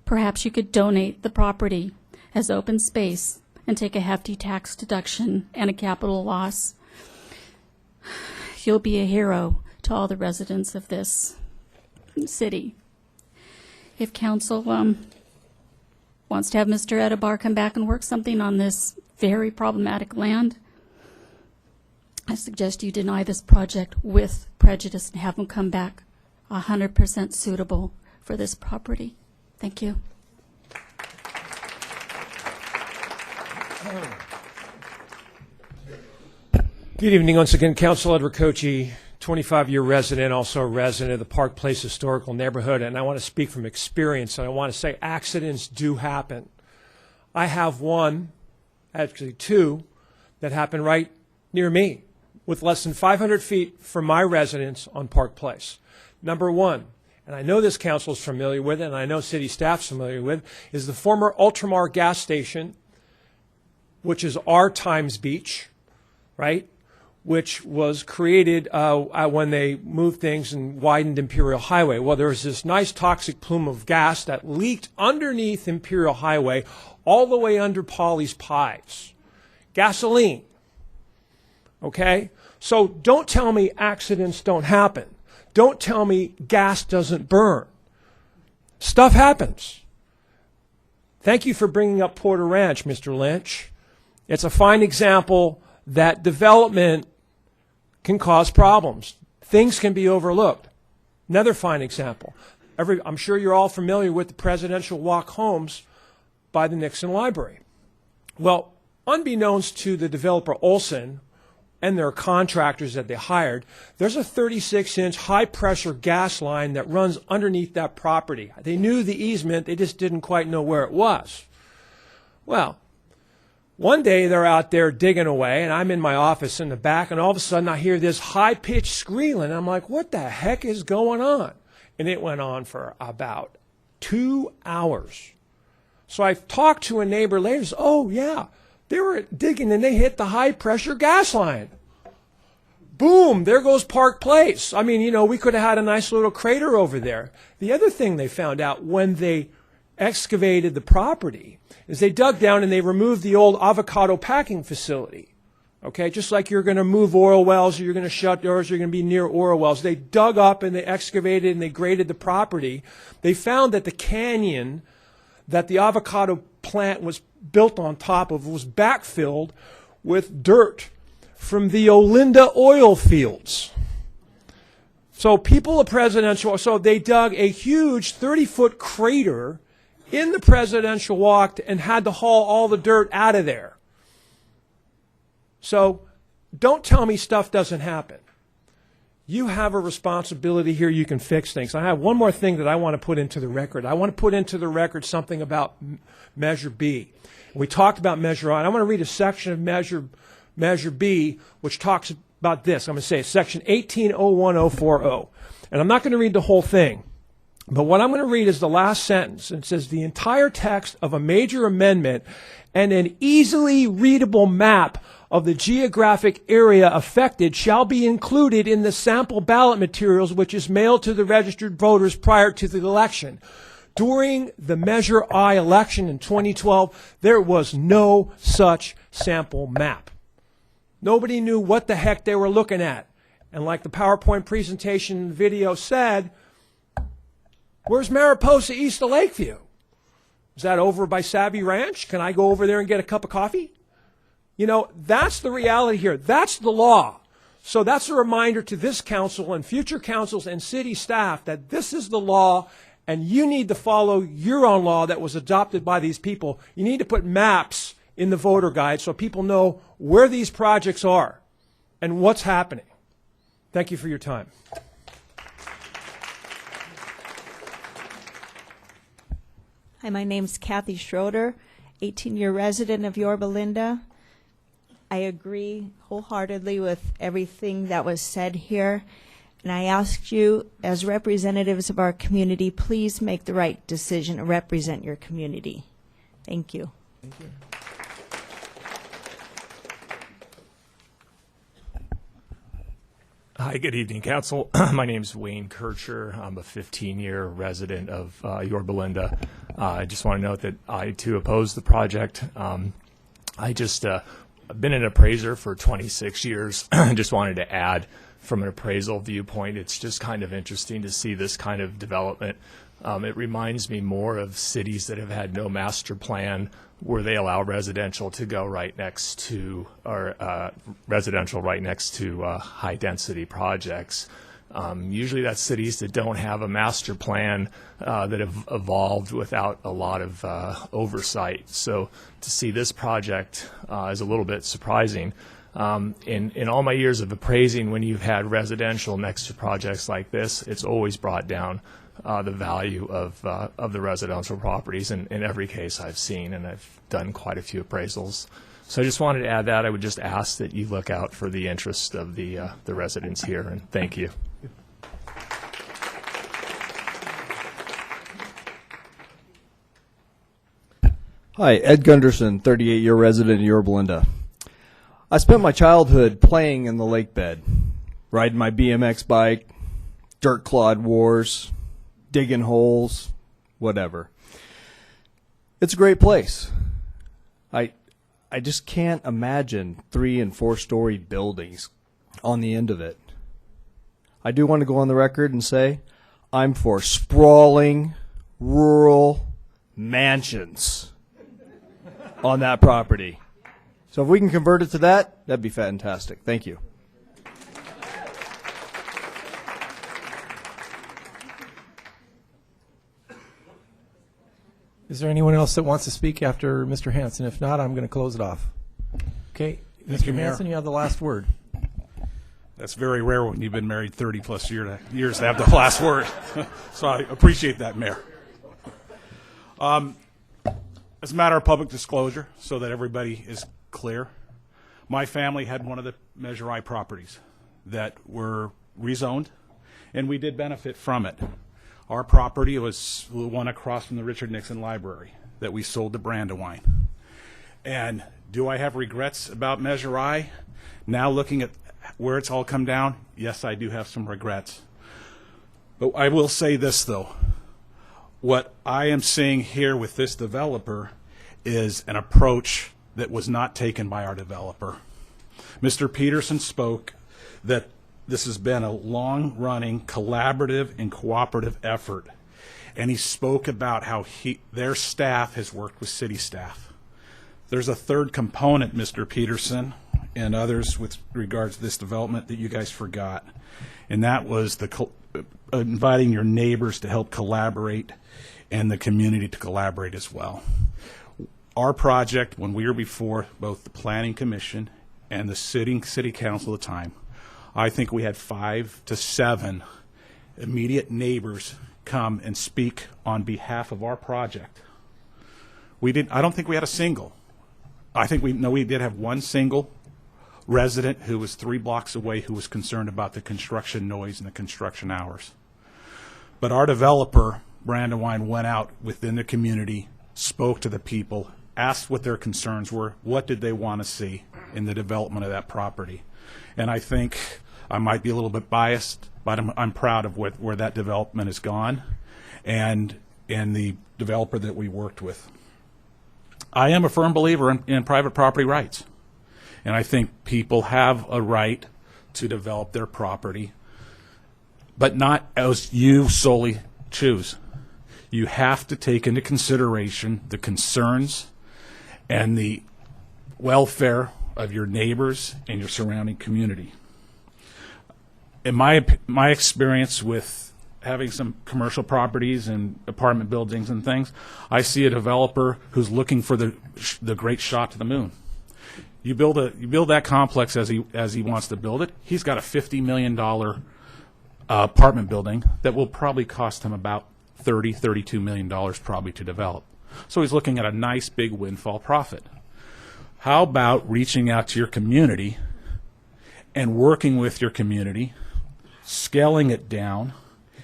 Perhaps you could donate the property as open space and take a hefty tax deduction and a capital loss. You'll be a hero to all the residents of this city. If council wants to have Mr. Edebar come back and work something on this very problematic land, I suggest you deny this project with prejudice and have him come back 100% suitable for this property. Thank you. Good evening once again, Council. Edward Kochi, 25-year resident, also a resident of the Park Place Historical Neighborhood, and I want to speak from experience, and I want to say accidents do happen. I have one, actually two, that happened right near me, with less than 500 feet from my residence on Park Place. Number one, and I know this council is familiar with it, and I know city staff's familiar with, is the former Ultramar gas station, which is our Times Beach, right? Which was created when they moved things and widened Imperial Highway. Well, there was this nice toxic plume of gas that leaked underneath Imperial Highway all the way under Polly's Pies. Gasoline. Okay? So don't tell me accidents don't happen. Don't tell me gas doesn't burn. Stuff happens. Thank you for bringing up Porter Ranch, Mr. Lynch. It's a fine example that development can cause problems. Things can be overlooked. Another fine example. I'm sure you're all familiar with the presidential walk homes by the Nixon Library. Well, unbeknownst to the developer Olson and their contractors that they hired, there's a 36-inch high-pressure gas line that runs underneath that property. They knew the easement, they just didn't quite know where it was. Well, one day they're out there digging away, and I'm in my office in the back, and all of a sudden I hear this high-pitched squealing. I'm like, what the heck is going on? And it went on for about 2 hours. So I talked to a neighbor later. Said, oh, yeah, they were digging, and they hit the high-pressure gas line. Boom, there goes Park Place. I mean, you know, we could have had a nice little crater over there. The other thing they found out when they excavated the property is they dug down and they removed the old avocado packing facility. Okay, just like you're going to move oil wells, or you're going to shut doors, or you're going to be near oil wells. They dug up and they excavated and they graded the property. They found that the canyon that the avocado plant was built on top of was backfilled with dirt from the Olinda oil fields. So people of presidential, so they dug a huge 30-foot crater in the presidential walk and had to haul all the dirt out of there. So don't tell me stuff doesn't happen. You have a responsibility here. You can fix things. I have one more thing that I want to put into the record. I want to put into the record something about Measure B. We talked about Measure A, and I want to read a section of Measure B, which talks about this. I'm going to say Section 1801040. And I'm not going to read the whole thing. But what I'm going to read is the last sentence. It says, the entire text of a major amendment and an easily readable map of the geographic area affected shall be included in the sample ballot materials which is mailed to the registered voters prior to the election. During the Measure I election in 2012, there was no such sample map. Nobody knew what the heck they were looking at. And like the PowerPoint presentation video said, where's Mariposa east of Lakeview? Is that over by Savvy Ranch? Can I go over there and get a cup of coffee? You know, that's the reality here. That's the law. So that's a reminder to this council and future councils and city staff that this is the law, and you need to follow your own law that was adopted by these people. You need to put maps in the voter guide so people know where these projects are and what's happening. Thank you for your time. Hi, my name's Kathy Schroeder, 18-year resident of Yorba Linda. I agree wholeheartedly with everything that was said here, and I ask you, as representatives of our community, please make the right decision and represent your community. Thank you. Thank you. Hi, good evening, Council. My name is Wayne Kircher. I'm a 15-year resident of Yorba Linda. I just want to note that I, too, oppose the project. I've been an appraiser for 26 years. Just wanted to add, from an appraisal viewpoint, it's just kind of interesting to see this kind of development. It reminds me more of cities that have had no master plan, where they allow residential to go right next to, or residential right next to high density projects. Usually that's cities that don't have a master plan that have evolved without a lot of oversight. So to see this project is a little bit surprising. In all my years of appraising, when you've had residential next to projects like this, it's always brought down the value of the residential properties in every case I've seen, and I've done quite a few appraisals. So I just wanted to add that. I would just ask that you look out for the interest of the residents here, and thank you. Hi, Ed Gunderson, 38-year resident of Yorba Linda. I spent my childhood playing in the lake bed, riding my BMX bike, dirt clod wars, digging holes, whatever. It's a great place. I just can't imagine 3- and 4-story buildings on the end of it. I do want to go on the record and say I'm for sprawling rural mansions on that property. So if we can convert it to that, that'd be fantastic. Thank you. Is there anyone else that wants to speak after Mr. Hanson? If not, I'm going to close it off. Okay, Thank you, Mr. Mayor. Hanson, you have the last word. That's very rare when you've been married 30-plus years to have the last word. So I appreciate that, Mayor. As a matter of public disclosure, so that everybody is clear, my family had one of the Measure I properties that were rezoned, and we did benefit from it. Our property was the one across from the Richard Nixon Library that we sold to Brandywine. And do I have regrets about Measure I? Now looking at where it's all come down, yes, I do have some regrets. But I will say this, though. What I am seeing here with this developer is an approach that was not taken by our developer. Mr. Peterson spoke that this has been a long-running collaborative and cooperative effort, and he spoke about how their staff has worked with city staff. There's a third component, Mr. Peterson and others, with regards to this development that you guys forgot, and that was inviting your neighbors to help collaborate and the community to collaborate as well. Our project, when we were before both the Planning Commission and the sitting City Council at the time, I think we had 5 to 7 immediate neighbors come and speak on behalf of our project. I don't think we had a single. I think we did have one single resident who was 3 blocks away who was concerned about the construction noise and the construction hours. But our developer, Brandywine, went out within the community, spoke to the people, asked what their concerns were, what did they want to see in the development of that property. And I think I might be a little bit biased, but I'm proud of where that development has gone and the developer that we worked with. I am a firm believer in private property rights. And I think people have a right to develop their property, but not as you solely choose. You have to take into consideration the concerns and the welfare of your neighbors and your surrounding community. In my experience with having some commercial properties and apartment buildings and things, I see a developer who's looking for the great shot to the moon. You build that complex as he wants to build it. He's got a $50 million apartment building that will probably cost him about $32 million probably to develop. So he's looking at a nice big windfall profit. How about reaching out to your community and working with your community, scaling it down,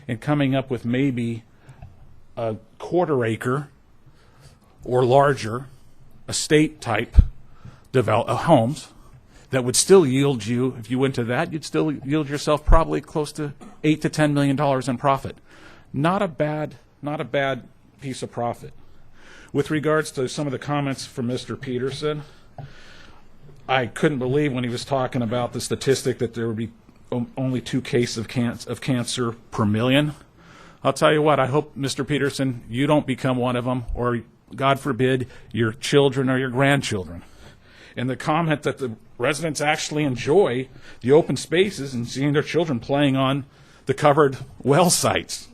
and coming up with maybe a quarter acre or larger estate type homes that would still yield you, if you went to that, you'd still yield yourself probably close to $8 to $10 million in profit. Not a bad piece of profit. With regards to some of the comments from Mr. Peterson, I couldn't believe when he was talking about the statistic that there would be only 2 cases of cancer per million. I'll tell you what, I hope, Mr. Peterson, you don't become one of them, or God forbid, your children or your grandchildren. And the comment that the residents actually enjoy the open spaces and seeing their children playing on the covered well sites.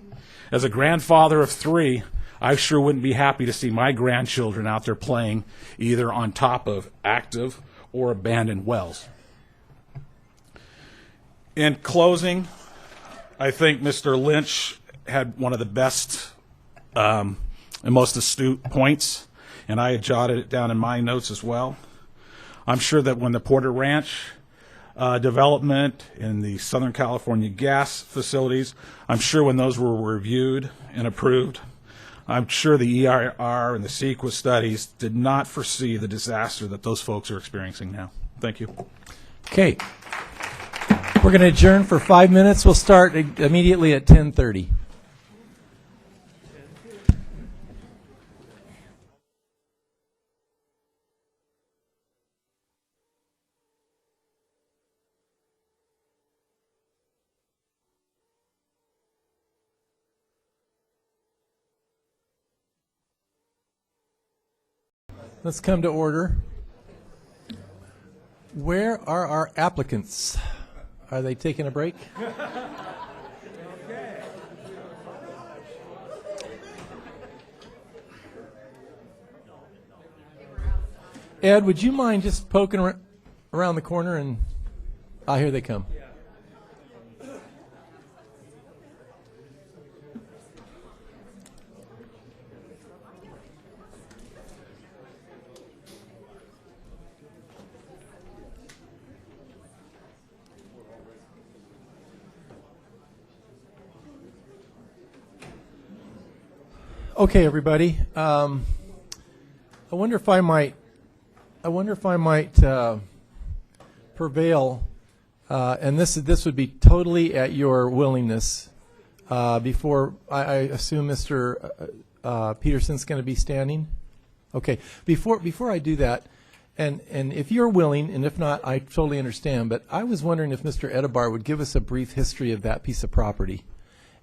As a grandfather of 3, I sure wouldn't be happy to see my grandchildren out there playing either on top of active or abandoned wells. In closing, I think Mr. Lynch had one of the best and most astute points, and I had jotted it down in my notes as well. I'm sure that when the Porter Ranch development and the Southern California gas facilities, I'm sure when those were reviewed and approved, I'm sure the EIR and the CEQA studies did not foresee the disaster that those folks are experiencing now. Thank you. Okay. We're going to adjourn for 5 minutes. We'll start immediately at 10:30. Let's come to order. Where are our applicants? Are they taking a break? Ed, would you mind just poking around the corner and... here they come. Okay, everybody. I wonder if I might prevail, and this would be totally at your willingness. Before I assume Mr. Peterson's going to be standing. Okay. Before I do that, and if you're willing, and if not, I totally understand. But I was wondering if Mr. Edebar would give us a brief history of that piece of property,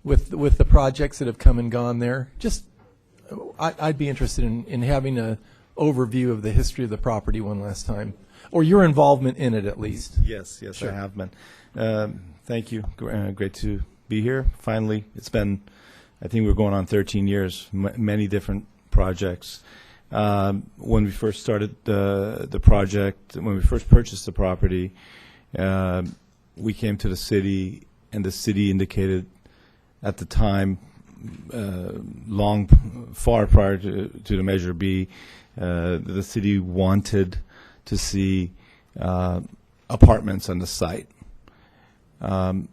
with the projects that have come and gone there. Just I'd be interested in having an overview of the history of the property one last time, or your involvement in it at least. Yes, sure. I have been. Thank you. Great to be here. Finally, it's been, I think we're going on 13 years, many different projects. When we first started the project, when we first purchased the property, we came to the city, and the city indicated at the time, far prior to the Measure B, the city wanted to see apartments on the site. I'm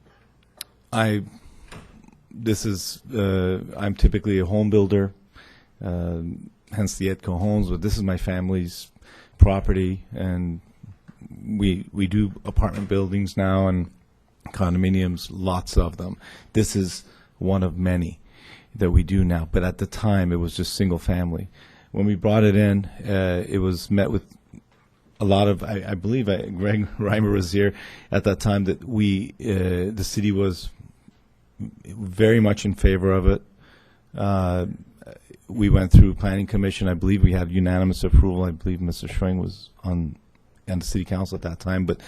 typically a home builder, hence the ETCO homes, but this is my family's property, and we do apartment buildings now and condominiums, lots of them. This is one of many that we do now, but at the time it was just single family. When we brought it in, it was met with a lot of, I believe Greg Reimer was here at that time, that the city was very much in favor of it. We went through Planning Commission. I believe we had unanimous approval. I believe Mr. Schwing was on the city council at that time. But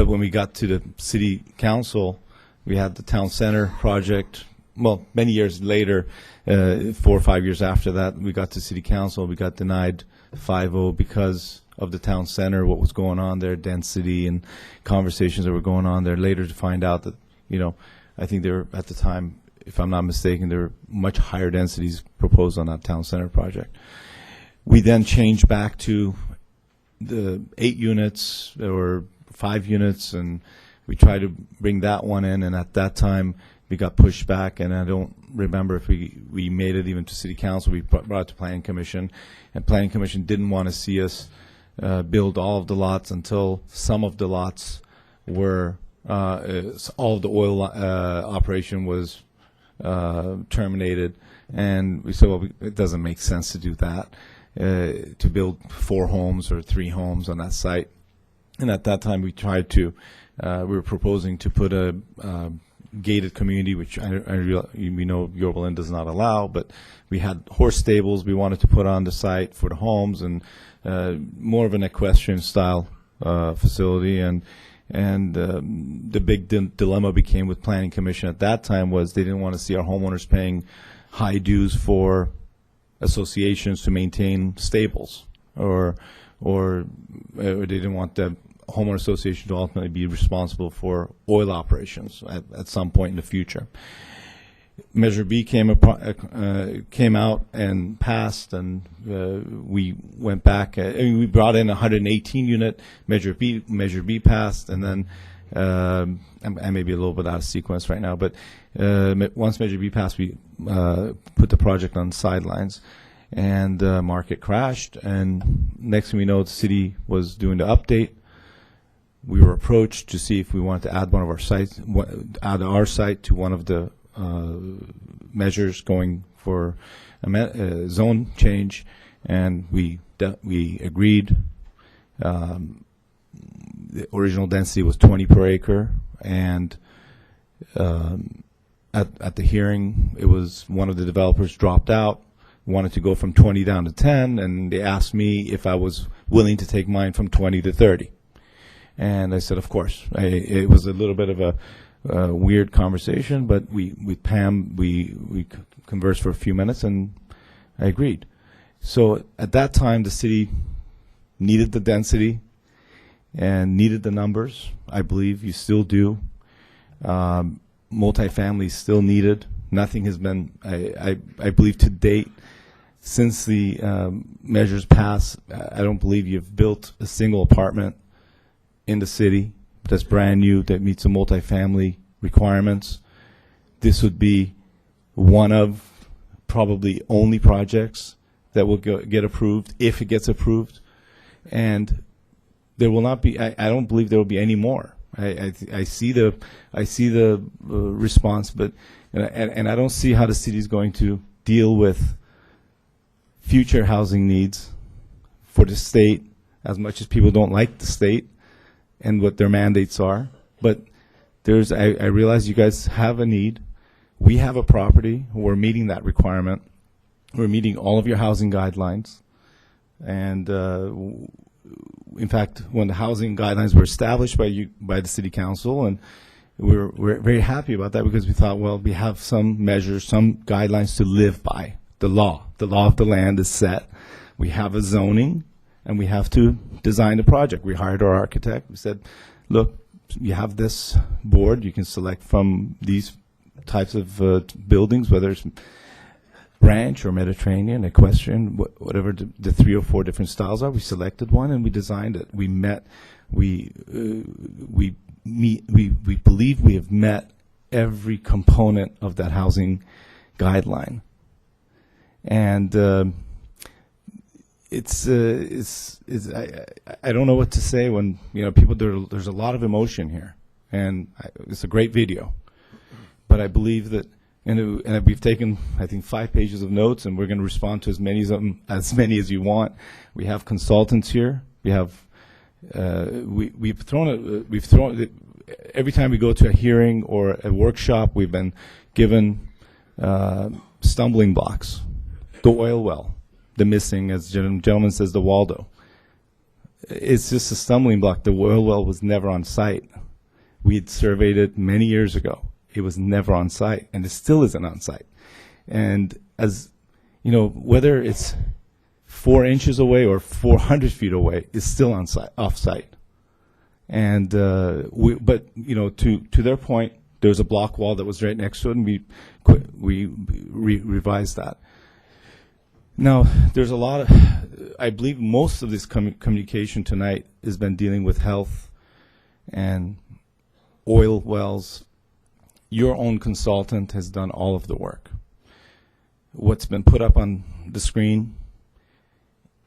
when we got to the city council, we had the town center project. Well, many years later, 4 or 5 years after that, we got to city council. We got denied 5-0 because of the town center, what was going on there, density and conversations that were going on there. Later to find out that, I think there were, at the time, if I'm not mistaken, there were much higher densities proposed on that town center project. We then changed back to the 8 units or 5 units, and we tried to bring that one in, and at that time we got pushed back, and I don't remember if we made it even to city council. We brought it to Planning Commission, and Planning Commission didn't want to see us build all of the lots until some of the lots were, all of the oil operation was terminated. And we said, well, it doesn't make sense to do that, to build 4 homes or 3 homes on that site. And at that time, we tried to, we were proposing to put a gated community, which we know Yorba Linda does not allow, but we had horse stables we wanted to put on the site for the homes, and more of an equestrian style facility. And the big dilemma became with Planning Commission at that time was they didn't want to see our homeowners paying high dues for associations to maintain stables, or they didn't want the homeowner association to ultimately be responsible for oil operations at some point in the future. Measure B came out and passed, and we went back. We brought in a 118 unit. Measure B passed, and then I may be a little bit out of sequence right now, but once Measure B passed, we put the project on the sidelines, and market crashed. And next thing we know, the city was doing the update. We were approached to see if we wanted to add one of our sites, add our site to one of the measures going for a zone change, and we agreed. The original density was 20 per acre, and at the hearing, it was one of the developers dropped out, wanted to go from 20 down to 10, and they asked me if I was willing to take mine from 20 to 30. And I said, of course. It was a little bit of a weird conversation, but with Pam, we conversed for a few minutes, and I agreed. So at that time, the city needed the density and needed the numbers. I believe you still do. Multifamily is still needed. Nothing has been, I believe to date, since the measures passed, I don't believe you've built a single apartment in the city that's brand new, that meets the multifamily requirements. This would be one of probably only projects that will get approved, if it gets approved. And there will not be, I don't believe there will be any more. I see the response, but and I don't see how the city is going to deal with future housing needs for the state, as much as people don't like the state and what their mandates are. But I realize you guys have a need. We have a property. We're meeting that requirement. We're meeting all of your housing guidelines. And in fact, when the housing guidelines were established by the city council, and we're very happy about that, because we thought, well, we have some measures, some guidelines to live by. The law of the land is set. We have a zoning, and we have to design the project. We hired our architect. We said, look, you have this board. You can select from these types of buildings, whether it's ranch or Mediterranean, equestrian, whatever the 3 or 4 different styles are. We selected one and we designed it. We believe we have met every component of that housing guideline, and I don't know what to say when people. There's a lot of emotion here, and it's a great video, but I believe that. And we've taken, I think, 5 pages of notes, and we're going to respond to as many as you want. We have consultants here. We have we've thrown every time we go to a hearing or a workshop, we've been given stumbling blocks. The oil well, the missing, as the gentleman says, the Waldo. It's just a stumbling block. The oil well was never on site. We had surveyed it many years ago. It was never on site, and it still isn't on site. And as you know, whether it's 4 inches away or 400 feet away, it's still on site, off site. And but to their point, there was a block wall that was right next to it, and we revised that. Now, there's a lot of, I believe most of this communication tonight has been dealing with health and oil wells. Your own consultant has done all of the work. What's been put up on the screen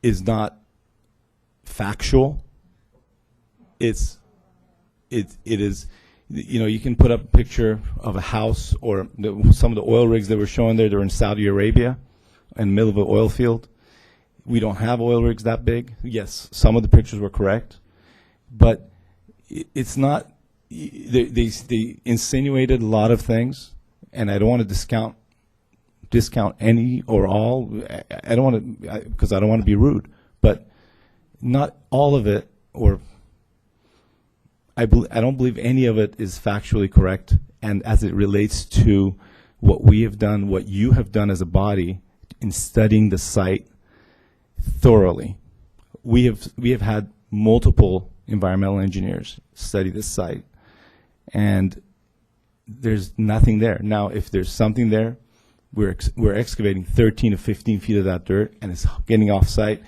is not factual. It is, you know, you can put up a picture of a house or some of the oil rigs that were showing there. They're in Saudi Arabia, in the middle of an oil field. We don't have oil rigs that big. Yes, some of the pictures were correct, but it's not. They insinuated a lot of things, and I don't want to discount any or all. I don't want to, because I don't want to be rude, but not all of it, or I don't believe any of it is factually correct. And as it relates to what we have done, what you have done as a body in studying the site thoroughly, we have had multiple environmental engineers study this site, and there's nothing there. Now, if there's something there, we're excavating 13 to 15 feet of that dirt, and it's getting off site.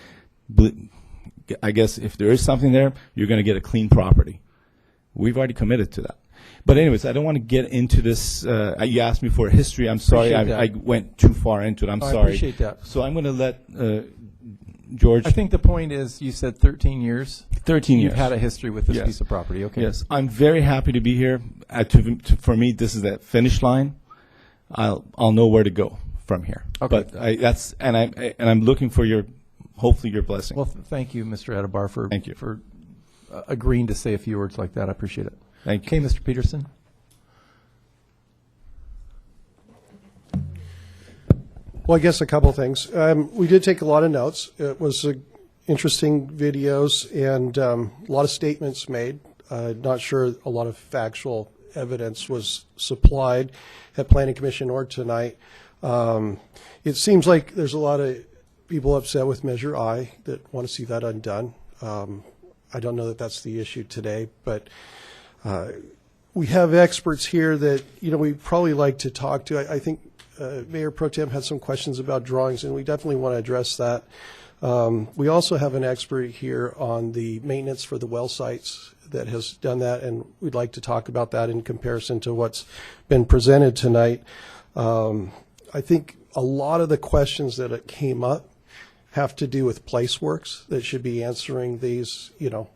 I guess if there is something there, you're going to get a clean property. We've already committed to that. But anyways, I don't want to get into this. You asked me for a history. I'm sorry. I went too far into it. I'm sorry. I appreciate that. So I'm going to let George. I think the point is you said 13 years. 13 years. You've had a history with this Yes. piece of property. Okay. Yes. I'm very happy to be here. For me, this is that finish line. I'll know where to go from here. Okay. But I'm looking for hopefully your blessing. Well, thank you, Mr. Adebar, for agreeing to say a few words like that. I appreciate it. Thank you. Okay, Mr. Peterson. Well, I guess a couple things. We did take a lot of notes. It was interesting videos and a lot of statements made. Not sure a lot of factual evidence was supplied at Planning Commission or tonight. It seems like there's a lot of people upset with Measure I that want to see that undone. I don't know that that's the issue today, but we have experts here that, you know, we probably like to talk to. I think Mayor Pro Tem had some questions about drawings, and we definitely want to address that. We also have an expert here on the maintenance for the well sites that has done that, and we'd like to talk about that in comparison to what's been presented tonight. I think a lot of the questions that came up have to do with PlaceWorks that should be answering these, you know,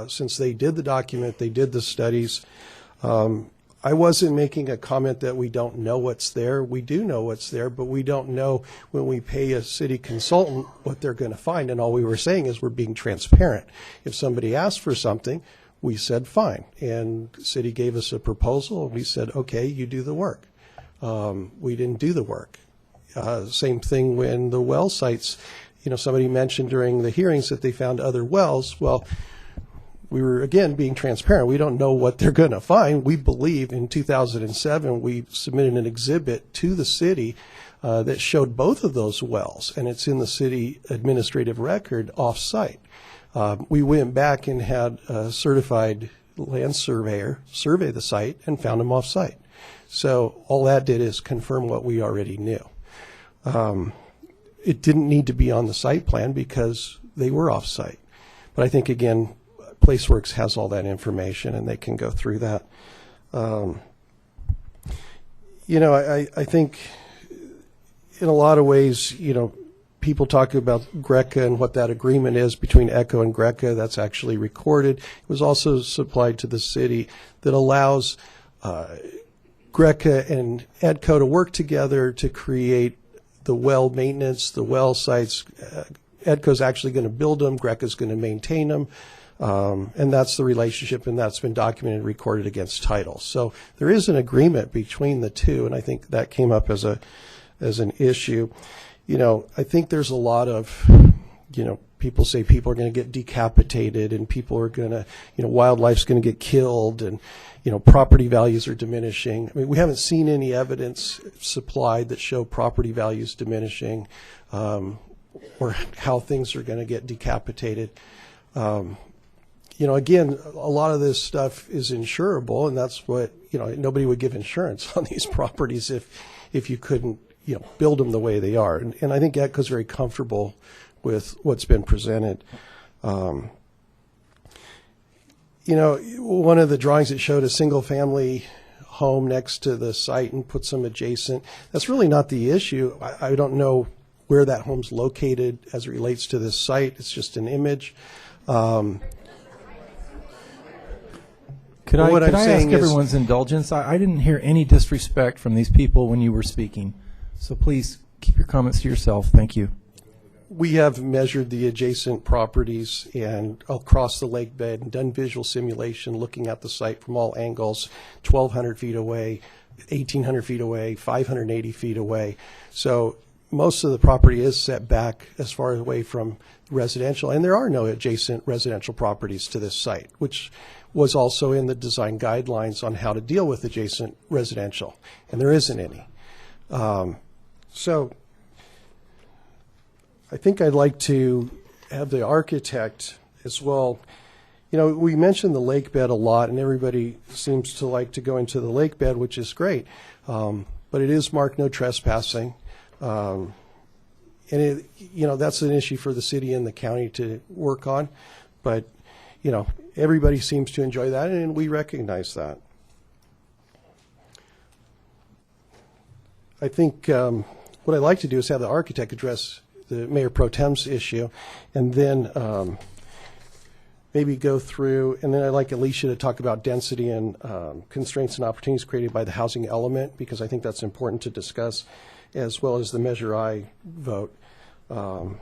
since they did the document, they did the studies. I wasn't making a comment that we don't know what's there. We do know what's there, but we don't know when we pay a city consultant what they're going to find. And all we were saying is we're being transparent. If somebody asked for something, we said fine. And the city gave us a proposal, and we said, okay, you do the work. We didn't do the work. Same thing when the well sites, you know, somebody mentioned during the hearings that they found other wells. Well, we were, again, being transparent. We don't know what they're going to find. We believe in 2007 we submitted an exhibit to the city that showed both of those wells, and it's in the city administrative record off-site. We went back and had a certified land surveyor survey the site and found them off-site. So all that did is confirm what we already knew. It didn't need to be on the site plan because they were off-site. But I think, again, PlaceWorks has all that information, and they can go through that. You know, I think in a lot of ways, you know, people talk about GRECA and what that agreement is between ETCO and GRECA. That's actually recorded. It was also supplied to the city that allows GRECA and ETCO to work together to create the well maintenance, the well sites. ETCO's actually going to build them. GRECA's going to maintain them. And that's the relationship, and that's been documented and recorded against title. So there is an agreement between the two, and I think that came up as an issue. You know, I think there's a lot of, you know, people say people are going to get decapitated, and people are going to, you know, wildlife's going to get killed, and, you know, property values are diminishing. I mean, we haven't seen any evidence supplied that show property values diminishing, or how things are going to get decapitated. You know, again, a lot of this stuff is insurable, and that's what, you know, nobody would give insurance on these properties if you couldn't, you know, build them the way they are. And I think ETCO's very comfortable with what's been presented. You know, one of the drawings that showed a single-family home next to the site and put some adjacent. That's really not the issue. I don't know where that home's located as it relates to this site. It's just an image. Could I what I'm ask saying is- everyone's indulgence? I didn't hear any disrespect from these people when you were speaking. So please keep your comments to yourself. Thank you. We have measured the adjacent properties and across the lake bed and done visual simulation looking at the site from all angles, 1,200 feet away, 1,800 feet away, 580 feet away. So most of the property is set back as far away from residential, and there are no adjacent residential properties to this site, which was also in the design guidelines on how to deal with adjacent residential, and there isn't any. So I think I'd like to have the architect as well. You know, we mentioned the lake bed a lot, and everybody seems to like to go into the lake bed, which is great. But it is marked no trespassing. And, it, you know, that's an issue for the city and the county to work on. But, you know, everybody seems to enjoy that, and we recognize that. I think what I'd like to do is have the architect address the Mayor Pro Tem's issue, and then maybe go through, and then I'd like Alicia to talk about density and constraints and opportunities created by the housing element, because I think that's important to discuss, as well as the Measure I vote. You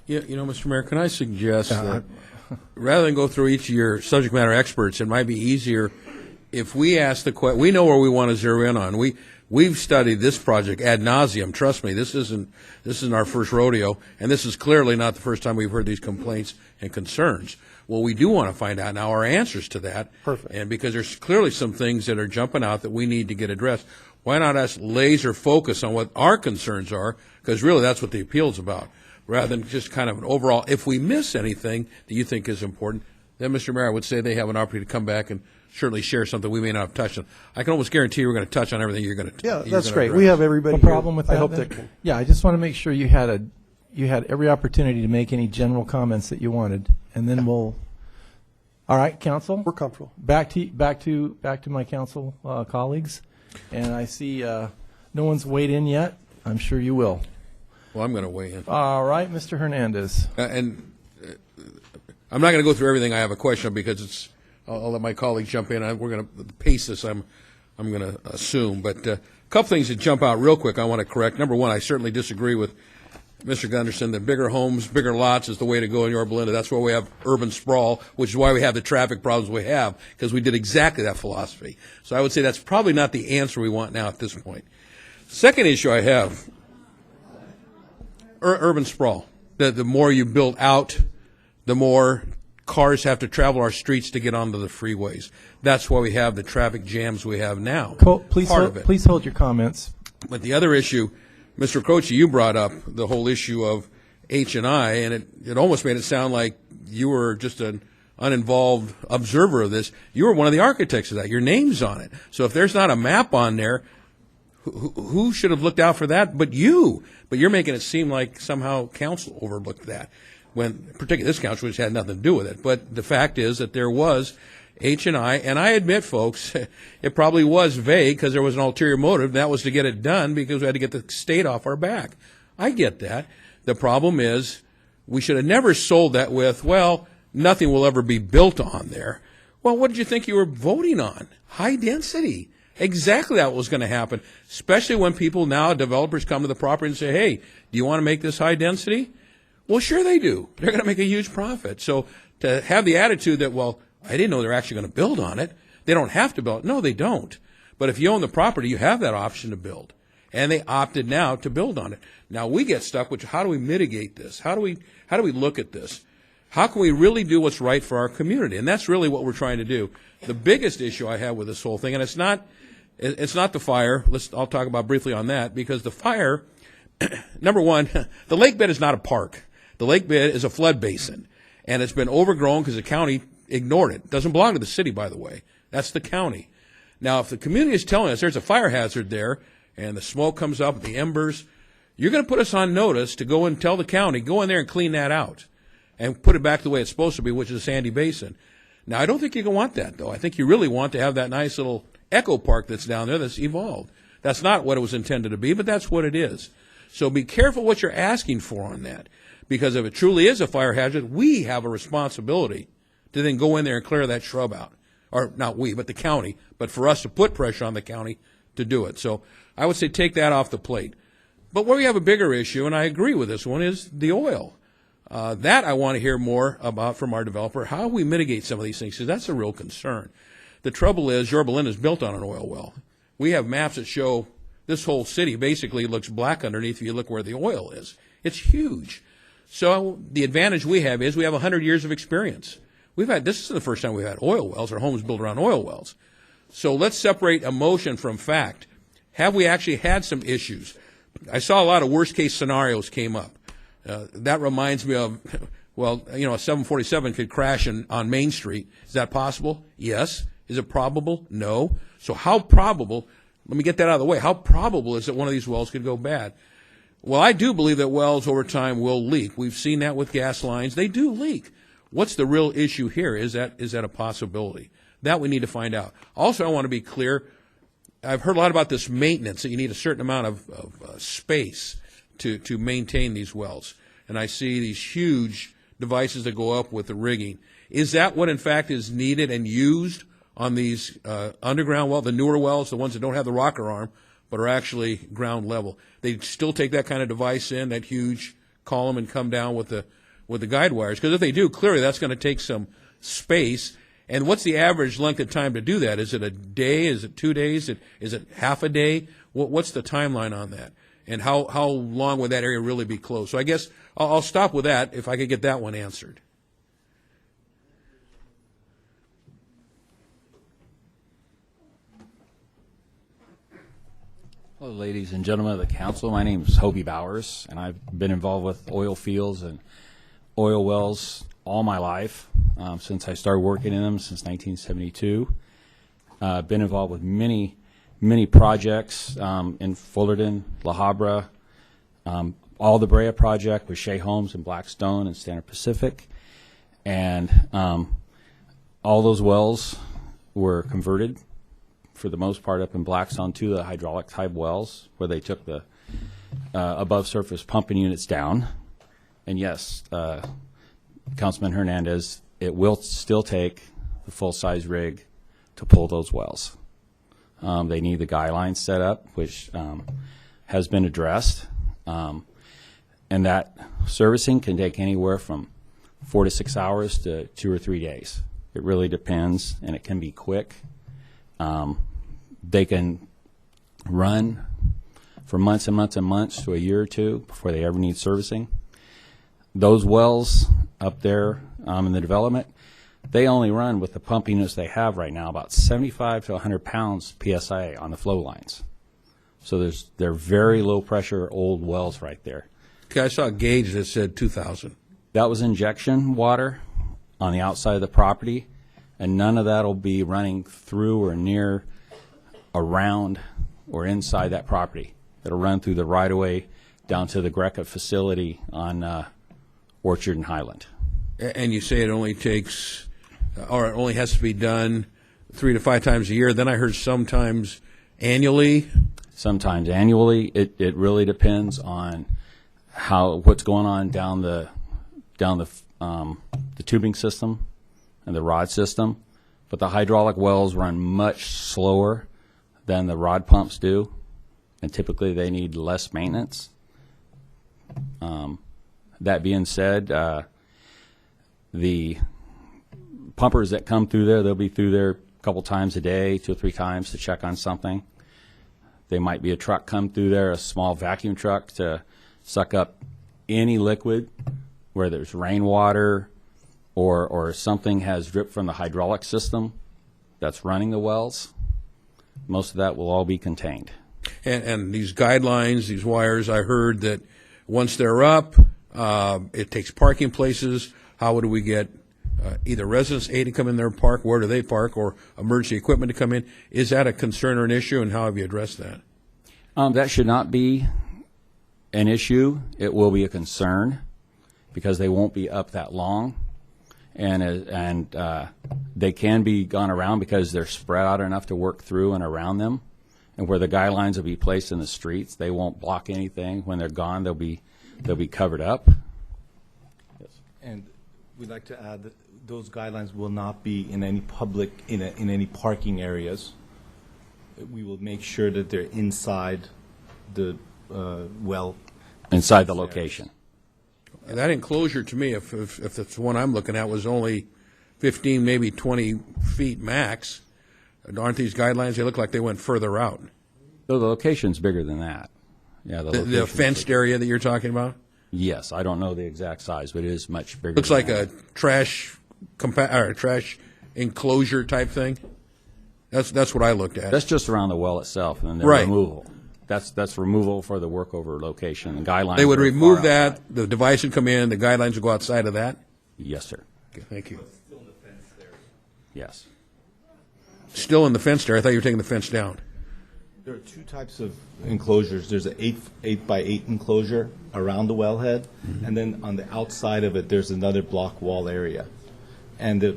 know, Mr. Mayor, can I suggest that rather than go through each of your subject matter experts, it might be easier if we ask the question. We know where we want to zero in on. We've studied this project ad nauseum. Trust me, this isn't our first rodeo, and this is clearly not the first time we've heard these complaints and concerns. Well, we do want to find out now our answers to that. Perfect. And because there's clearly some things that are jumping out that we need to get addressed. Why not us laser focus on what our concerns are? Because really that's what the appeal is about, rather than just kind of an overall. If we miss anything that you think is important, then, Mr. Mayor, I would say they have an opportunity to come back and certainly share something we may not have touched on. I can almost guarantee we're going to touch on everything you're going to. Yeah, that's great. Address. We have everybody. No problem with that. I hope then? that. Yeah, I just want to make sure you had every opportunity to make any general comments that you wanted, and then we'll. All right, council. We're comfortable. Back to my council colleagues, and I see no one's weighed in yet. I'm sure you will. Well, I'm going to weigh in. All right, Mr. Hernandez. And I'm not going to go through everything I have a question on because it's. I'll let my colleague jump in. We're going to pace this. I'm going to assume, but a couple things that jump out real quick. I want to correct. Number one, I certainly disagree with Mr. Gunderson that bigger homes, bigger lots is the way to go in Yorba Linda. That's why we have urban sprawl, which is why we have the traffic problems we have, because we did exactly that philosophy. So I would say that's probably not the answer we want now at this point. Second issue I have, urban sprawl. The more you build out, the more cars have to travel our streets to get onto the freeways. That's why we have the traffic jams we have now. Please hold your comments. But the other issue, Mr. Croce, you brought up the whole issue of H&I, and it almost made it sound like you were just an uninvolved observer of this. You were one of the architects of that. Your name's on it. So if there's not a map on there, who should have looked out for that but you? But you're making it seem like somehow council overlooked that, when particularly this council, which had nothing to do with it. But the fact is that there was H&I, and I admit, folks, it probably was vague because there was an ulterior motive. That was to get it done because we had to get the state off our back. I get that. The problem is we should have never sold that with, well, nothing will ever be built on there. Well, what did you think you were voting on? High density. Exactly that was going to happen, especially when people now, developers come to the property and say, hey, do you want to make this high density? Well, sure they do. They're going to make a huge profit. So to have the attitude that, well, I didn't know they're actually going to build on it. They don't have to build. No, they don't. But if you own the property, you have that option to build. And they opted now to build on it. Now we get stuck with how do we mitigate this? How do we look at this? How can we really do what's right for our community? And that's really what we're trying to do. The biggest issue I have with this whole thing, and it's not the fire. I'll talk about briefly on that, because the fire, number one, the lake bed is not a park. The lake bed is a flood basin, and it's been overgrown because the county ignored it. It doesn't belong to the city, by the way. That's the county. Now, if the community is telling us there's a fire hazard there and the smoke comes up, the embers, you're going to put us on notice to go and tell the county, go in there and clean that out and put it back the way it's supposed to be, which is a sandy basin. Now, I don't think you can want that, though. I think you really want to have that nice little eco park that's down there that's evolved. That's not what it was intended to be, but that's what it is. So be careful what you're asking for on that. Because if it truly is a fire hazard, we have a responsibility to then go in there and clear that shrub out. Or not we, but the county. But for us to put pressure on the county to do it. So I would say take that off the plate. But where we have a bigger issue, and I agree with this one, is the oil. That I want to hear more about from our developer, how we mitigate some of these things, because that's a real concern. The trouble is, Yorba Linda is built on an oil well. We have maps that show this whole city basically looks black underneath if you look where the oil is. It's huge. So the advantage we have is we have 100 years of experience. This is the first time we've had oil wells, or homes built around oil wells. So let's separate emotion from fact. Have we actually had some issues? I saw a lot of worst case scenarios came up. That reminds me of, well, a 747 could crash on Main Street. Is that possible? Yes. Is it probable? No. So how probable, let me get that out of the way, how probable is it one of these wells could go bad? Well, I do believe that wells over time will leak. We've seen that with gas lines. They do leak. What's the real issue here? Is that a possibility? That we need to find out. Also, I want to be clear, I've heard a lot about this maintenance, that you need a certain amount of space to maintain these wells. And I see these huge devices that go up with the rigging. Is that what, in fact, is needed and used on these underground wells, the newer wells, the ones that don't have the rocker arm, but are actually ground level? They still take that kind of device in, that huge column, and come down with the guide wires? Because if they do, clearly that's going to take some space. And what's the average length of time to do that? Is it a day? Is it 2 days? Is it half a day? What's the timeline on that? And how long would that area really be closed? So I guess I'll stop with that if I could get that one answered. Hello, ladies and gentlemen of the council. My name is Hobie Bowers, and I've been involved with oil fields and oil wells all my life, since I started working in them since 1972. Been involved with many projects in Fullerton, La Habra, all the Brea project with Shea Homes and Blackstone and Standard Pacific. And all those wells were converted, for the most part, up in Blackstone to the hydraulic type wells, where they took the above surface pumping units down. And yes, Councilman Hernandez, it will still take the full-size rig to pull those wells. They need the guidelines set up, which has been addressed. And that servicing can take anywhere from 4 to 6 hours to 2 or 3 days. It really depends, and it can be quick. They can run for months and months and months to a year or two before they ever need servicing. Those wells up there in the development, they only run with the pump units they have right now about 75 to 100 pounds PSI on the flow lines. So they're very low pressure old wells right there. Okay, I saw a gauge that said 2,000. That was injection water on the outside of the property, and none of that will be running through or near, around, or inside that property. It'll run through the right-of-way down to the Greca facility on Orchard and Highland. And you say it only takes, or it only has to be done 3 to 5 times a year. Then I heard sometimes annually. Sometimes annually. It really depends on what's going on down the tubing system and the rod system. But the hydraulic wells run much slower than the rod pumps do, and typically they need less maintenance. That being said, the pumpers that come through there, they'll be through there a couple times a day, 2 or 3 times to check on something. They might be a truck come through there, a small vacuum truck to suck up any liquid, where there's rainwater or something has dripped from the hydraulic system that's running the wells. Most of that will all be contained. And these guidelines, these wires, I heard that once they're up, it takes parking places. How do we get either residents A to come in there and park? Where do they park? Or emergency equipment to come in? Is that a concern or an issue, and how have you addressed that? That should not be an issue. It will be a concern because they won't be up that long. And they can be gone around because they're spread out enough to work through and around them. And where the guidelines will be placed in the streets, they won't block anything. When they're gone, they'll be covered up. And we'd like to add that those guidelines will not be in any public, in any parking areas. We will make sure that they're inside the well. Inside the location. And that enclosure, to me, if it's the one I'm looking at, was only 15, maybe 20 feet max, aren't these guidelines, they look like they went further out. So the location's bigger than that. Yeah, The location's fenced bigger. area that you're talking about? Yes, I don't know the exact size, but it is much bigger. Looks than like that. a trash enclosure type thing. That's what I looked at. That's just around the well itself, and then the Right. removal. That's removal for the workover location. The guidelines. They would are remove far that, outside. the device would come in, the guidelines would go outside of that? Yes, sir. Okay, thank you. Yes. Still in the fence there. I thought you were taking the fence down. There are two types of enclosures. There's an 8 by 8 enclosure around the wellhead, and then on the outside of it, there's another block wall area, and the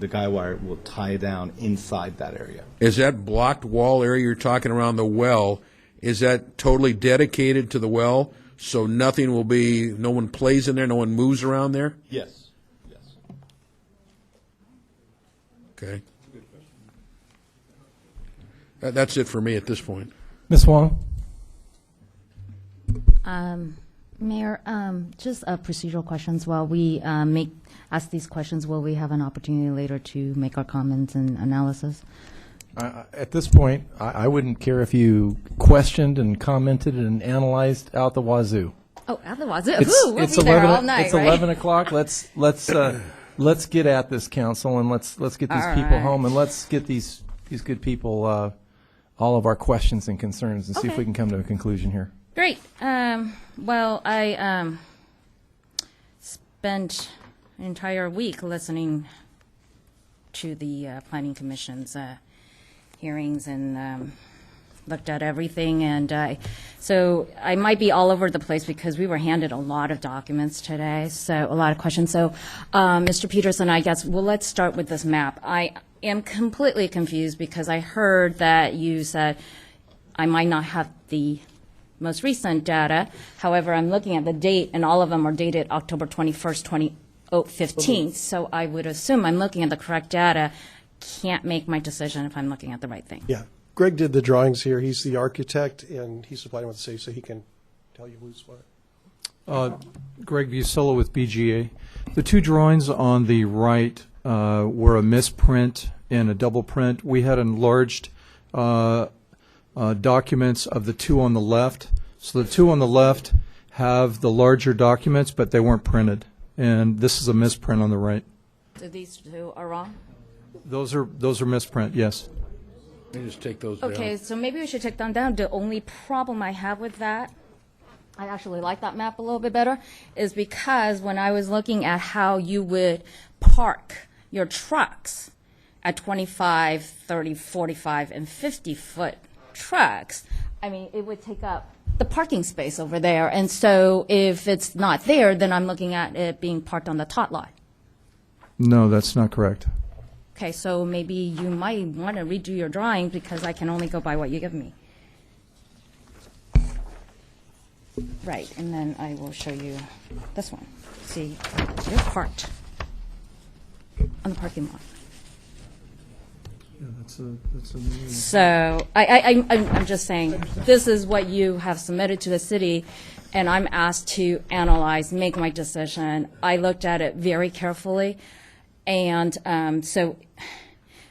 guy wire will tie down inside that area. Is that blocked wall area you're talking around the well, is that totally dedicated to the well, so nothing will be, no one plays in there, no one moves around there? Yes. Yes. Okay. That's it for me at this point. Ms. Wong? Mayor, just procedural questions. While we ask these questions, will we have an opportunity later to make our comments and analysis? At this point, I wouldn't care if you questioned and commented and analyzed out the wazoo. Oh, out the wazoo. We'll It's be there 11 all night, It's right? 11 o'clock. Let's get at this, council, and let's get these All people right. home, and let's get these good people all of our questions and concerns, and see if Okay. we can come to a conclusion here. Great. Well, I spent an entire week listening to the Planning Commission's hearings and looked at everything. And so I might be all over the place because we were handed a lot of documents today, so a lot of questions. So, Mr. Peterson, I guess, well, let's start with this map. I am completely confused because I heard that you said I might not have the most recent data. However, I'm looking at the date, and all of them are dated October 21st, 2015. So I would assume I'm looking at the correct data. Can't make my decision if I'm looking at the right thing. Yeah. Greg did the drawings here. He's the architect, and he supplied them with the city, so he can tell you who's what. Greg Busola with BGA. The two drawings on the right were a misprint and a double print. We had enlarged documents of the two on the left. So the two on the left have the larger documents, but they weren't printed. And this is a misprint on the right. So these two are wrong? Those are misprint, yes. Let me just take those down. Okay, so maybe we should take them down. The only problem I have with that, I actually like that map a little bit better, is because when I was looking at how you would park your trucks at 25, 30, 45, and 50-foot trucks, I mean, it would take up the parking space over there. And so if it's not there, then I'm looking at it being parked on the tot lot. No, that's not correct. Okay, so maybe you might want to redo your drawing because I can only go by what you give me. Right, and then I will show you this one. See, you're parked on the parking lot. Yeah, that's a So I'm just saying, this is what you have submitted to the city, and I'm asked to analyze, make my decision. I looked at it very carefully, and so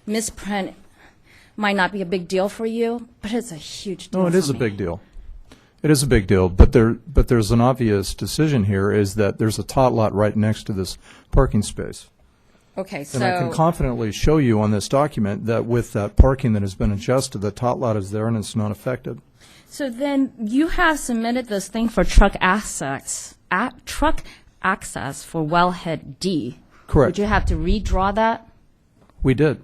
misprint might not be a big deal for you, but it's a huge deal. No, it is a big deal. It is a big deal, but there's an obvious decision here is that there's a tot lot right next to this parking space. Okay, so. And I can confidently show you on this document that with that parking that has been adjusted, the tot lot is there and it's not affected. So then you have submitted this thing for truck access for wellhead D. Correct. Would you have to redraw that? We did.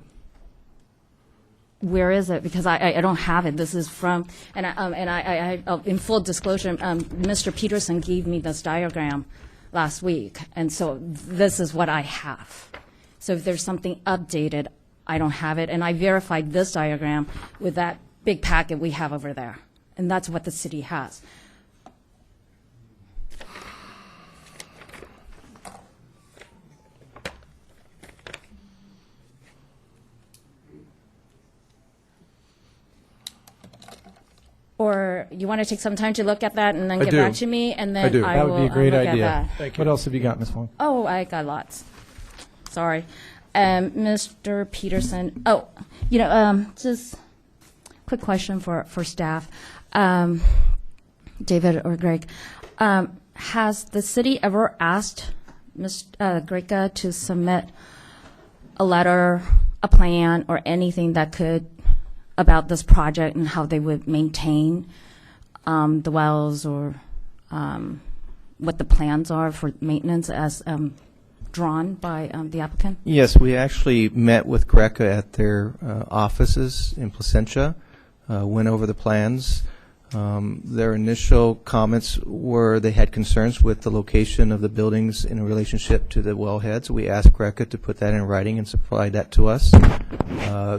Where is it? Because I don't have it. This is from, and I in full disclosure, Mr. Peterson gave me this diagram last week, and so this is what I have. So if there's something updated, I don't have it, and I verified this diagram with that big packet we have over there, and that's what the city has. Or you want to take some time to look at that and then I get do. back to me, and then I That will would be a great look idea. at that. What else have you got, Ms. Wong? Oh, I got lots. Sorry. Mr. Peterson. Oh, just quick question for staff. David or Greg. Has the city ever asked Ms. Greca to submit a letter, a plan, or anything that could about this project and how they would maintain the wells, or what the plans are for maintenance as drawn by the applicant? Yes, we actually met with Greca at their offices in Placentia, went over the plans. Their initial comments were they had concerns with the location of the buildings in relationship to the wellheads. We asked Greca to put that in writing and supply that to us.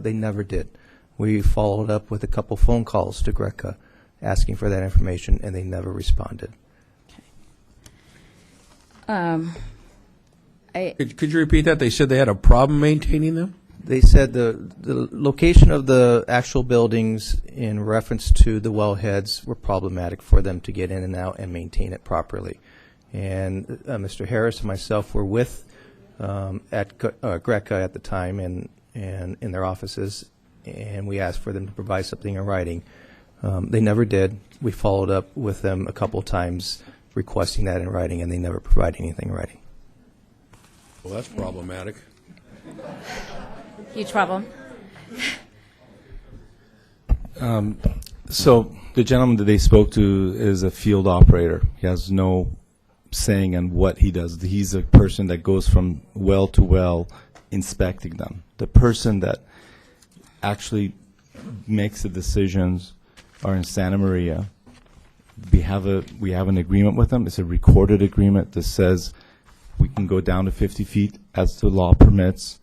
They never did. We followed up with a couple phone calls to Greca asking for that information, and they never responded. Could you repeat that? They said they had a problem maintaining them? They said the location of the actual buildings in reference to the wellheads were problematic for them to get in and out and maintain it properly. And Mr. Harris and myself were with at Greca at the time and in their offices, and we asked for them to provide something in writing. They never did. We followed up with them a couple times requesting that in writing, and they never provided anything in writing. Well, that's problematic. Huge problem. So the gentleman that they spoke to is a field operator. He has no saying on what he does. He's a person that goes from well to well inspecting them. The person that actually makes the decisions are in Santa Maria. We have an agreement with them. It's a recorded agreement that says we can go down to 50 feet as the law permits,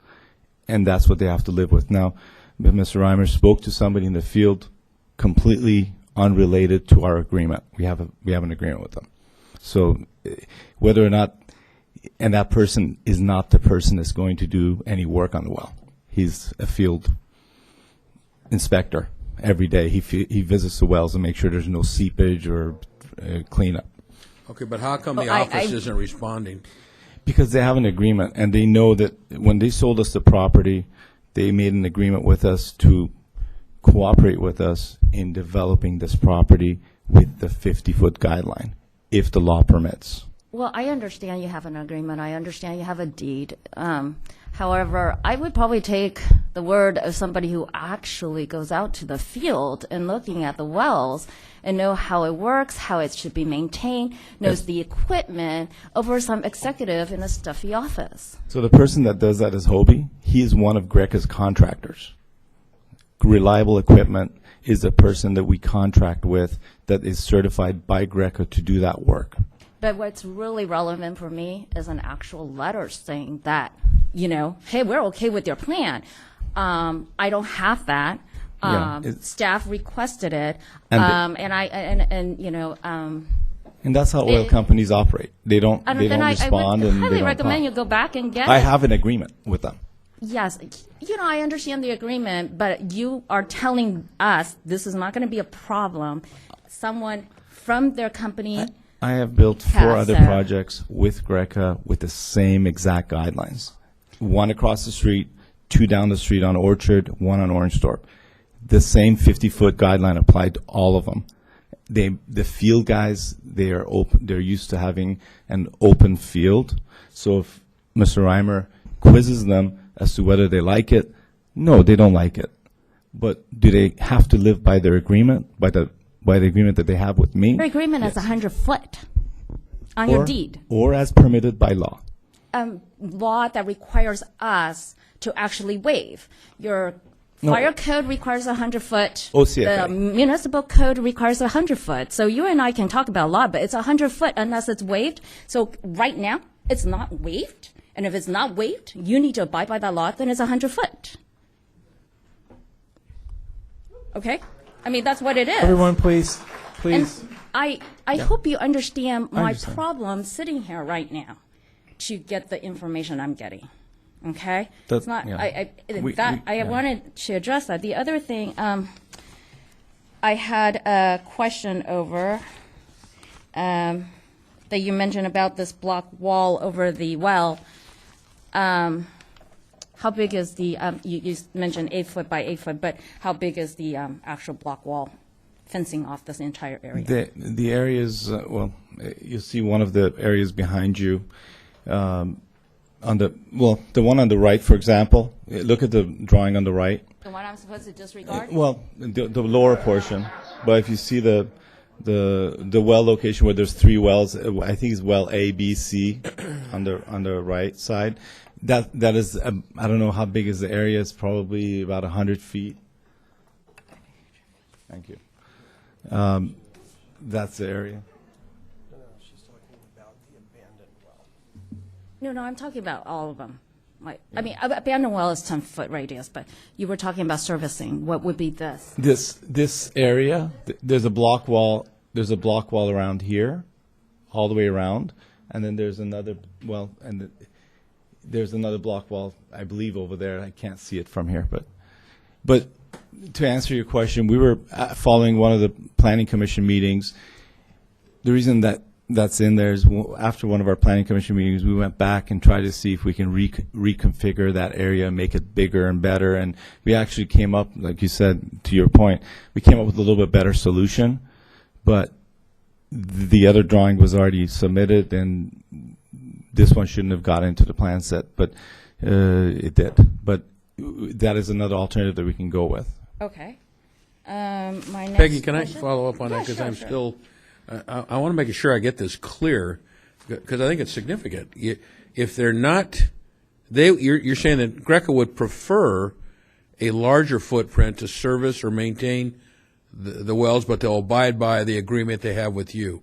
and that's what they have to live with. Now, Mr. Reimer spoke to somebody in the field completely unrelated to our agreement. We have an agreement with them. So whether or not, and that person is not the person that's going to do any work on the well. He's a field inspector. Every day he visits the wells and makes sure there's no seepage or cleanup. Okay, but how come the office isn't responding? Because they have an agreement, and they know that when they sold us the property, they made an agreement with us to cooperate with us in developing this property with the 50-foot guideline, if the law permits. Well, I understand you have an agreement. I understand you have a deed. However, I would probably take the word of somebody who actually goes out to the field and looking at the wells and know how it works, how it should be maintained, knows the equipment, over some executive in a stuffy office. So the person that does that is Hobie. He is one of Greca's contractors. Reliable Equipment is the person that we contract with that is certified by Greca to do that work. But what's really relevant for me is an actual letter saying that, hey, we're okay with your plan. I don't have that. Staff requested it, and that's how oil companies operate. They don't respond, I would and highly they don't recommend talk. you go back and get I it. have an agreement with them. Yes, I understand the agreement, but you are telling us this is not going to be a problem. Someone from their company. I have built 4 has other a- projects with Greca with the same exact guidelines. 1 across the street, 2 down the street on Orchard, 1 on Orangethorpe. The same 50-foot guideline applied to all of them. The field guys, they're used to having an open field. So if Mr. Reimer quizzes them as to whether they like it, no, they don't like it. But do they have to live by their agreement, by the agreement that they have with me? Your agreement is 100 foot on your deed. Or as permitted by law. Law that requires us to actually waive. Your fire code requires 100 foot. OCFA. The municipal code requires 100 foot. So you and I can talk about law, but it's 100 foot unless it's waived. So right now, it's not waived. And if it's not waived, you need to abide by that law, then it's 100 foot. Okay? I mean, that's what it is. Everyone, please. And I hope you understand my problem sitting here right now to get the information I'm getting. Okay? That's, it's not. yeah. I wanted to address that. The other thing, I had a question over that you mentioned about this block wall over the well. How big is the, you mentioned 8 foot by 8 foot, but how big is the actual block wall fencing off this entire area? The areas, you'll see one of the areas behind you. The one on the right, for example, look at the drawing on the right. The one I'm supposed to disregard? The lower portion. But if you see the well location where there's 3 wells, I think it's well A, B, C on the right side. That is, I don't know how big is the area. It's probably about 100 feet. Thank you. That's the area. No, I'm talking about all of them. Abandoned well is 10-foot radius, but you were talking about servicing. What would be this? This area, there's a block wall. There's a block wall around here, all the way around, and then there's another there's another block wall, I believe, over there. I can't see it from here, but to answer your question, we were following one of the planning commission meetings. The reason that's in there is after one of our planning commission meetings, we went back and tried to see if we can reconfigure that area, make it bigger and better. And we actually came up, like you said, to your point, we came up with a little bit better solution. But the other drawing was already submitted, and this one shouldn't have got into the plan set, but it did. But that is another alternative that we can go with. Okay. My next Peggy, can question? I follow up on that? Because sure, I'm sure. still, I want to make sure I get this clear, because I think it's significant. If they're not, you're saying that Greco would prefer a larger footprint to service or maintain the wells, but they'll abide by the agreement they have with you.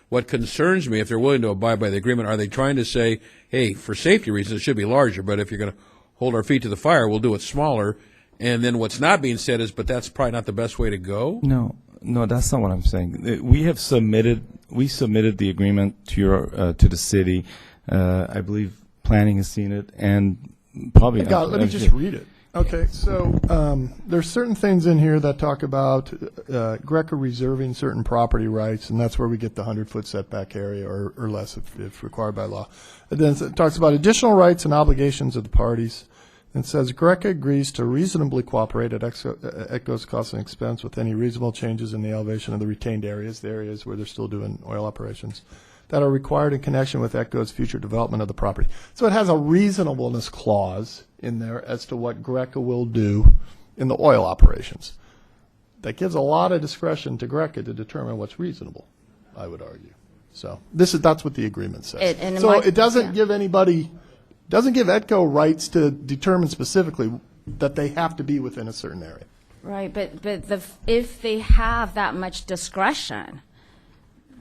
What concerns me, if they're willing to abide by the agreement, are they trying to say, hey, for safety reasons, it should be larger, but if you're going to hold our feet to the fire, we'll do it smaller? And then what's not being said is, but that's probably not the best way to go? No, that's not what I'm saying. We submitted the agreement to the city. I believe planning has seen it, and probably. Let me just read it. Okay, so there's certain things in here that talk about Greco reserving certain property rights, and that's where we get the 100-foot setback area or less if required by law. And then it talks about additional rights and obligations of the parties. And it says Greco agrees to reasonably cooperate at ETCO's cost and expense with any reasonable changes in the elevation of the retained areas, the areas where they're still doing oil operations, that are required in connection with ETCO's future development of the property. So it has a reasonableness clause in there as to what Greco will do in the oil operations. That gives a lot of discretion to Greco to determine what's reasonable, I would argue. So that's what the agreement says. It doesn't give anybody, doesn't give ETCO rights to determine specifically that they have to be within a certain area. Right, but if they have that much discretion,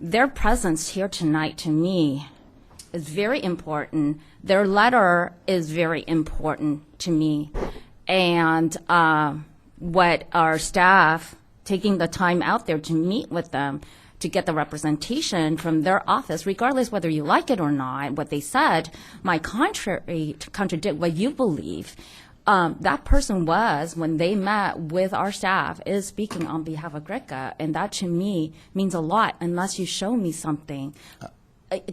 their presence here tonight to me is very important. Their letter is very important to me. And what our staff, taking the time out there to meet with them, to get the representation from their office, regardless whether you like it or not, what they said might contradict what you believe. That person was, when they met with our staff, is speaking on behalf of Greco, and that to me means a lot unless you show me something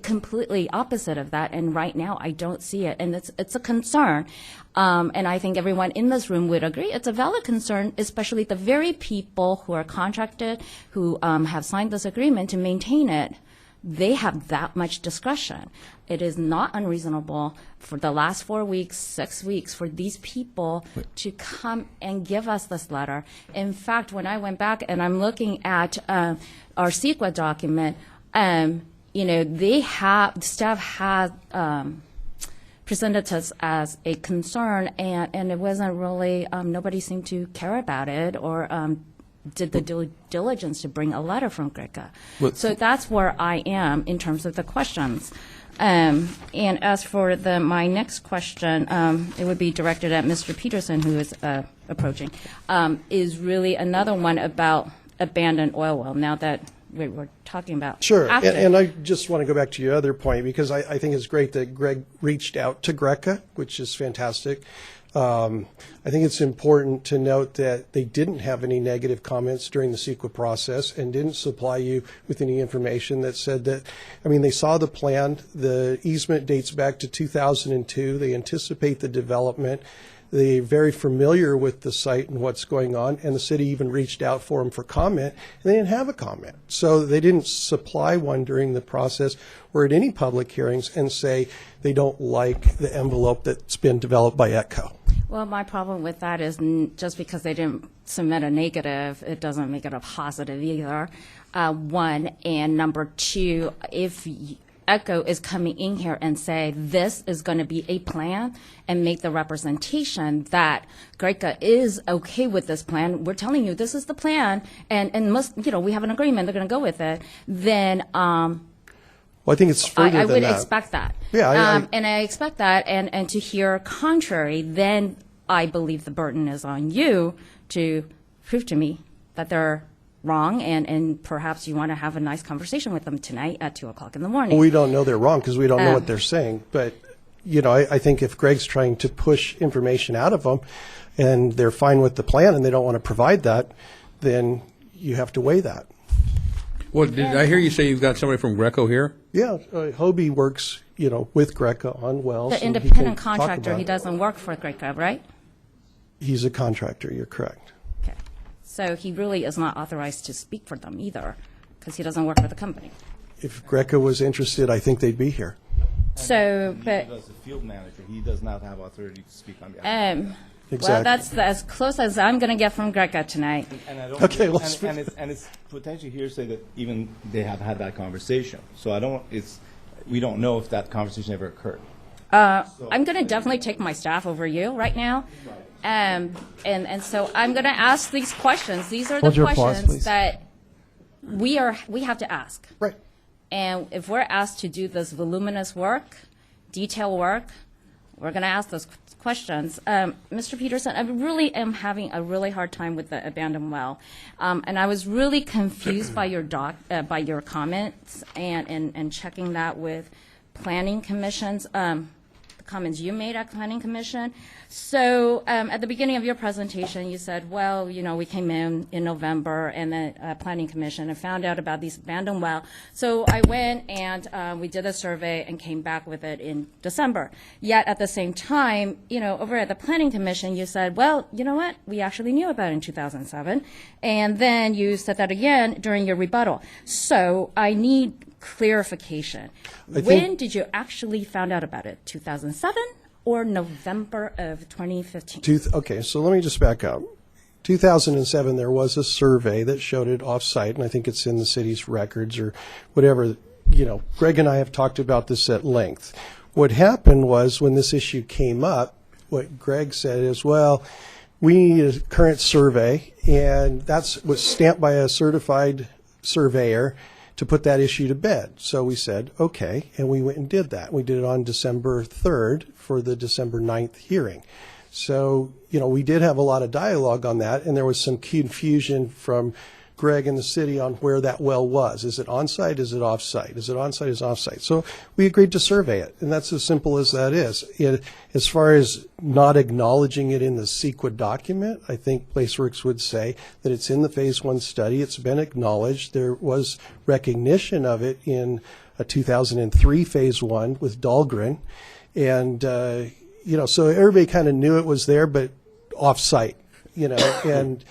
completely opposite of that, and right now I don't see it, and it's a concern, and I think everyone in this room would agree it's a valid concern, especially the very people who are contracted, who have signed this agreement to maintain it. They have that much discretion. It is not unreasonable for the last 4 weeks, 6 weeks, for these people to come and give us this letter. In fact, when I went back and I'm looking at our CEQA document, the staff has presented us as a concern, and it wasn't really, nobody seemed to care about it or did the due diligence to bring a letter from Greco. So that's where I am in terms of the questions. And as for my next question, it would be directed at Mr. Peterson, who is approaching, is really another one about abandoned oil well, now that we were talking about. Sure, and I just want to go back to your other point, because I think it's great that Greg reached out to Greco, which is fantastic. I think it's important to note that they didn't have any negative comments during the CEQA process and didn't supply you with any information that said that, I mean, they saw the plan. The easement dates back to 2002. They anticipate the development. They're very familiar with the site and what's going on, and the city even reached out for them for comment, and they didn't have a comment. So they didn't supply one during the process or at any public hearings and say they don't like the envelope that's been developed by ETCO. Well, my problem with that is just because they didn't submit a negative, it doesn't make it a positive either, one. And number two, if ETCO is coming in here and say this is going to be a plan and make the representation that Greca is okay with this plan, we're telling you this is the plan, and must, you know, we have an agreement, they're going to go with it, then well, I think it's further I than would that. expect that. Yeah, and I expect that, and to hear contrary, then I believe the burden is on you to prove to me that they're wrong, and perhaps you want to have a nice conversation with them tonight at 2 o'clock in the morning. Well, we don't know they're wrong because we don't know what they're saying. But, you know, I think if Greg's trying to push information out of them and they're fine with the plan and they don't want to provide that, then you have to weigh that. Well, did I hear you say you've got somebody from Greco here? Yeah, Hobie works, you know, with Greco on wells. The and he can independent talk contractor, about he it. doesn't work for Greca, right? He's a contractor, you're correct. Okay. So he really is not authorized to speak for them either, because he doesn't work for the company. If Greco was interested, I think they'd be here. So, but As the field manager, he does not have authority to speak on behalf. Exactly. Well, that's as close as I'm going to get from Greca tonight. And I don't, Okay, well, and it's potentially hearsay that even they have had that conversation. So I don't. We don't know if that conversation ever occurred. I'm going to definitely take my staff over you right now. And so I'm going to ask these questions. These are the Hold your applause, questions please. that we have to ask. Right. And if we're asked to do this voluminous work, detailed work, we're going to ask those questions. Mr. Peterson, I really am having a really hard time with the abandoned well. And I was really confused by your your comments and checking that with planning commissions, the comments you made at planning commission. So at the beginning of your presentation, you said, well, you know, we came in November and the planning commission and found out about these abandoned well. So I went and we did a survey and came back with it in December. Yet at the same time, you know, over at the planning commission, you said, well, you know what, we actually knew about it in 2007. And then you said that again during your rebuttal. So I need clarification. When did you actually found out about it? 2007 or November of 2015? Okay, so let me just back up. 2007, there was a survey that showed it off-site, and I think it's in the city's records or whatever. You know, Greg and I have talked about this at length. What happened was when this issue came up, what Greg said is, well, we need a current survey, and that was stamped by a certified surveyor to put that issue to bed. So we said, okay, and we went and did that. We did it on December 3rd for the December 9th hearing. So, you know, we did have a lot of dialogue on that, and there was some confusion from Greg and the city on where that well was. Is it on-site? Is it off-site? Is it on-site? Is it off-site? So we agreed to survey it, and that's as simple as that is. As far as not acknowledging it in the CEQA document, I think Placeworks would say that it's in the Phase 1 study. It's been acknowledged. There was recognition of it in a 2003 Phase 1 with Dahlgren. And, you know, so everybody kind of knew it was there, but off-site, you know, and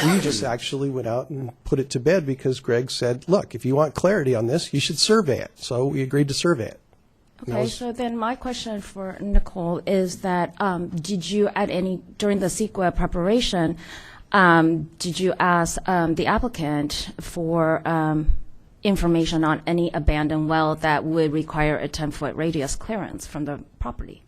we just actually went out and put it to bed because Greg said, look, if you want clarity on this, you should survey it. So we agreed to survey it. Okay, so then my question for Nicole is that did you during the CEQA preparation, did you ask the applicant for information on any abandoned well that would require a 10-foot radius clearance from the property?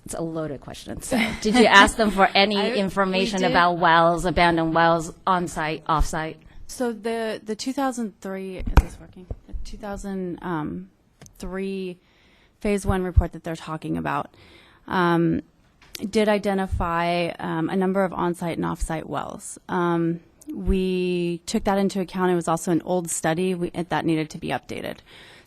It's a loaded question. So did you ask them for any information about wells, abandoned wells, on-site, off-site? So the 2003, is this working? The 2003 Phase 1 report that they're talking about did identify a number of on-site and off-site wells. We took that into account. It was also an old study that needed to be updated.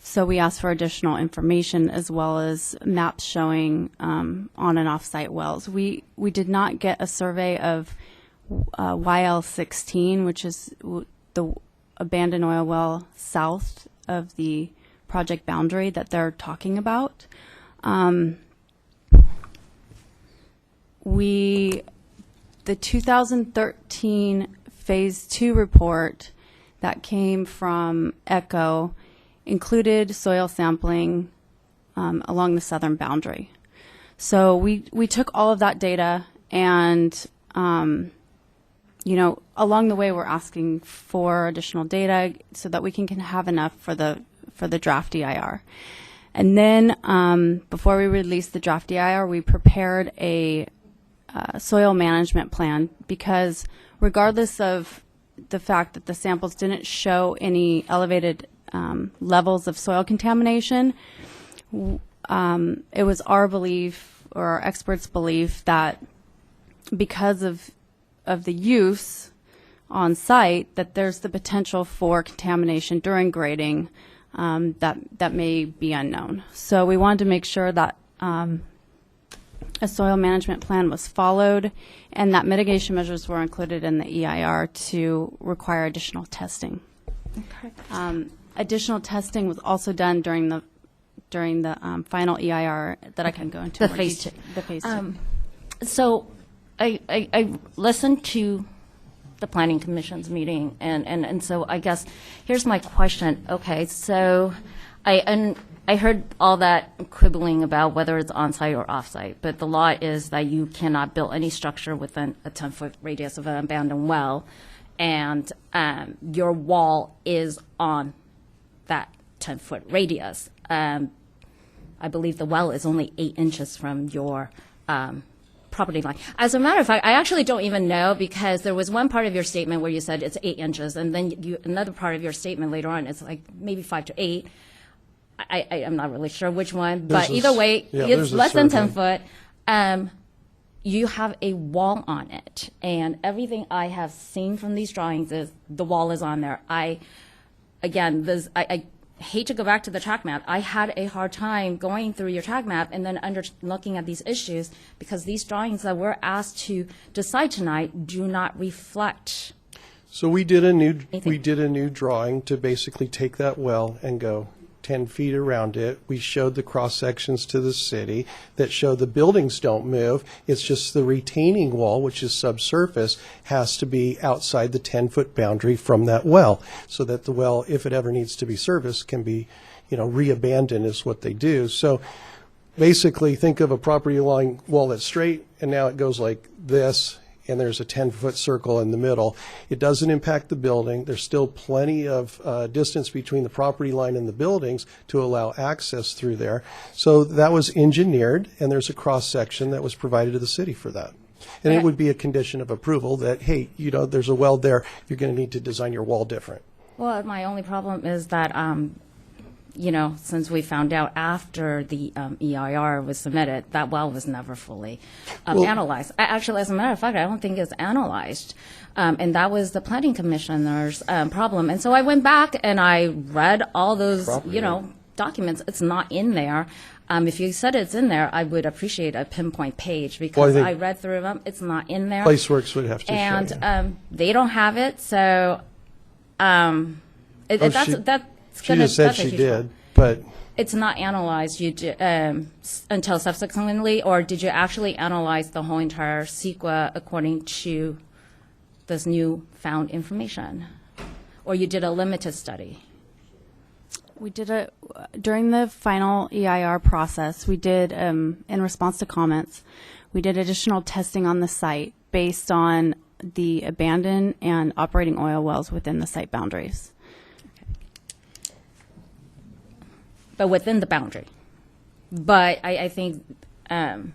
So we asked for additional information as well as maps showing on and off-site wells. We did not get a survey of YL16, which is the abandoned oil well south of the project boundary that they're talking about. The 2013 Phase 2 report that came from ETCO included soil sampling along the southern boundary. So we took all of that data and, along the way we're asking for additional data so that we can have enough for the draft EIR. And then before we released the draft EIR, we prepared a soil management plan, because regardless of the fact that the samples didn't show any elevated levels of soil contamination, it was our belief, or our experts' belief, that because of the use on site, that there's the potential for contamination during grading that may be unknown. So we wanted to make sure that a soil management plan was followed and that mitigation measures were included in the EIR to require additional testing. Okay. Additional testing was also done during the final EIR that I can go into. The more phase detail. two. The phase two. So I listened to the Planning Commission's meeting, and so I guess here's my question. Okay, so I heard all that quibbling about whether it's on-site or off-site, but the law is that you cannot build any structure within a 10-foot radius of an abandoned well, and your wall is on that 10-foot radius. I believe the well is only 8 inches from your property line. As a matter of fact, I actually don't even know, because there was one part of your statement where you said it's 8 inches, and then another part of your statement later on, it's like maybe 5 to 8. I'm not really sure which one, but either way, it's less than 10 foot. You have a wall on it, and everything I have seen from these drawings is the wall is on there. I hate to go back to the track map. I had a hard time going through your track map and then looking at these issues, because these drawings that we're asked to decide tonight do not reflect. So we did a new drawing to basically take that well and go 10 feet around it. We showed the cross sections to the city that show the buildings don't move. It's just the retaining wall, which is subsurface, has to be outside the 10-foot boundary from that well, so that the well, if it ever needs to be serviced, can be, re-abandoned is what they do. So basically, think of a property line wall that's straight, and now it goes like this, and there's a 10-foot circle in the middle. It doesn't impact the building. There's still plenty of distance between the property line and the buildings to allow access through there. So that was engineered, and there's a cross-section that was provided to the city for that. And it would be a condition of approval that, hey, there's a well there. You're going to need to design your wall different. Well, my only problem is that, since we found out after the EIR was submitted, that well was never fully analyzed. Actually, as a matter of fact, I don't think it's analyzed. And that was the Planning Commissioner's problem. And so I went back and I read all those, documents. It's not in there. If you said it's in there, I would appreciate a pinpoint page, because I read through them. It's not in there. Placeworks would have to and, show you. They don't have it. So She just said she did, but it's not analyzed until subsequently, or did you actually analyze the whole entire CEQA according to this new found information, or you did a limited study? We did during the final EIR process, we did, in response to comments, we did additional testing on the site based on the abandoned and operating oil wells within the site boundaries. But within the boundary. But I think the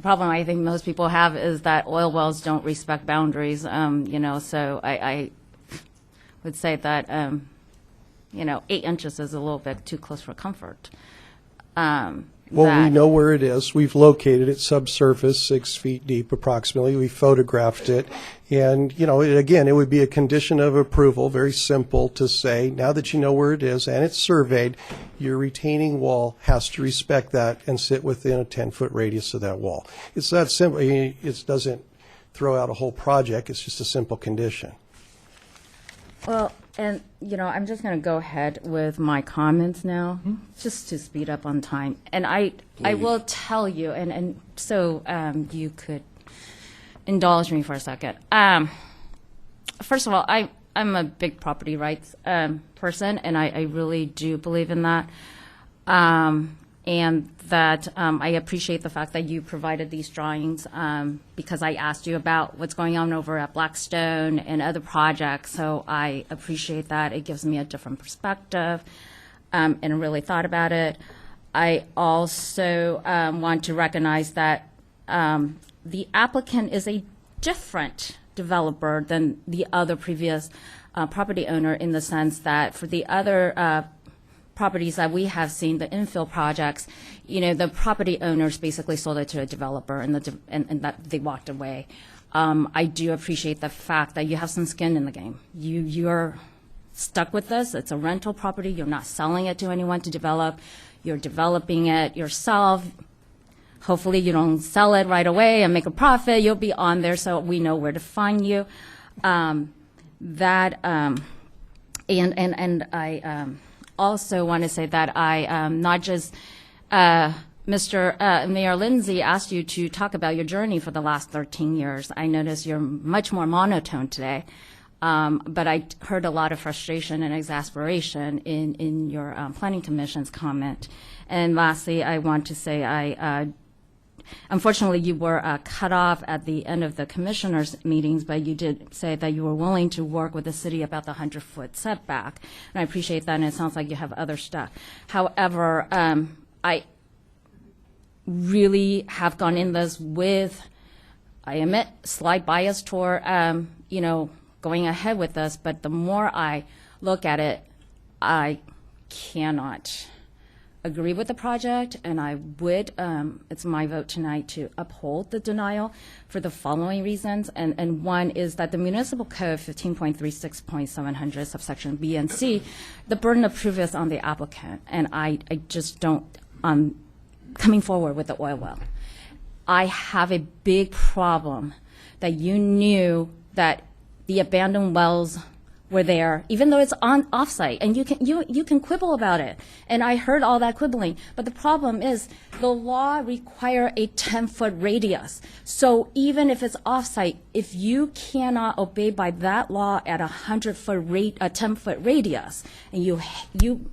problem I think most people have is that oil wells don't respect boundaries, so I would say that, 8 inches is a little bit too close for comfort. Well, we that. know where it is. We've located it subsurface, 6 feet deep approximately. We photographed it. And, you know, again, it would be a condition of approval, very simple to say, now that you know where it is and it's surveyed, your retaining wall has to respect that and sit within a 10-foot radius of that wall. It's that simple. It doesn't throw out a whole project. It's just a simple condition. Well, and, you know, I'm just going to go ahead with my comments now, just to speed up on time. And I will tell you, and so you could indulge me for a second. First of all, I'm a big property rights person, and I really do believe in that. And that I appreciate the fact that you provided these drawings because I asked you about what's going on over at Blackstone and other projects. So I appreciate that. It gives me a different perspective and really thought about it. I also want to recognize that the applicant is a different developer than the other previous property owner, in the sense that for the other properties that we have seen, the infill projects, you know, the property owners basically sold it to a developer and that they walked away. I do appreciate the fact that you have some skin in the game. You're stuck with this. It's a rental property. You're not selling it to anyone to develop. You're developing it yourself. Hopefully you don't sell it right away and make a profit. You'll be on there so we know where to find you. And I also want to say that I not just Mr. Mayor Lindsay asked you to talk about your journey for the last 13 years. I noticed you're much more monotone today, but I heard a lot of frustration and exasperation in your Planning Commission's comment. And lastly, I want to say unfortunately, you were cut off at the end of the commissioners' meetings, but you did say that you were willing to work with the city about the 100-foot setback, and I appreciate that, and it sounds like you have other stuff. However, I really have gone in this with, I admit, slight bias toward, you know, going ahead with this, but the more I look at it, I cannot agree with the project, and I would, it's my vote tonight to uphold the denial for the following reasons. And one is that the Municipal Code 15.36.700, subsection B and C, the burden of proof is on the applicant, and I just don't, coming forward with the oil well. I have a big problem that you knew that the abandoned wells were there, even though it's on offsite, and you can quibble about it. And I heard all that quibbling, but the problem is the law require a 10-foot radius. So even if it's offsite, if you cannot obey by that law at a 10-foot radius, and you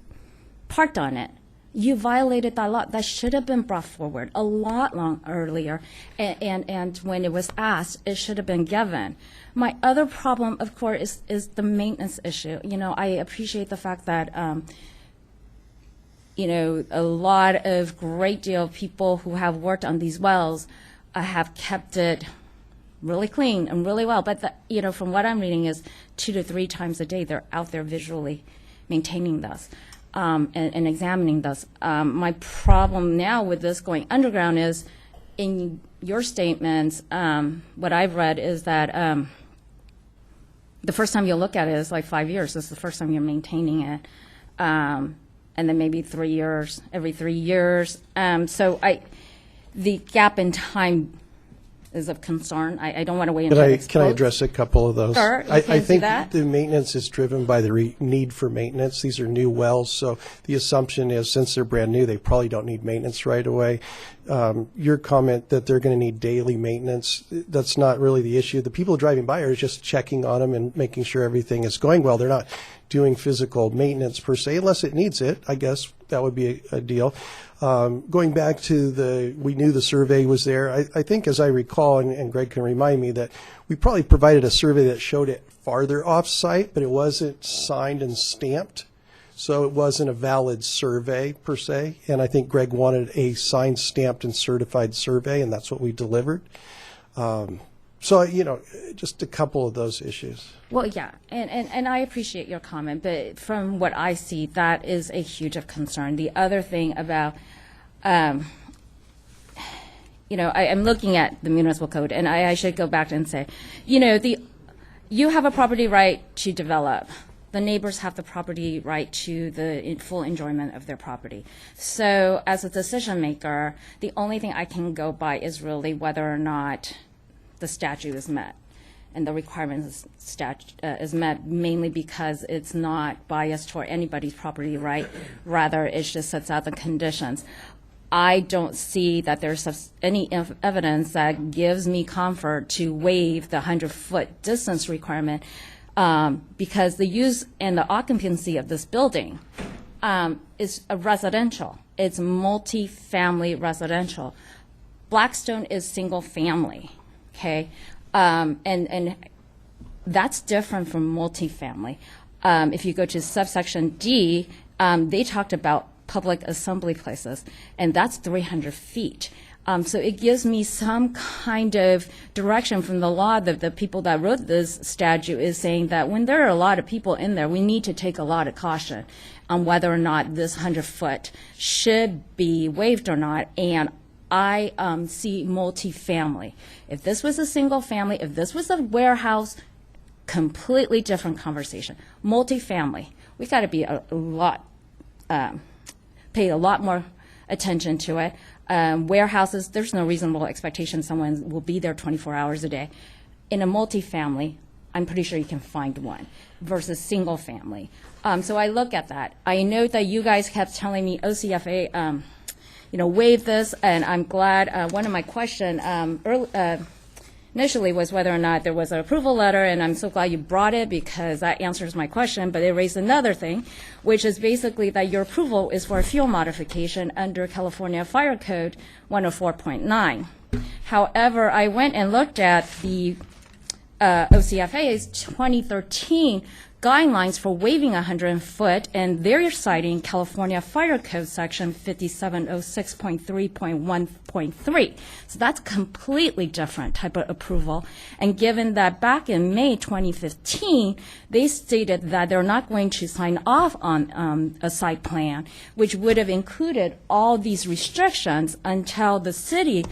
parked on it, you violated that law. That should have been brought forward a lot earlier, and when it was asked, it should have been given. My other problem, of course, is the maintenance issue. You know, I appreciate the fact that, you know, a lot of great deal of people who have worked on these wells have kept it really clean and really well. But, you know, from what I'm reading is 2 to 3 times a day they're out there visually maintaining this. And examining this. My problem now with this going underground is, in your statements, what I've read is that the first time you look at it is like 5 years. This is the first time you're maintaining it. And then maybe 3 years, every 3 years. So the gap in time is of concern. I don't want to wait until it explodes. Can I address a couple of those? Sure, I do think that. the maintenance is driven by the need for maintenance. These are new wells, so the assumption is since they're brand new, they probably don't need maintenance right away. Your comment that they're going to need daily maintenance, that's not really the issue. The people driving by are just checking on them and making sure everything is going well. They're not doing physical maintenance per se, unless it needs it. I guess that would be a deal. Going back to we knew the survey was there. I think, as I recall, and Greg can remind me, that we probably provided a survey that showed it farther off-site, but it wasn't signed and stamped. So it wasn't a valid survey per se. And I think Greg wanted a signed, stamped, and certified survey, and that's what we delivered. So, you know, just a couple of those issues. Well, yeah, and I appreciate your comment, but from what I see, that is a huge of concern. The other thing about You know, I'm looking at the municipal code, and I should go back and say, you know, you have a property right to develop. The neighbors have the property right to the full enjoyment of their property. So as a decision maker, the only thing I can go by is really whether or not the statute is met. And the requirements is met mainly because it's not biased toward anybody's property right. Rather, it just sets out the conditions. I don't see that there's any evidence that gives me comfort to waive the 100-foot distance requirement because the use and the occupancy of this building is a residential. It's multi-family residential. Blackstone is single family, okay? And that's different from multifamily. If you go to subsection D, they talked about public assembly places, and that's 300 feet. So it gives me some kind of direction from the law that the people that wrote this statute is saying that when there are a lot of people in there, we need to take a lot of caution on whether or not this 100-foot should be waived or not. And I see multifamily. If this was a single family, if this was a warehouse, completely different conversation. Multifamily, we got to be pay a lot more attention to it. Warehouses, there's no reasonable expectation someone will be there 24 hours a day. In a multifamily, I'm pretty sure you can find one versus single family. So I look at that. I know that you guys kept telling me OCFA, waive this, and I'm glad. One of my questions initially was whether or not there was an approval letter, and I'm so glad you brought it because that answers my question, but it raised another thing, which is basically that your approval is for a fuel modification under California Fire Code 104.9. However, I went and looked at the OCFA's 2013 guidelines for waiving 100-foot, and they're citing California Fire Code section 5706.3.1.3. So that's completely different type of approval. And given that back in May 2015, they stated that they're not going to sign off on a site plan, which would have included all these restrictions until the city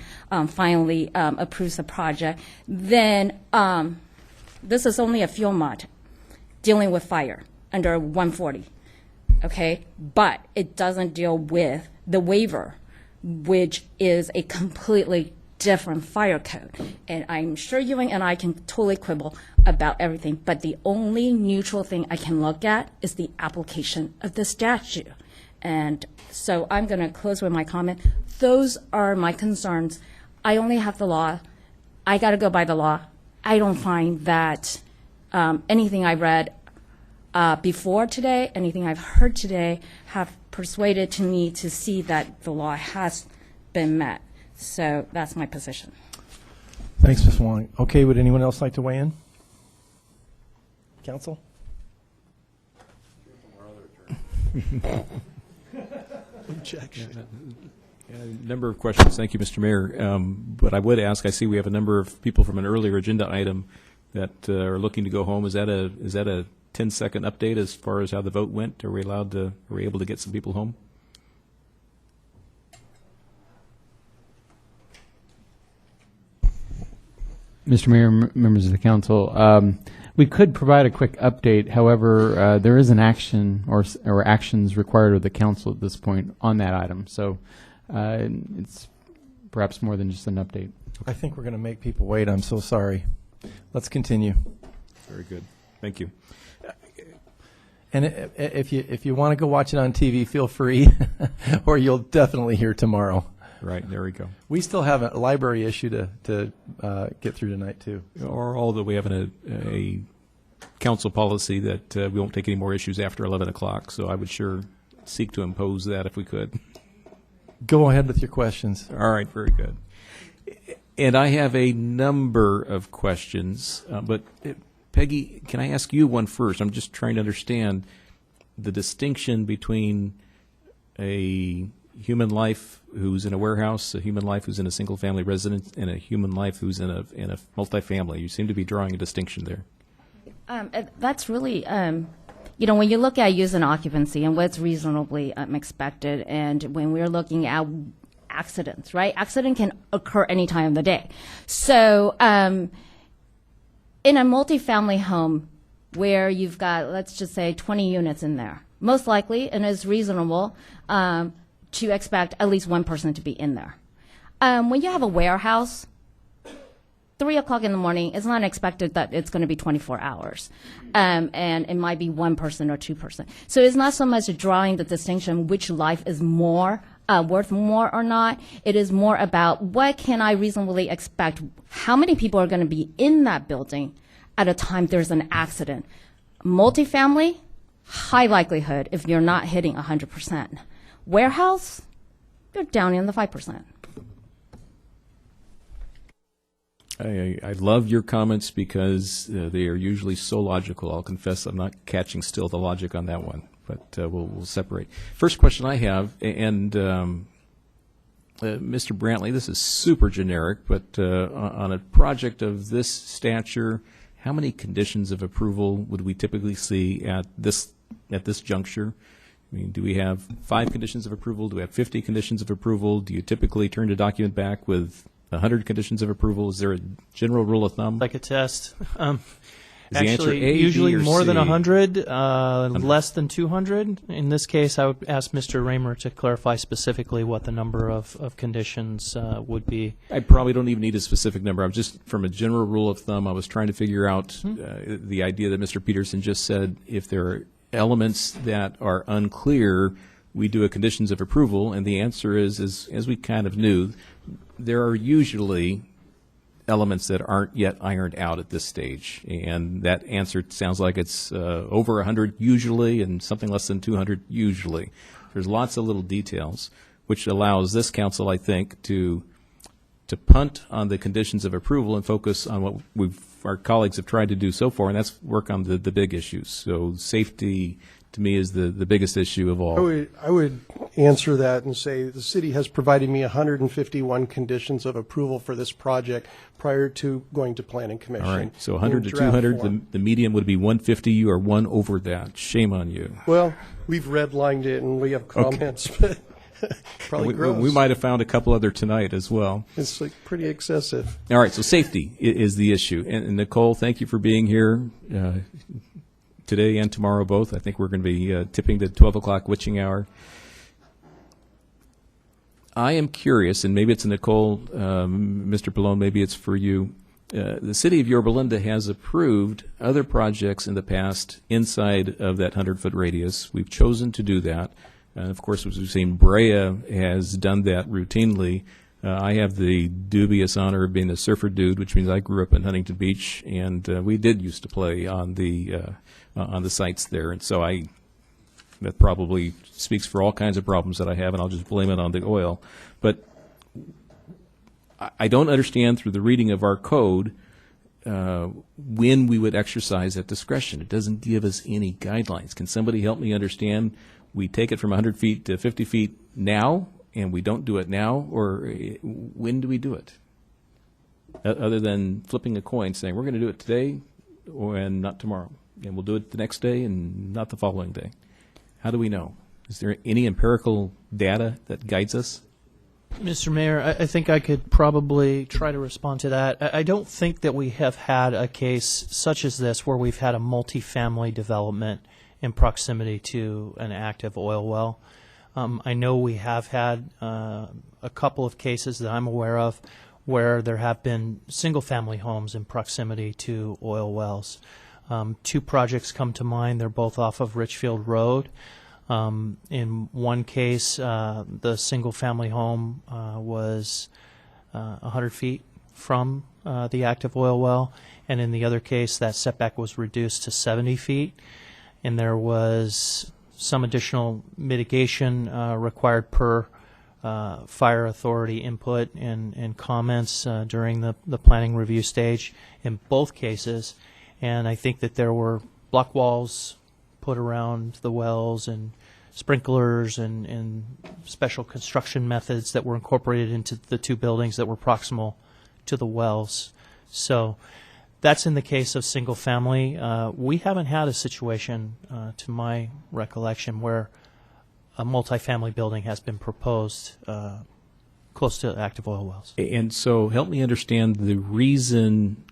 finally approves the project, then this is only a fuel mod dealing with fire under 140, okay? But it doesn't deal with the waiver, which is a completely different fire code. And I'm sure you and I can totally quibble about everything, but the only neutral thing I can look at is the application of the statute. And so I'm going to close with my comment. Those are my concerns. I only have the law. I got to go by the law. I don't find that anything I read before today, anything I've heard today, have persuaded to me to see that the law has been met. So that's my position. Thanks, Ms. Wong. Okay, would anyone else like to weigh in? Council? Objection. A number of questions. Thank you, Mr. Mayor. But I would ask, I see we have a number of people from an earlier agenda item that are looking to go home. Is that a 10-second update as far as how the vote went? Are we able to get some people home? Mr. Mayor, members of the council, we could provide a quick update. However, there is an action or actions required of the council at this point on that item. So it's perhaps more than just an update. I think we're going to make people wait. I'm so sorry. Let's continue. Very good. Thank you. And if you want to go watch it on TV, feel free, or you'll definitely hear tomorrow. Right, there we go. We still have a library issue to get through tonight, too. Or although we have a council policy that we won't take any more issues after 11 o'clock, so I would sure seek to impose that if we could. Go ahead with your questions. All right, very good. And I have a number of questions, but Peggy, can I ask you one first? I'm just trying to understand the distinction between a human life who's in a warehouse, a human life who's in a single-family residence, and a human life who's in a multifamily. You seem to be drawing a distinction there. That's really, when you look at use and occupancy and what's reasonably expected, and when we're looking at accidents, right? Accident can occur any time of the day. So in a multifamily home where you've got, let's just say, 20 units in there, most likely, and it's reasonable to expect at least one person to be in there. When you have a warehouse, 3 o'clock in the morning, it's not expected that it's going to be 24 hours. And it might be one person or two person. So it's not so much drawing the distinction which life is more worth more or not. It is more about what can I reasonably expect, how many people are going to be in that building at a time there's an accident. Multifamily, high likelihood if you're not hitting 100%. Warehouse, you're down in the 5%. I love your comments because they are usually so logical. I'll confess I'm not catching still the logic on that one, but we'll separate. First question I have, and Mr. Brantley, this is super generic, but on a project of this stature, how many conditions of approval would we typically see at this juncture? I mean, do we have 5 conditions of approval? Do we have 50 conditions of approval? Do you typically turn the document back with 100 conditions of approval? Is there a general rule of thumb? Like a test. Is the answer Actually, A, B, usually or more C? than 100, less than 200. In this case, I would ask Mr. Raymer to clarify specifically what the number of conditions would be. I probably don't even need a specific number. I'm just, from a general rule of thumb, I was trying to figure out the idea that Mr. Peterson just said, if there are elements that are unclear, we do a conditions of approval, and the answer is, as we kind of knew, there are usually elements that aren't yet ironed out at this stage, and that answer sounds like it's over 100 usually and something less than 200 usually. There's lots of little details, which allows this council, I think, to punt on the conditions of approval and focus on what our colleagues have tried to do so far, and that's work on the big issues. So safety, to me, is the biggest issue of all. I would answer that and say the city has provided me 151 conditions of approval for this project prior to going to Planning Commission. All right, so 100 to in draft 200, form. the median would be 150. You are one over that. Shame on you. Well, we've redlined it and we have comments, but probably gross. We might have found a couple other tonight as well. It's like pretty excessive. All right, so safety is the issue. And Nicole, thank you for being here today and tomorrow both. I think we're going to be tipping the 12 o'clock witching hour. I am curious, and maybe it's Nicole, Mr. Pallone, maybe it's for you. The city of Yorba Linda has approved other projects in the past inside of that 100-foot radius. We've chosen to do that. And of course, as we've seen, Brea has done that routinely. I have the dubious honor of being a surfer dude, which means I grew up in Huntington Beach, and we did used to play on the sites there. And so that probably speaks for all kinds of problems that I have, and I'll just blame it on the oil. But I don't understand through the reading of our code when we would exercise that discretion. It doesn't give us any guidelines. Can somebody help me understand? We take it from 100 feet to 50 feet now, and we don't do it now, or when do we do it? Other than flipping a coin saying, we're going to do it today and not tomorrow, and we'll do it the next day and not the following day. How do we know? Is there any empirical data that guides us? Mr. Mayor, I think I could probably try to respond to that. I don't think that we have had a case such as this where we've had a multifamily development in proximity to an active oil well. I know we have had a couple of cases that I'm aware of where there have been single-family homes in proximity to oil wells. 2 projects come to mind. They're both off of Richfield Road. In one case, the single-family home was 100 feet from the active oil well, and in the other case, that setback was reduced to 70 feet, and there was some additional mitigation required per fire authority input and comments during the planning review stage in both cases. And I think that there were block walls put around the wells and sprinklers and special construction methods that were incorporated into the 2 buildings that were proximal to the wells. So That's in the case of single family. We haven't had a situation, to my recollection, where a multifamily building has been proposed close to active oil wells. And so help me understand the reason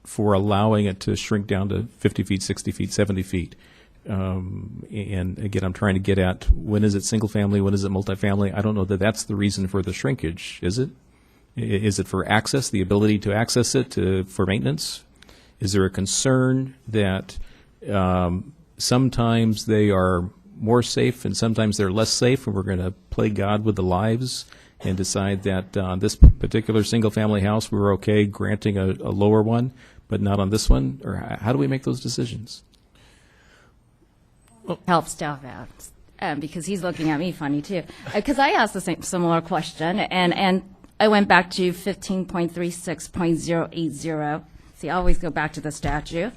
for allowing it to shrink down to 50 feet, 60 feet, 70 feet. And again, I'm trying to get at, when is it single family, when is it multifamily? I don't know that that's the reason for the shrinkage, is it? Is it for access, the ability to access it for maintenance? Is there a concern that sometimes they are more safe and sometimes they're less safe, and we're going to play God with the lives and decide that on this particular single-family house we're okay granting a lower one, but not on this one? Or how do we make those decisions? Help staff out, because he's looking at me funny too. Because I asked the same similar question, and I went back to 15.36.080. See, I always go back to the statute,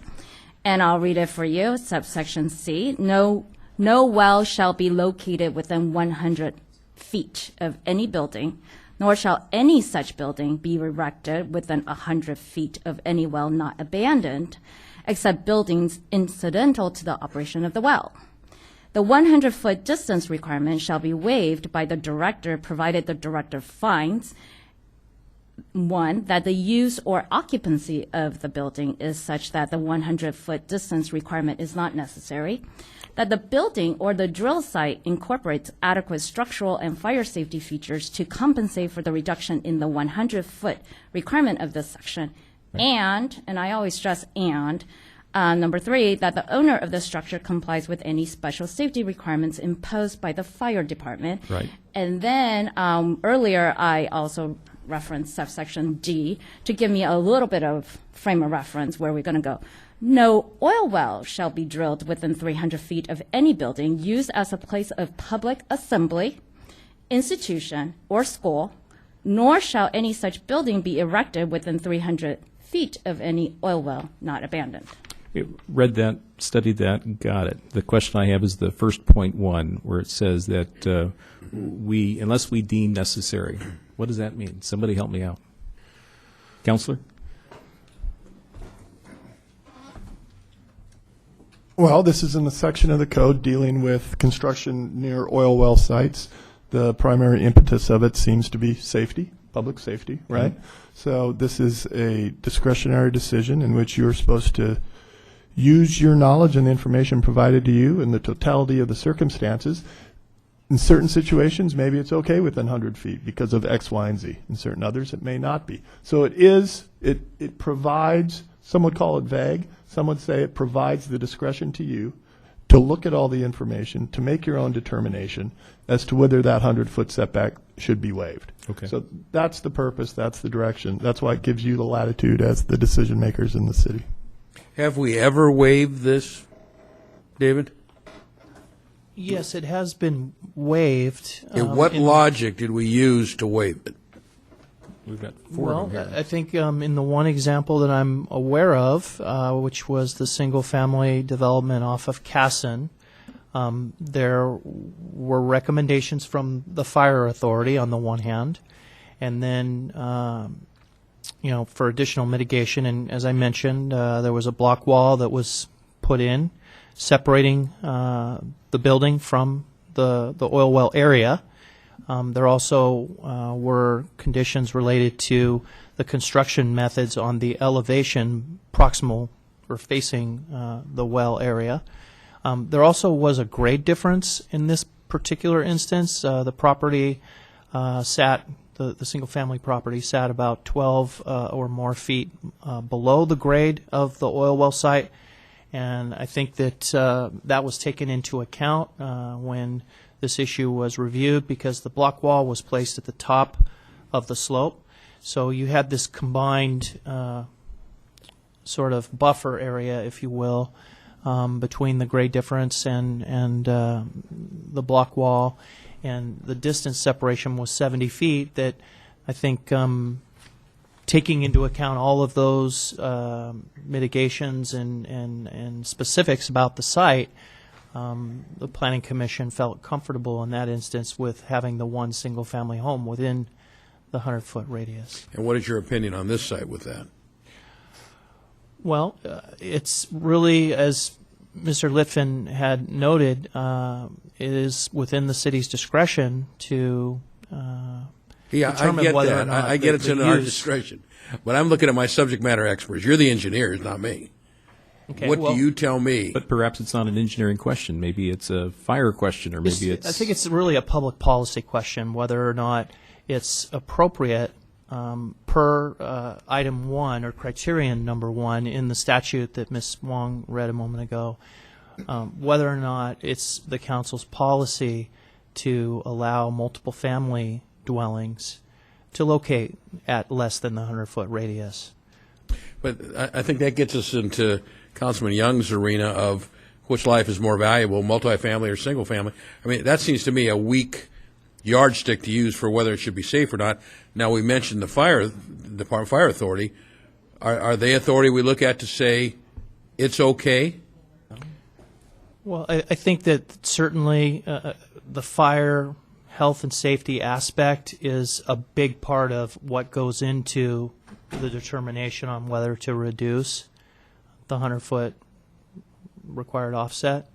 and I'll read it for you. Subsection C: No well shall be located within 100 feet of any building, nor shall any such building be erected within 100 feet of any well not abandoned, except buildings incidental to the operation of the well. The 100-foot distance requirement shall be waived by the director, provided the director finds, 1, that the use or occupancy of the building is such that the 100-foot distance requirement is not necessary, that the building or the drill site incorporates adequate structural and fire safety features to compensate for the reduction in the 100-foot requirement of this section, and I always stress and, number 3, that the owner of the structure complies with any special safety requirements imposed by the fire department. Right. And then earlier I also referenced subsection D to give me a little bit of frame of reference where we're going to go. No oil well shall be drilled within 300 feet of any building used as a place of public assembly, institution, or school, nor shall any such building be erected within 300 feet of any oil well not abandoned. Read that, studied that, got it. The question I have is the first point 1, where it says that unless we deem necessary. What does that mean? Somebody help me out. Counselor? Well, this is in the section of the code dealing with construction near oil well sites. The primary impetus of it seems to be safety, public safety, right? Mm-hmm. So this is a discretionary decision in which you're supposed to use your knowledge and the information provided to you in the totality of the circumstances. In certain situations, maybe it's okay within 100 feet because of X, Y, and Z. In certain others, it may not be. So it provides, some would call it vague, some would say it provides the discretion to you to look at all the information, to make your own determination as to whether that 100-foot setback should be waived. Okay. So that's the purpose, that's the direction. That's why it gives you the latitude as the decision makers in the city. Have we ever waived this, David? Yes, it has been waived. What logic did we use to waive it? We've got 4 of them here. I think in the one example that I'm aware of, which was the single-family development off of Casson, there were recommendations from the fire authority on the one hand, and then for additional mitigation. And as I mentioned, there was a block wall that was put in, separating the building from the oil well area. There also were conditions related to the construction methods on the elevation proximal or facing the well area. There also was a grade difference in this particular instance. The property the single-family property sat about 12 or more feet below the grade of the oil well site, and I think that that was taken into account when this issue was reviewed, because the block wall was placed at the top of the slope. So you had this combined sort of buffer area, if you will, between the grade difference and the block wall, and the distance separation was 70 feet. That I think taking into account all of those mitigations and specifics about the site, the Planning Commission felt comfortable in that instance with having the one single-family home within the 100-foot radius. And what is your opinion on this site with that? Well, it's really, as Mr. Litvin had noted, it is within the city's discretion to determine I get whether that. or not I get it's in our use- discretion. But I'm looking at my subject matter experts. You're the engineers, not me. Okay, What well- do you tell me? But perhaps it's not an engineering question. Maybe it's a fire question, or maybe it's... I think it's really a public policy question, whether or not it's appropriate per item 1 or criterion number 1 in the statute that Ms. Wong read a moment ago, whether or not it's the council's policy to allow multiple family dwellings to locate at less than the 100-foot radius. But I think that gets us into Councilman Young's arena of which life is more valuable, multifamily or single family. I mean, that seems to me a weak yardstick to use for whether it should be safe or not. Now, we mentioned the fire department, fire authority. Are they authority we look at to say it's okay? Well, I think that certainly the fire health and safety aspect is a big part of what goes into the determination on whether to reduce the 100-foot required offset.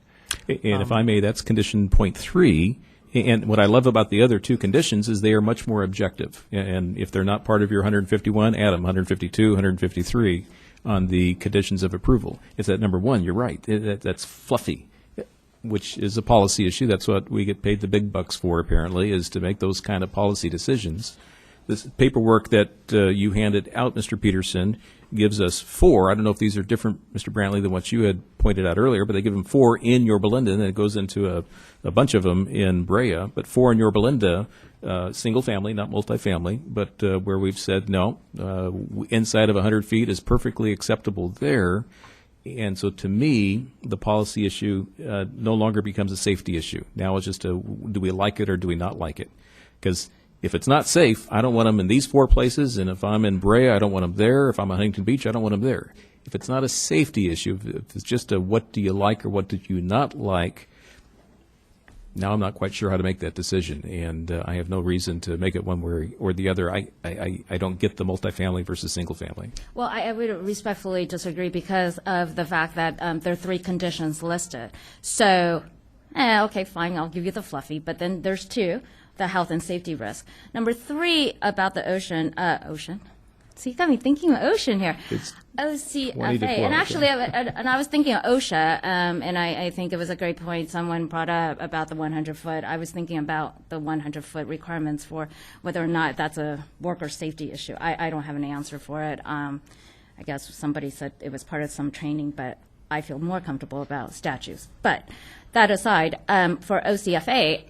And if I may, that's condition point 3. And what I love about the other two conditions is they are much more objective. And if they're not part of your 151, add them, 152, 153 on the conditions of approval. It's that number 1, you're right, that's fluffy, which is a policy issue. That's what we get paid the big bucks for, apparently, is to make those kind of policy decisions. This paperwork that you handed out, Mr. Peterson, gives us 4. I don't know if these are different, Mr. Brantley, than what you had pointed out earlier, but they give them 4 in Yorba Linda, and it goes into a bunch of them in Brea, but 4 in Yorba Linda, single family, not multifamily, but where we've said no, inside of 100 feet is perfectly acceptable there. And so to me, the policy issue no longer becomes a safety issue. Now it's just do we like it or do we not like it? Because if it's not safe, I don't want them in these 4 places, and if I'm in Brea, I don't want them there. If I'm at Huntington Beach, I don't want them there. If it's not a safety issue, if it's just a what do you like or what do you not like, now I'm not quite sure how to make that decision, and I have no reason to make it one way or the other. I don't get the multifamily versus single family. Well, I would respectfully disagree because of the fact that there are 3 conditions listed. So, okay, fine, I'll give you the fluffy, but then there's 2. The health and safety risk. Number 3 about the ocean. So you got me thinking of ocean here. It's OCFA. And actually, I was thinking of OSHA, and I think it was a great point someone brought up about the 100-foot. I was thinking about the 100-foot requirements for whether or not that's a worker safety issue. I don't have an answer for it. I guess somebody said it was part of some training, but I feel more comfortable about statutes. But that aside, for OCFA,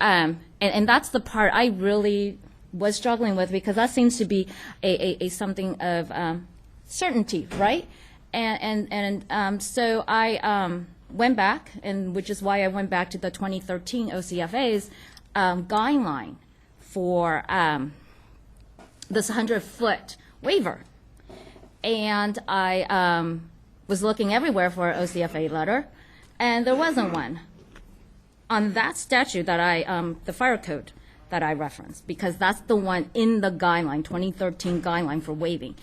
and that's the part I really was struggling with because that seems to be a something of certainty, right? And so I went back, and which is why I went back to the 2013 OCFA's guideline for this 100-foot waiver. And I was looking everywhere for an OCFA letter, and there wasn't one on that statute that the fire code that I referenced, because that's the one in the guideline, 2013 guideline for waiving.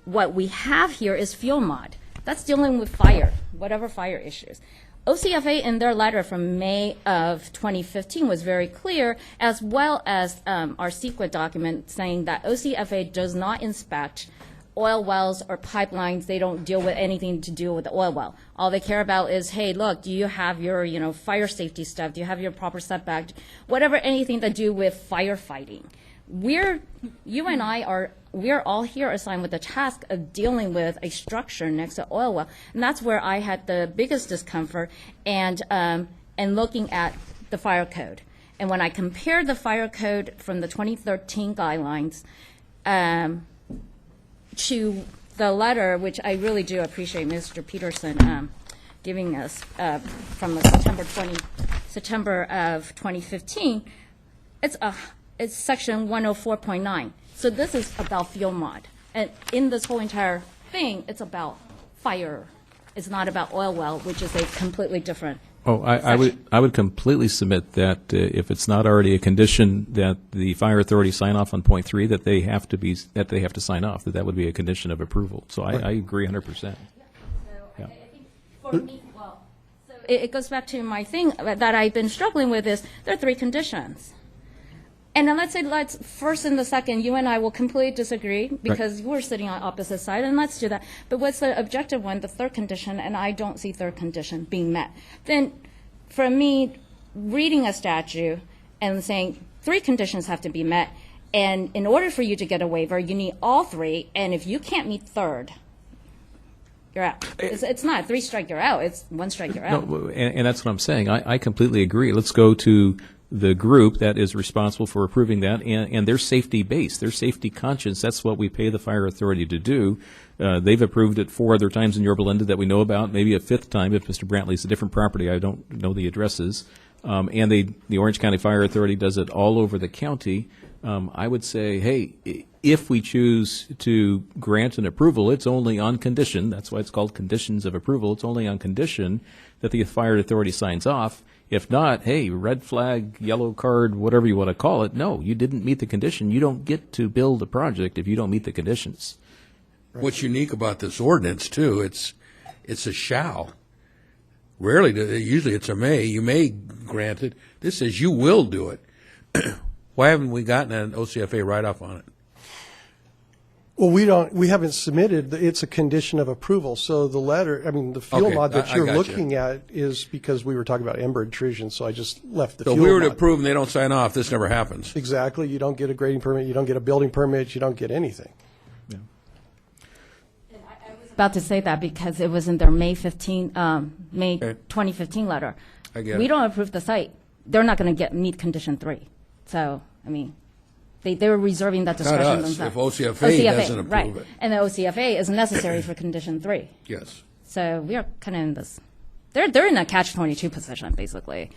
What we have here is fuel mod. That's dealing with fire, whatever fire issues. OCFA in their letter from May of 2015 was very clear, as well as our CEQA document saying that OCFA does not inspect oil wells or pipelines. They don't deal with anything to do with the oil well. All they care about is, hey, look, do you have your, fire safety stuff? Do you have your proper setback? Whatever, anything to do with firefighting. You and I we're all here assigned with the task of dealing with a structure next to oil well, and that's where I had the biggest discomfort and looking at the fire code. And when I compared the fire code from the 2013 guidelines to the letter, which I really do appreciate Mr. Peterson giving us from the September of 2015, it's section 104.9. So this is about fuel mod. And in this whole entire thing, it's about fire. It's not about oil well, which is a completely different I would completely submit that if it's not already a condition that the fire authority sign off on point 3, that they have to sign off, that would be a condition of approval. So I agree 100%. Yeah. For me, well, so it goes back to my thing that I've been struggling with is there are 3 conditions. And then let's first and the second, you and I will completely disagree because we're sitting on opposite side, and let's do that. But what's the objective one, the third condition, and I don't see third condition being met. Then for me, reading a statute and saying 3 conditions have to be met, and in order for you to get a waiver, you need all 3, and if you can't meet third, you're out. It's not 3 strike, you're out. It's 1 strike, you're out. No, and that's what I'm saying. I completely agree. Let's go to the group that is responsible for approving that, and they're safety-based. They're safety conscious. That's what we pay the fire authority to do. They've approved it 4 other times in Yorba Linda that we know about, maybe a 5th time if Mr. Brantley's a different property. I don't know the addresses. And the Orange County Fire Authority does it all over the county. I would say, hey, if we choose to grant an approval, it's only on condition. That's why it's called conditions of approval. It's only on condition that the fire authority signs off. If not, hey, red flag, yellow card, whatever you want to call it, no, you didn't meet the condition. You don't get to build a project if you don't meet the conditions. What's unique about this ordinance, too, it's a shall. Usually it's a may. You may grant it. This says you will do it. Why haven't we gotten an OCFA write-off on it? Well, we haven't submitted, it's a condition of approval, so the letter, I mean, the fuel Okay, mod that I you're got you. looking at is because we were talking about ember intrusion, so I just left the So fuel if we were to mod. approve and they don't sign off, this never happens. Exactly, you don't get a grading permit, you don't get a building permit, you don't get anything. About to say that because it was in their May 2015 letter. I get We it. don't approve the site. They're not going to meet condition 3. So, I mean, they were reserving that discretion us. themselves. If OCFA doesn't approve right. it. And the OCFA is necessary for condition 3. Yes. So we are kind of in this. They're in a catch-22 position, basically.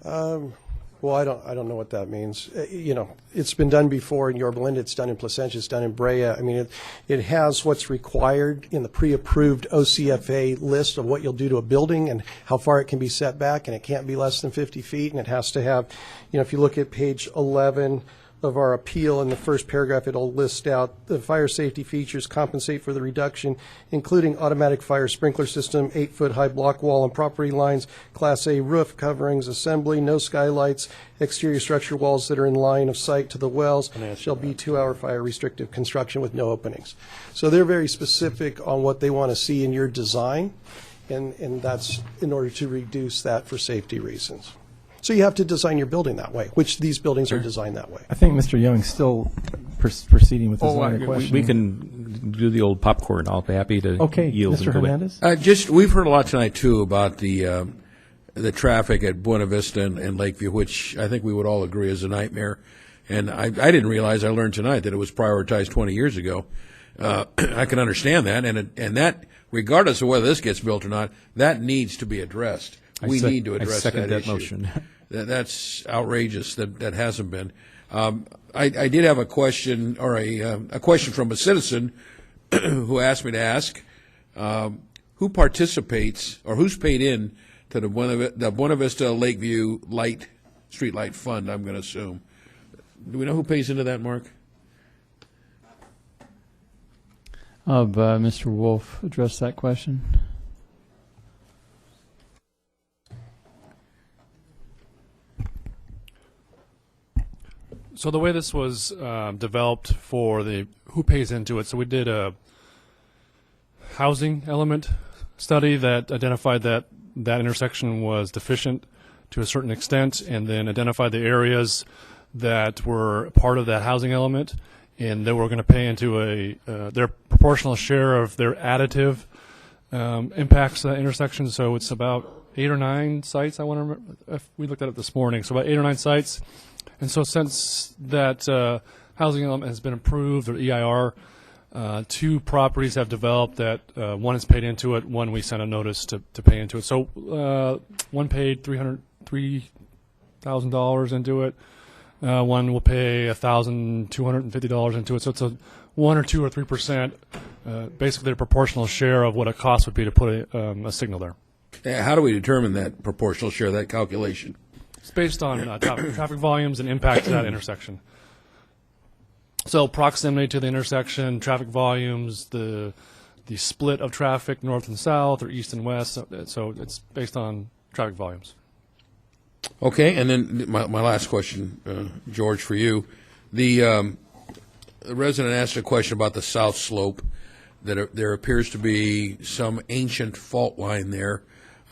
Well, I don't know what that means. It's been done before in Yorba Linda, it's done in Placentia, it's done in Brea. I mean, it has what's required in the pre-approved OCFA list of what you'll do to a building and how far it can be set back, and it can't be less than 50 feet, and it has to have, if you look at page 11 of our appeal, in the first paragraph, it'll list out the fire safety features, compensate for the reduction, including automatic fire sprinkler system, 8-foot high block wall and property lines, Class A roof coverings, assembly, no skylights, exterior structure walls that are in line of sight to the wells, shall be 2-hour fire restrictive construction with no openings. So they're very specific on what they want to see in your design, and that's in order to reduce that for safety reasons. So you have to design your building that way, which these buildings are designed that way. I think Mr. Young's still proceeding with his line of questioning. We can do the old popcorn. I'll be happy to yield. Mr. and go away. Hernandez? We've heard a lot tonight, too, about the traffic at Buena Vista and Lakeview, which I think we would all agree is a nightmare. And I didn't realize, I learned tonight, that it was prioritized 20 years ago. I can understand that, and that, regardless of whether this gets built or not, that needs to be addressed. We need to address that issue. I second that motion. That's outrageous that hasn't been. I did have a question, or a question from a citizen who asked me to ask, who participates or who's paid in to the Buena Vista Lakeview Street Light Fund, I'm going to assume. Do we know who pays into that, Mark? I'll have Mr. Wolf address that question. So the way this was developed for the who pays into it, so we did a housing element study that identified that that intersection was deficient to a certain extent, and then identified the areas that were part of that housing element, and they were going to pay into their proportional share of their additive impacts to that intersection. So it's about 8 or 9 sites. I want to remember. We looked at it this morning. So about 8 or 9 sites. And so since that housing element has been approved, or EIR, 2 properties have developed that one is paid into it, one we sent a notice to pay into it. So one paid $3,000 into it. One will pay $1,250 into it. So it's a 1 or 2 or 3%, basically their proportional share of what it cost would be to put a signal there. How do we determine that proportional share, that calculation? It's based on traffic volumes and impact to that intersection. So proximity to the intersection, traffic volumes, the the split of traffic, north and south or east and west. So it's based on traffic volumes. Okay, and then my last question, George, for you. The resident asked a question about the south slope, that there appears to be some ancient fault line there,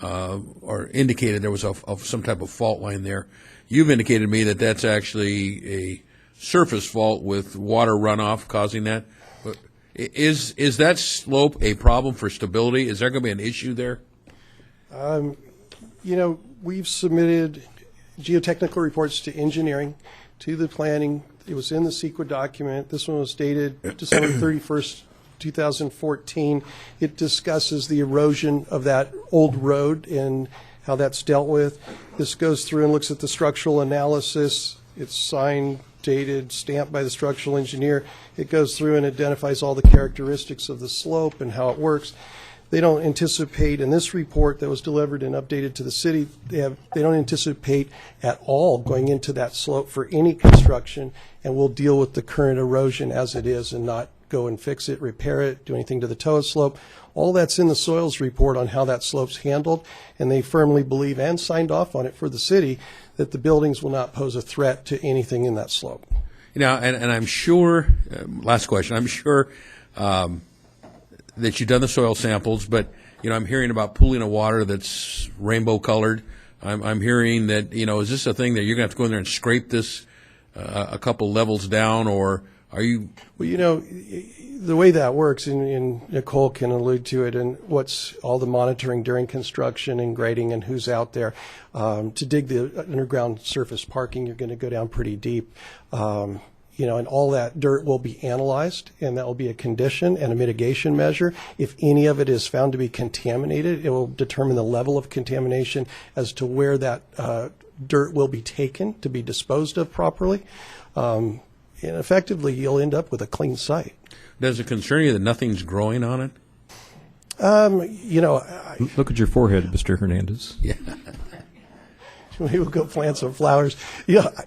or indicated there was some type of fault line there. You've indicated to me that that's actually a surface fault with water runoff causing that. But is that slope a problem for stability? Is there going to be an issue there? We've submitted geotechnical reports to engineering, to the planning. It was in the CEQA document. This one was dated December 31st, 2014. It discusses the erosion of that old road and how that's dealt with. This goes through and looks at the structural analysis. It's signed, dated, stamped by the structural engineer. It goes through and identifies all the characteristics of the slope and how it works. They don't anticipate, in this report that was delivered and updated to the city, they don't anticipate at all going into that slope for any construction, and we'll deal with the current erosion as it is and not go and fix it, repair it, do anything to the toe slope. All that's in the soils report on how that slope's handled, and they firmly believe and signed off on it for the city that the buildings will not pose a threat to anything in that slope. And I'm sure, last question, I'm sure that you've done the soil samples, but I'm hearing about pooling of water that's rainbow colored. I'm hearing that is this a thing that you're going to have to go in there and scrape this a couple levels down, or are you? Well, the way that works, and Nicole can allude to it, and what's all the monitoring during construction and grading and who's out there. To dig the underground surface parking, you're going to go down pretty deep. And all that dirt will be analyzed, and that will be a condition and a mitigation measure. If any of it is found to be contaminated, it will determine the level of contamination as to where that dirt will be taken to be disposed of properly. And effectively, you'll end up with a clean site. Does it concern you that nothing's growing on it? Look at your forehead, Mr. Hernandez. Yeah. Maybe we'll go plant some flowers. I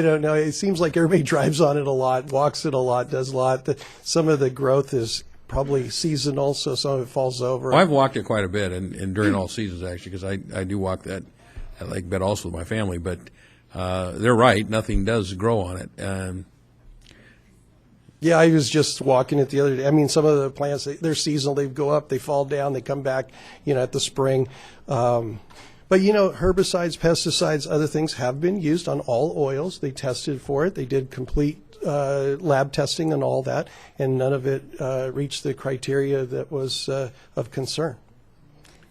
don't know. It seems like everybody drives on it a lot, walks it a lot, does a lot. Some of the growth is probably seasonal, so some of it falls over. Well, I've walked it quite a bit, and during all seasons, actually, because I do walk that lake bed also with my family. But they're right. Nothing does grow on it. Yeah, I was just walking it the other day. I mean, some of the plants, they're seasonal. They go up, they fall down, they come back, at the spring. But, herbicides, pesticides, other things have been used on all oils. They tested for it. They did complete lab testing and all that, and none of it reached the criteria that was of concern.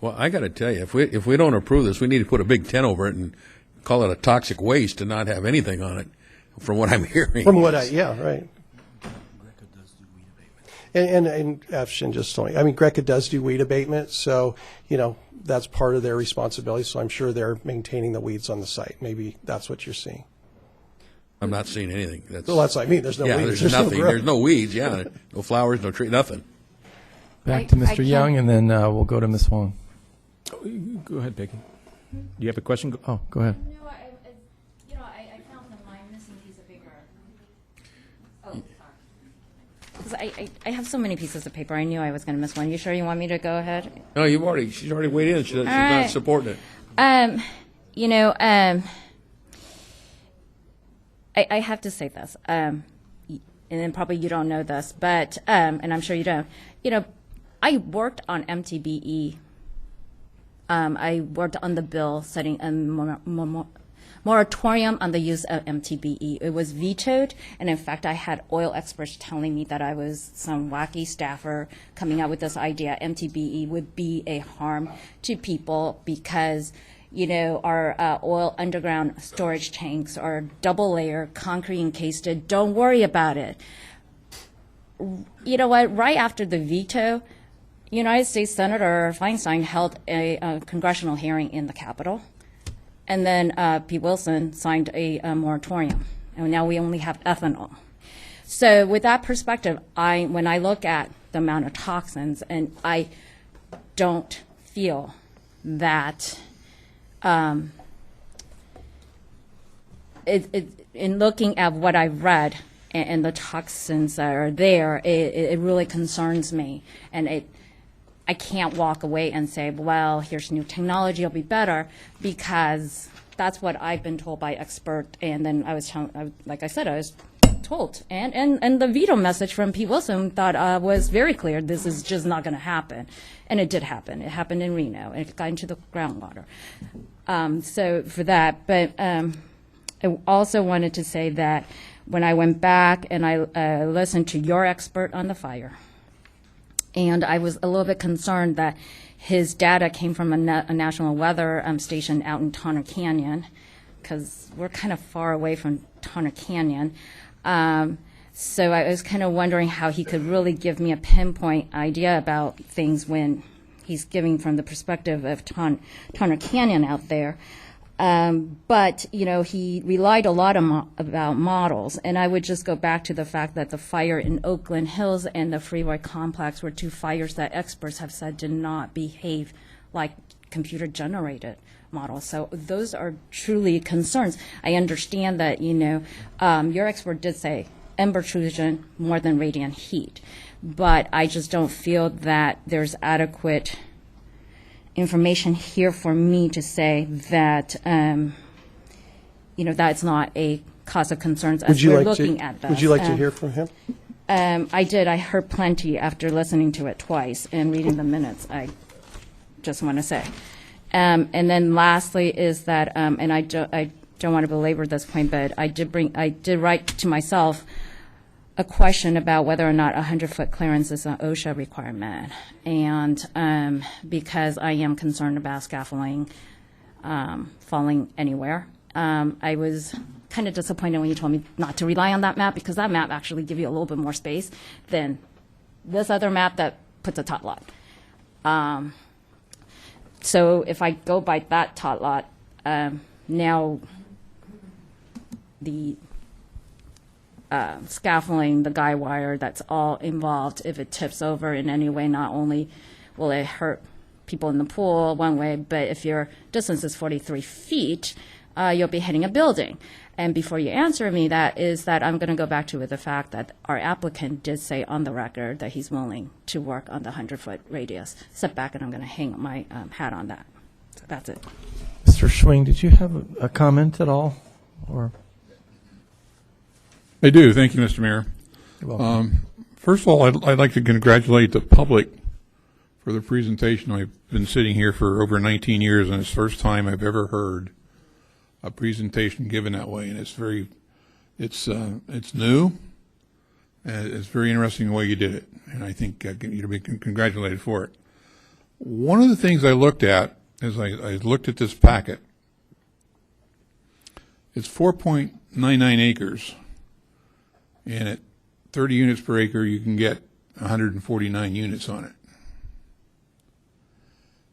Well, I got to tell you, if we don't approve this, we need to put a big tent over it and call it a toxic waste and not have anything on it, from what I'm hearing. Yeah, right. And Afshin just told me, Greca does do weed abatement, so, that's part of their responsibility, so I'm sure they're maintaining the weeds on the site. Maybe that's what you're seeing. I'm not seeing anything. Well, that's what I mean. There's no weeds. There's nothing. No There's no weeds, no flowers, no tree, nothing. Back to Mr. Young, and then we'll go to Ms. Wong. Go ahead, Peggy. Do you have a question? Go ahead. No, I found my missing piece of paper. Oh, sorry. Because I have so many pieces of paper. I knew I was going to miss one. You sure you want me to go ahead? No, she's already weighed in. She's not supporting it. I have to say this, and then probably you don't know this, but, and I'm sure you don't. I worked on MTBE. I worked on the bill setting a moratorium on the use of MTBE. It was vetoed, and in fact, I had oil experts telling me that I was some wacky staffer coming out with this idea MTBE would be a harm to people because, our oil underground storage tanks are double layer, concrete encased. Don't worry about it. You know what? Right after the veto, United States Senator Feinstein held a congressional hearing in the Capitol. And then Pete Wilson signed a moratorium. And now we only have ethanol. So with that perspective, when I look at the amount of toxins, and I don't feel that in looking at what I've read, and the toxins that are there, it really concerns me. And I can't walk away and say, well, here's new technology, it'll be better, because that's what I've been told by expert. And then like I said, I was told. And the veto message from Pete Wilson thought was very clear, this is just not going to happen. And it did happen. It happened in Reno. It got into the groundwater. So for that, but I also wanted to say that when I went back and I listened to your expert on the fire, and I was a little bit concerned that his data came from a national weather station out in Tonner Canyon, because we're kind of far away from Tonner Canyon. So I was kind of wondering how he could really give me a pinpoint idea about things when he's giving from the perspective of Tonner Canyon out there. But, you know, he relied a lot about models, and I would just go back to the fact that the fire in Oakland Hills and the Freeway Complex were two fires that experts have said did not behave like computer-generated models. So those are truly concerns. I understand that, you know, your expert did say ember intrusion more than radiant heat, but I just don't feel that there's adequate information here for me to say that, you know, that's not a cause of concerns as we're looking at this. Would you like to hear from him? I did. I heard plenty after listening to it twice and reading the minutes, I just want to say. And then lastly is that, and I don't want to belabor this point, but I did write to myself a question about whether or not 100-foot clearance is an OSHA requirement, and because I am concerned about scaffolding falling anywhere. I was kind of disappointed when you told me not to rely on that map, because that map actually gives you a little bit more space than this other map that puts a tot lot. So if I go by that tot lot, now the scaffolding, the guy wire, that's all involved. If it tips over in any way, not only will it hurt people in the pool one way, but if your distance is 43 feet, you'll be hitting a building. And before you answer me, that is that I'm going to go back to the fact that our applicant did say on the record that he's willing to work on the 100-foot radius setback, and I'm going to hang my hat on that. So that's it. Mr. Schwing, did you have a comment at all? Or I do. Thank you, Mr. Mayor. You're welcome. First of all, I'd like to congratulate the public for the presentation. I've been sitting here for over 19 years, and it's the first time I've ever heard a presentation given that way. And it's new, and it's very interesting the way you did it. And I think you'll be congratulated for it. One of the things I looked at as I looked at this packet, it's 4.99 acres. And at 30 units per acre, you can get 149 units on it.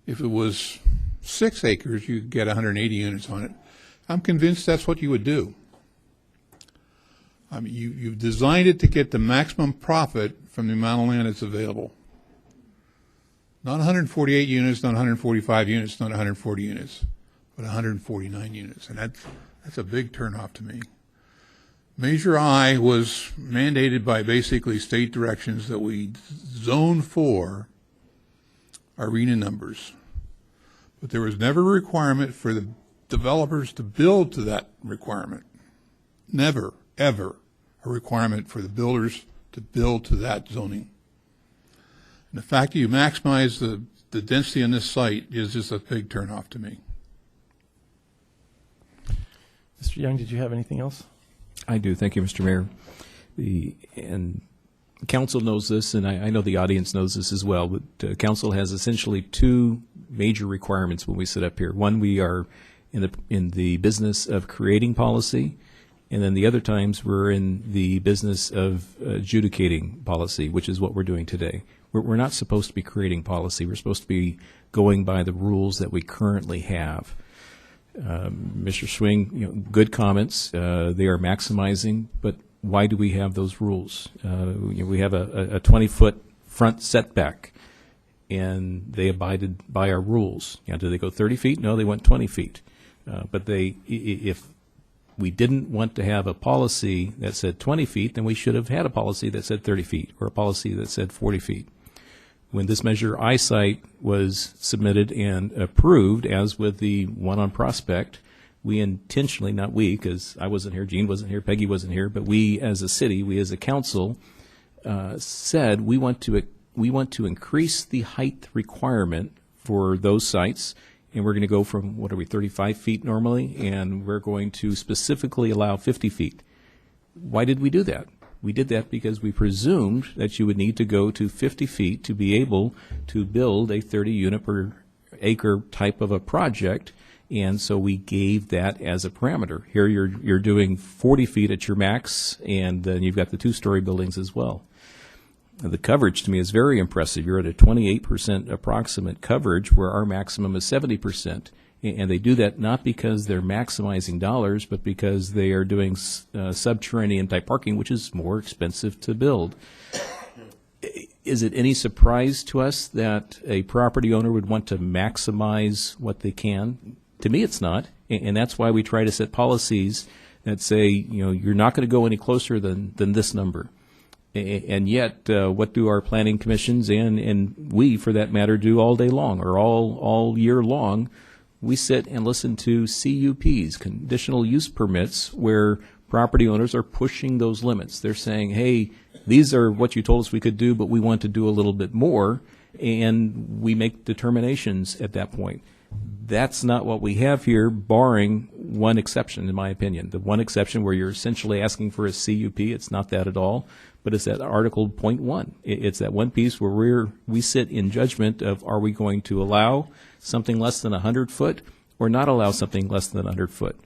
If it was 6 acres, you could get 180 units on it. I'm convinced that's what you would do. I mean, you've designed it to get the maximum profit from the amount of land that's available. Not 148 units, not 145 units, not 140 units, but 149 units. And that's a big turnoff to me. Measure I was mandated by basically state directions that we zone for arena numbers. But there was never a requirement for the developers to build to that requirement. Never, ever a requirement for the builders to build to that zoning. And the fact that you maximize the density on this site is just a big turnoff to me. Mr. Young, did you have anything else? I do. Thank you, Mr. Mayor. And council knows this, and I know the audience knows this as well, but council has essentially two major requirements when we sit up here. One, we are in the business of creating policy, and then the other times we're in the business of adjudicating policy, which is what we're doing today. We're not supposed to be creating policy. We're supposed to be going by the rules that we currently have. Mr. Swing, good comments. They are maximizing, but why do we have those rules? We have a 20-foot front setback, and they abided by our rules. Did they go 30 feet? No, they went 20 feet. But if we didn't want to have a policy that said 20 feet, then we should have had a policy that said 30 feet or a policy that said 40 feet. When this measure eyesight was submitted and approved, as with the one on Prospect, we intentionally, not we, because I wasn't here, Gene wasn't here, Peggy wasn't here, but we as a city, we as a council, said we want to increase the height requirement for those sites, and we're going to go from, 35 feet normally, and we're going to specifically allow 50 feet. Why did we do that? We did that because we presumed that you would need to go to 50 feet to be able to build a 30 unit per acre type of a project, and so we gave that as a parameter. Here you're doing 40 feet at your max, and then you've got the two-story buildings as well. The coverage to me is very impressive. You're at a 28% approximate coverage where our maximum is 70%. And they do that not because they're maximizing dollars, but because they are doing subterranean type parking, which is more expensive to build. Is it any surprise to us that a property owner would want to maximize what they can? To me, it's not. And that's why we try to set policies that say, you're not going to go any closer than this number. And yet, what do our planning commissions and we, for that matter, do all day long or all year long? We sit and listen to CUPs, conditional use permits, where property owners are pushing those limits. They're saying, hey, these are what you told us we could do, but we want to do a little bit more, and we make determinations at that point. That's not what we have here, barring one exception, in my opinion. The one exception where you're essentially asking for a CUP, it's not that at all, but it's that Article .1. It's that one piece where we sit in judgment of, are we going to allow something less than 100 foot or not allow something less than 100 foot?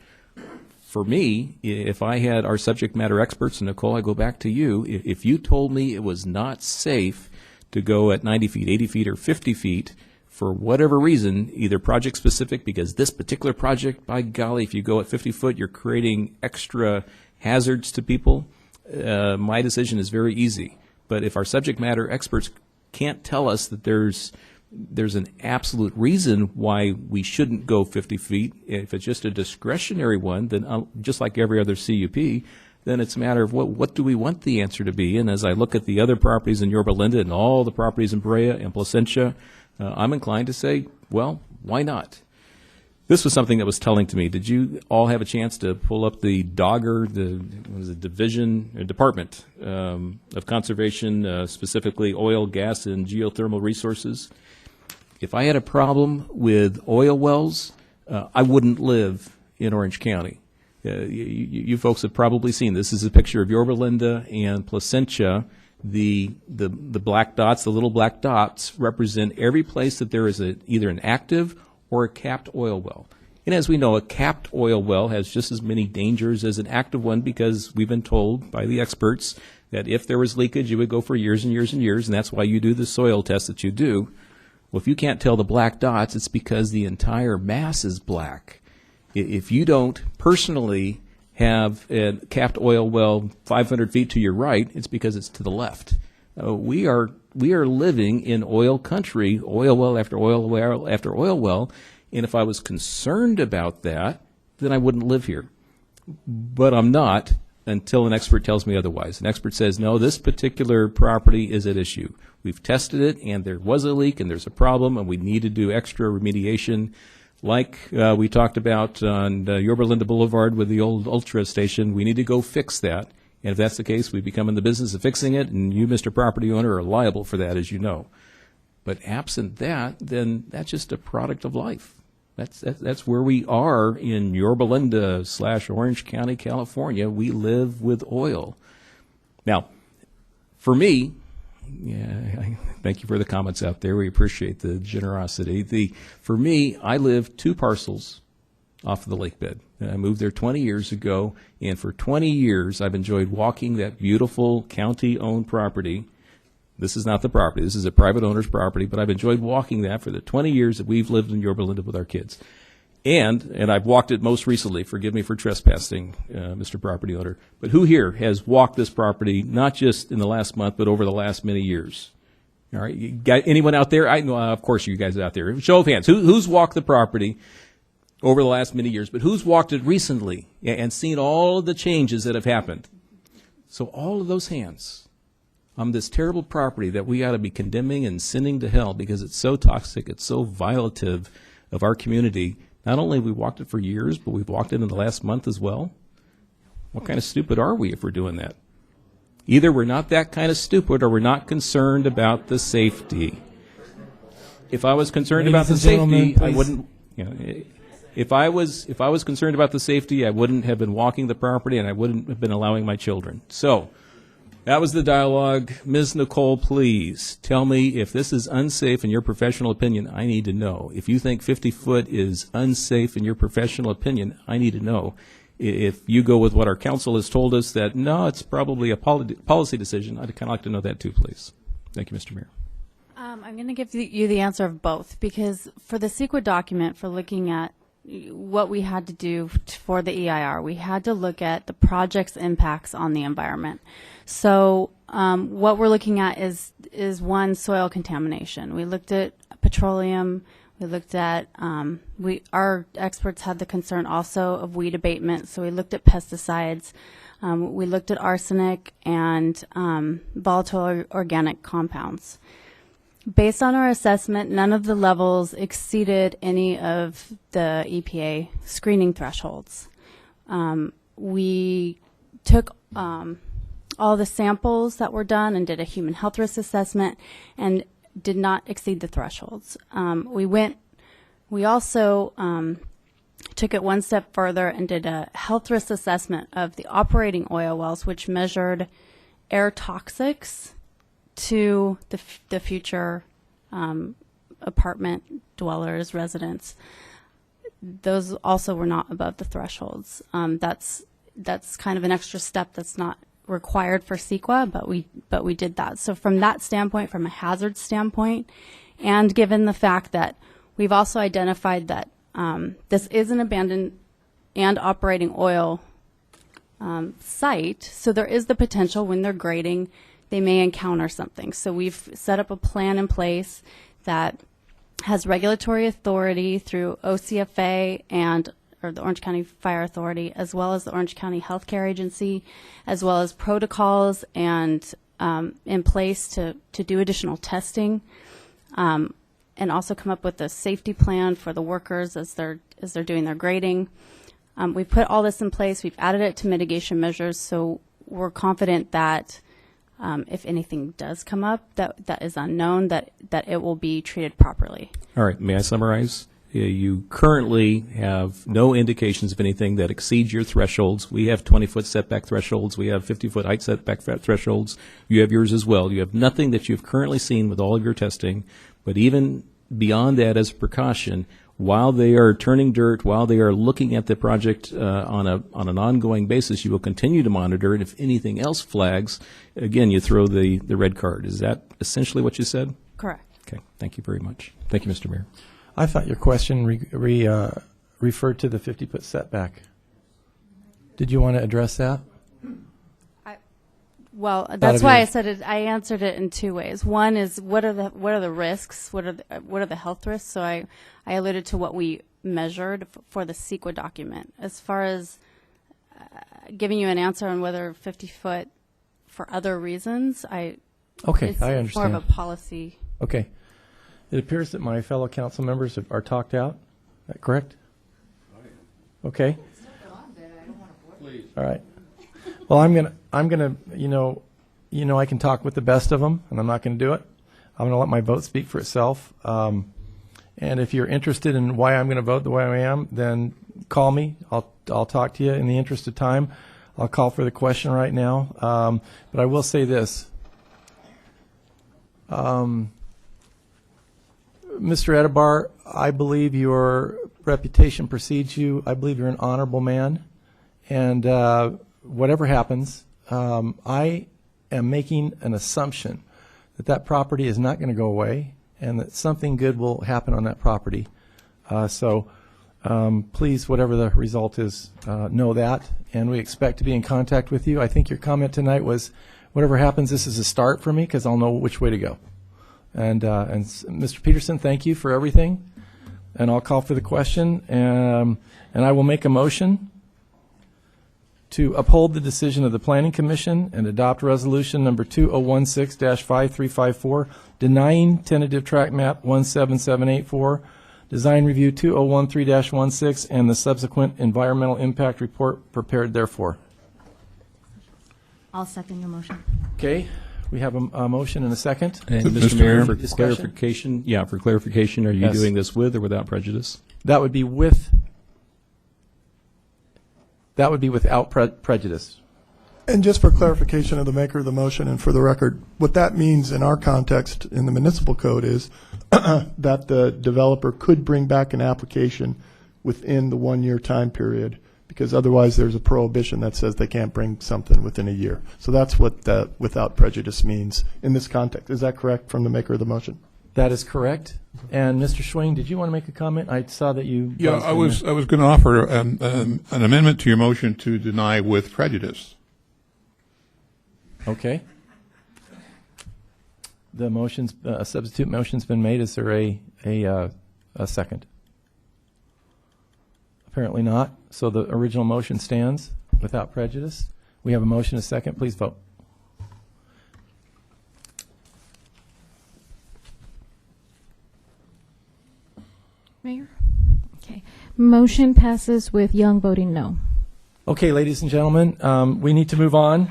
For me, if I had our subject matter experts, and Nicole, I go back to you, if you told me it was not safe to go at 90 feet, 80 feet, or 50 feet, for whatever reason, either project specific, because this particular project, by golly, if you go at 50 foot, you're creating extra hazards to people, my decision is very easy. But if our subject matter experts can't tell us that there's an absolute reason why we shouldn't go 50 feet, if it's just a discretionary one, then just like every other CUP, then it's a matter of what do we want the answer to be. And as I look at the other properties in Yorba Linda and all the properties in Brea and Placentia, I'm inclined to say, well, why not? This was something that was telling to me. Did you all have a chance to pull up the Dogger, Department of Conservation, specifically oil, gas, and geothermal resources? If I had a problem with oil wells, I wouldn't live in Orange County. You folks have probably seen this. This is a picture of Yorba Linda and Placentia. The black dots, the little black dots, represent every place that there is either an active or a capped oil well. And as we know, a capped oil well has just as many dangers as an active one, because we've been told by the experts that if there was leakage, you would go for years and years and years, and that's why you do the soil test that you do. Well, if you can't tell the black dots, it's because the entire mass is black. If you don't personally have a capped oil well 500 feet to your right, it's because it's to the left. We are living in oil country, oil well after oil well after oil well, and if I was concerned about that, then I wouldn't live here. But I'm not until an expert tells me otherwise. An expert says, no, this particular property is at issue. We've tested it, and there was a leak, and there's a problem, and we need to do extra remediation. Like we talked about on Yorba Linda Boulevard with the old Ultra station, we need to go fix that. And if that's the case, we become in the business of fixing it, and you, Mr. Property Owner, are liable for that, as you know. But absent that, then that's just a product of life. That's where we are in Yorba Linda / Orange County, California. We live with oil. Now, for me, thank you for the comments out there. We appreciate the generosity. For me, I live 2 parcels off of the lake bed. I moved there 20 years ago, and for 20 years I've enjoyed walking that beautiful county-owned property. This is not the property. This is a private owner's property, but I've enjoyed walking that for the 20 years that we've lived in Yorba Linda with our kids. And I've walked it most recently. Forgive me for trespassing, Mr. Property Owner. But who here has walked this property, not just in the last month, but over the last many years? All right, you got anyone out there? I know, of course, you guys out there. Show of hands. Who's walked the property over the last many years, but who's walked it recently and seen all of the changes that have happened? So all of those hands on this terrible property that we ought to be condemning and sending to hell because it's so toxic, it's so violative of our community. Not only have we walked it for years, but we've walked it in the last month as well. What kind of stupid are we if we're doing that? Either we're not that kind of stupid or we're not concerned about the safety. If I was concerned about the safety, I wouldn't, you know, if I was concerned about the safety, I wouldn't have been walking the property and I wouldn't have been allowing my children. So that was the dialogue. Ms. Nicole, please tell me if this is unsafe in your professional opinion. I need to know. If you think 50 foot is unsafe in your professional opinion, I need to know. If you go with what our council has told us that, no, it's probably a policy decision, I'd kind of like to know that too, please. Thank you, Mr. Mayor. I'm going to give you the answer of both, because for the CEQA document, for looking at what we had to do for the EIR, we had to look at the project's impacts on the environment. So what we're looking at is one, soil contamination. We looked at petroleum. We looked at, our experts had the concern also of weed abatement, so we looked at pesticides. We looked at arsenic and volatile organic compounds. Based on our assessment, none of the levels exceeded any of the EPA screening thresholds. We took all the samples that were done and did a human health risk assessment and did not exceed the thresholds. We also took it one step further and did a health risk assessment of the operating oil wells, which measured air toxics to the future apartment dwellers, residents. Those also were not above the thresholds. That's kind of an extra step that's not required for CEQA, but we did that. So from that standpoint, from a hazard standpoint, and given the fact that we've also identified that this is an abandoned and operating oil site, so there is the potential when they're grading they may encounter something. So we've set up a plan in place that has regulatory authority through OCFA or the Orange County Fire Authority, as well as the Orange County Healthcare Agency, as well as protocols and in place to do additional testing, and also come up with a safety plan for the workers as they're doing their grading. We've put all this in place. We've added it to mitigation measures, so we're confident that if anything does come up that is unknown, that it will be treated properly. All right, may I summarize? You currently have no indications of anything that exceeds your thresholds. We have 20-foot setback thresholds. We have 50-foot height setback thresholds. You have yours as well. You have nothing that you've currently seen with all of your testing. But even beyond that, as a precaution, while they are turning dirt, while they are looking at the project on an ongoing basis, you will continue to monitor it. If anything else flags, again, you throw the red card. Is that essentially what you said? Correct. Okay. Thank you very much. Thank you, Mr. Mayor. I thought your question referred to the 50-foot setback. Did you want to address that? Well, that's why I said it. I answered it in two ways. One is what are the risks? What are the health risks? So I alluded to what we measured for the CEQA document. As far as giving you an answer on whether 50 foot for other reasons, I understand. More of a policy. Okay. It appears that my fellow council members are talked out. Is that correct? Okay. Please. All right. Well, I'm gonna, I can talk with the best of them, and I'm not going to do it. I'm going to let my vote speak for itself. And if you're interested in why I'm going to vote the way I am, then call me. I'll talk to you in the interest of time. I'll call for the question right now. But I will say this. Mr. Edibar, I believe your reputation precedes you. I believe you're an honorable man. And whatever happens, I am making an assumption that property is not going to go away and that something good will happen on that property. So please, whatever the result is, know that. And we expect to be in contact with you. I think your comment tonight was, whatever happens, this is a start for me because I'll know which way to go. And Mr. Peterson, thank you for everything. and I'll call for the question, and I will make a motion to uphold the decision of the Planning Commission and adopt resolution number 2016-5354, denying tentative track map 17784, design review 2013-16, and the subsequent environmental impact report prepared therefore. I'll second your motion. Okay, we have a motion and a second. And Mr. Mayor, for Discussion? clarification, are you Yes. doing this with or without prejudice? That would be without prejudice. And just for clarification of the maker of the motion and for the record, what that means in our context in the municipal code is that the developer could bring back an application within the 1-year time period, because otherwise there's a prohibition that says they can't bring something within a year. So that's what that without prejudice means in this context. Is that correct from the maker of the motion? That is correct. And Mr. Schwing, did you want to make a comment? I saw that you. Yeah, I was going to offer an amendment to your motion to deny with prejudice. Okay. The motion's a substitute motion's been made. Is there a second? Apparently not. So the original motion stands without prejudice. We have a motion, a second. Please vote. Mayor? Okay. Motion passes with Young voting no. Okay, ladies and gentlemen, we need to move on.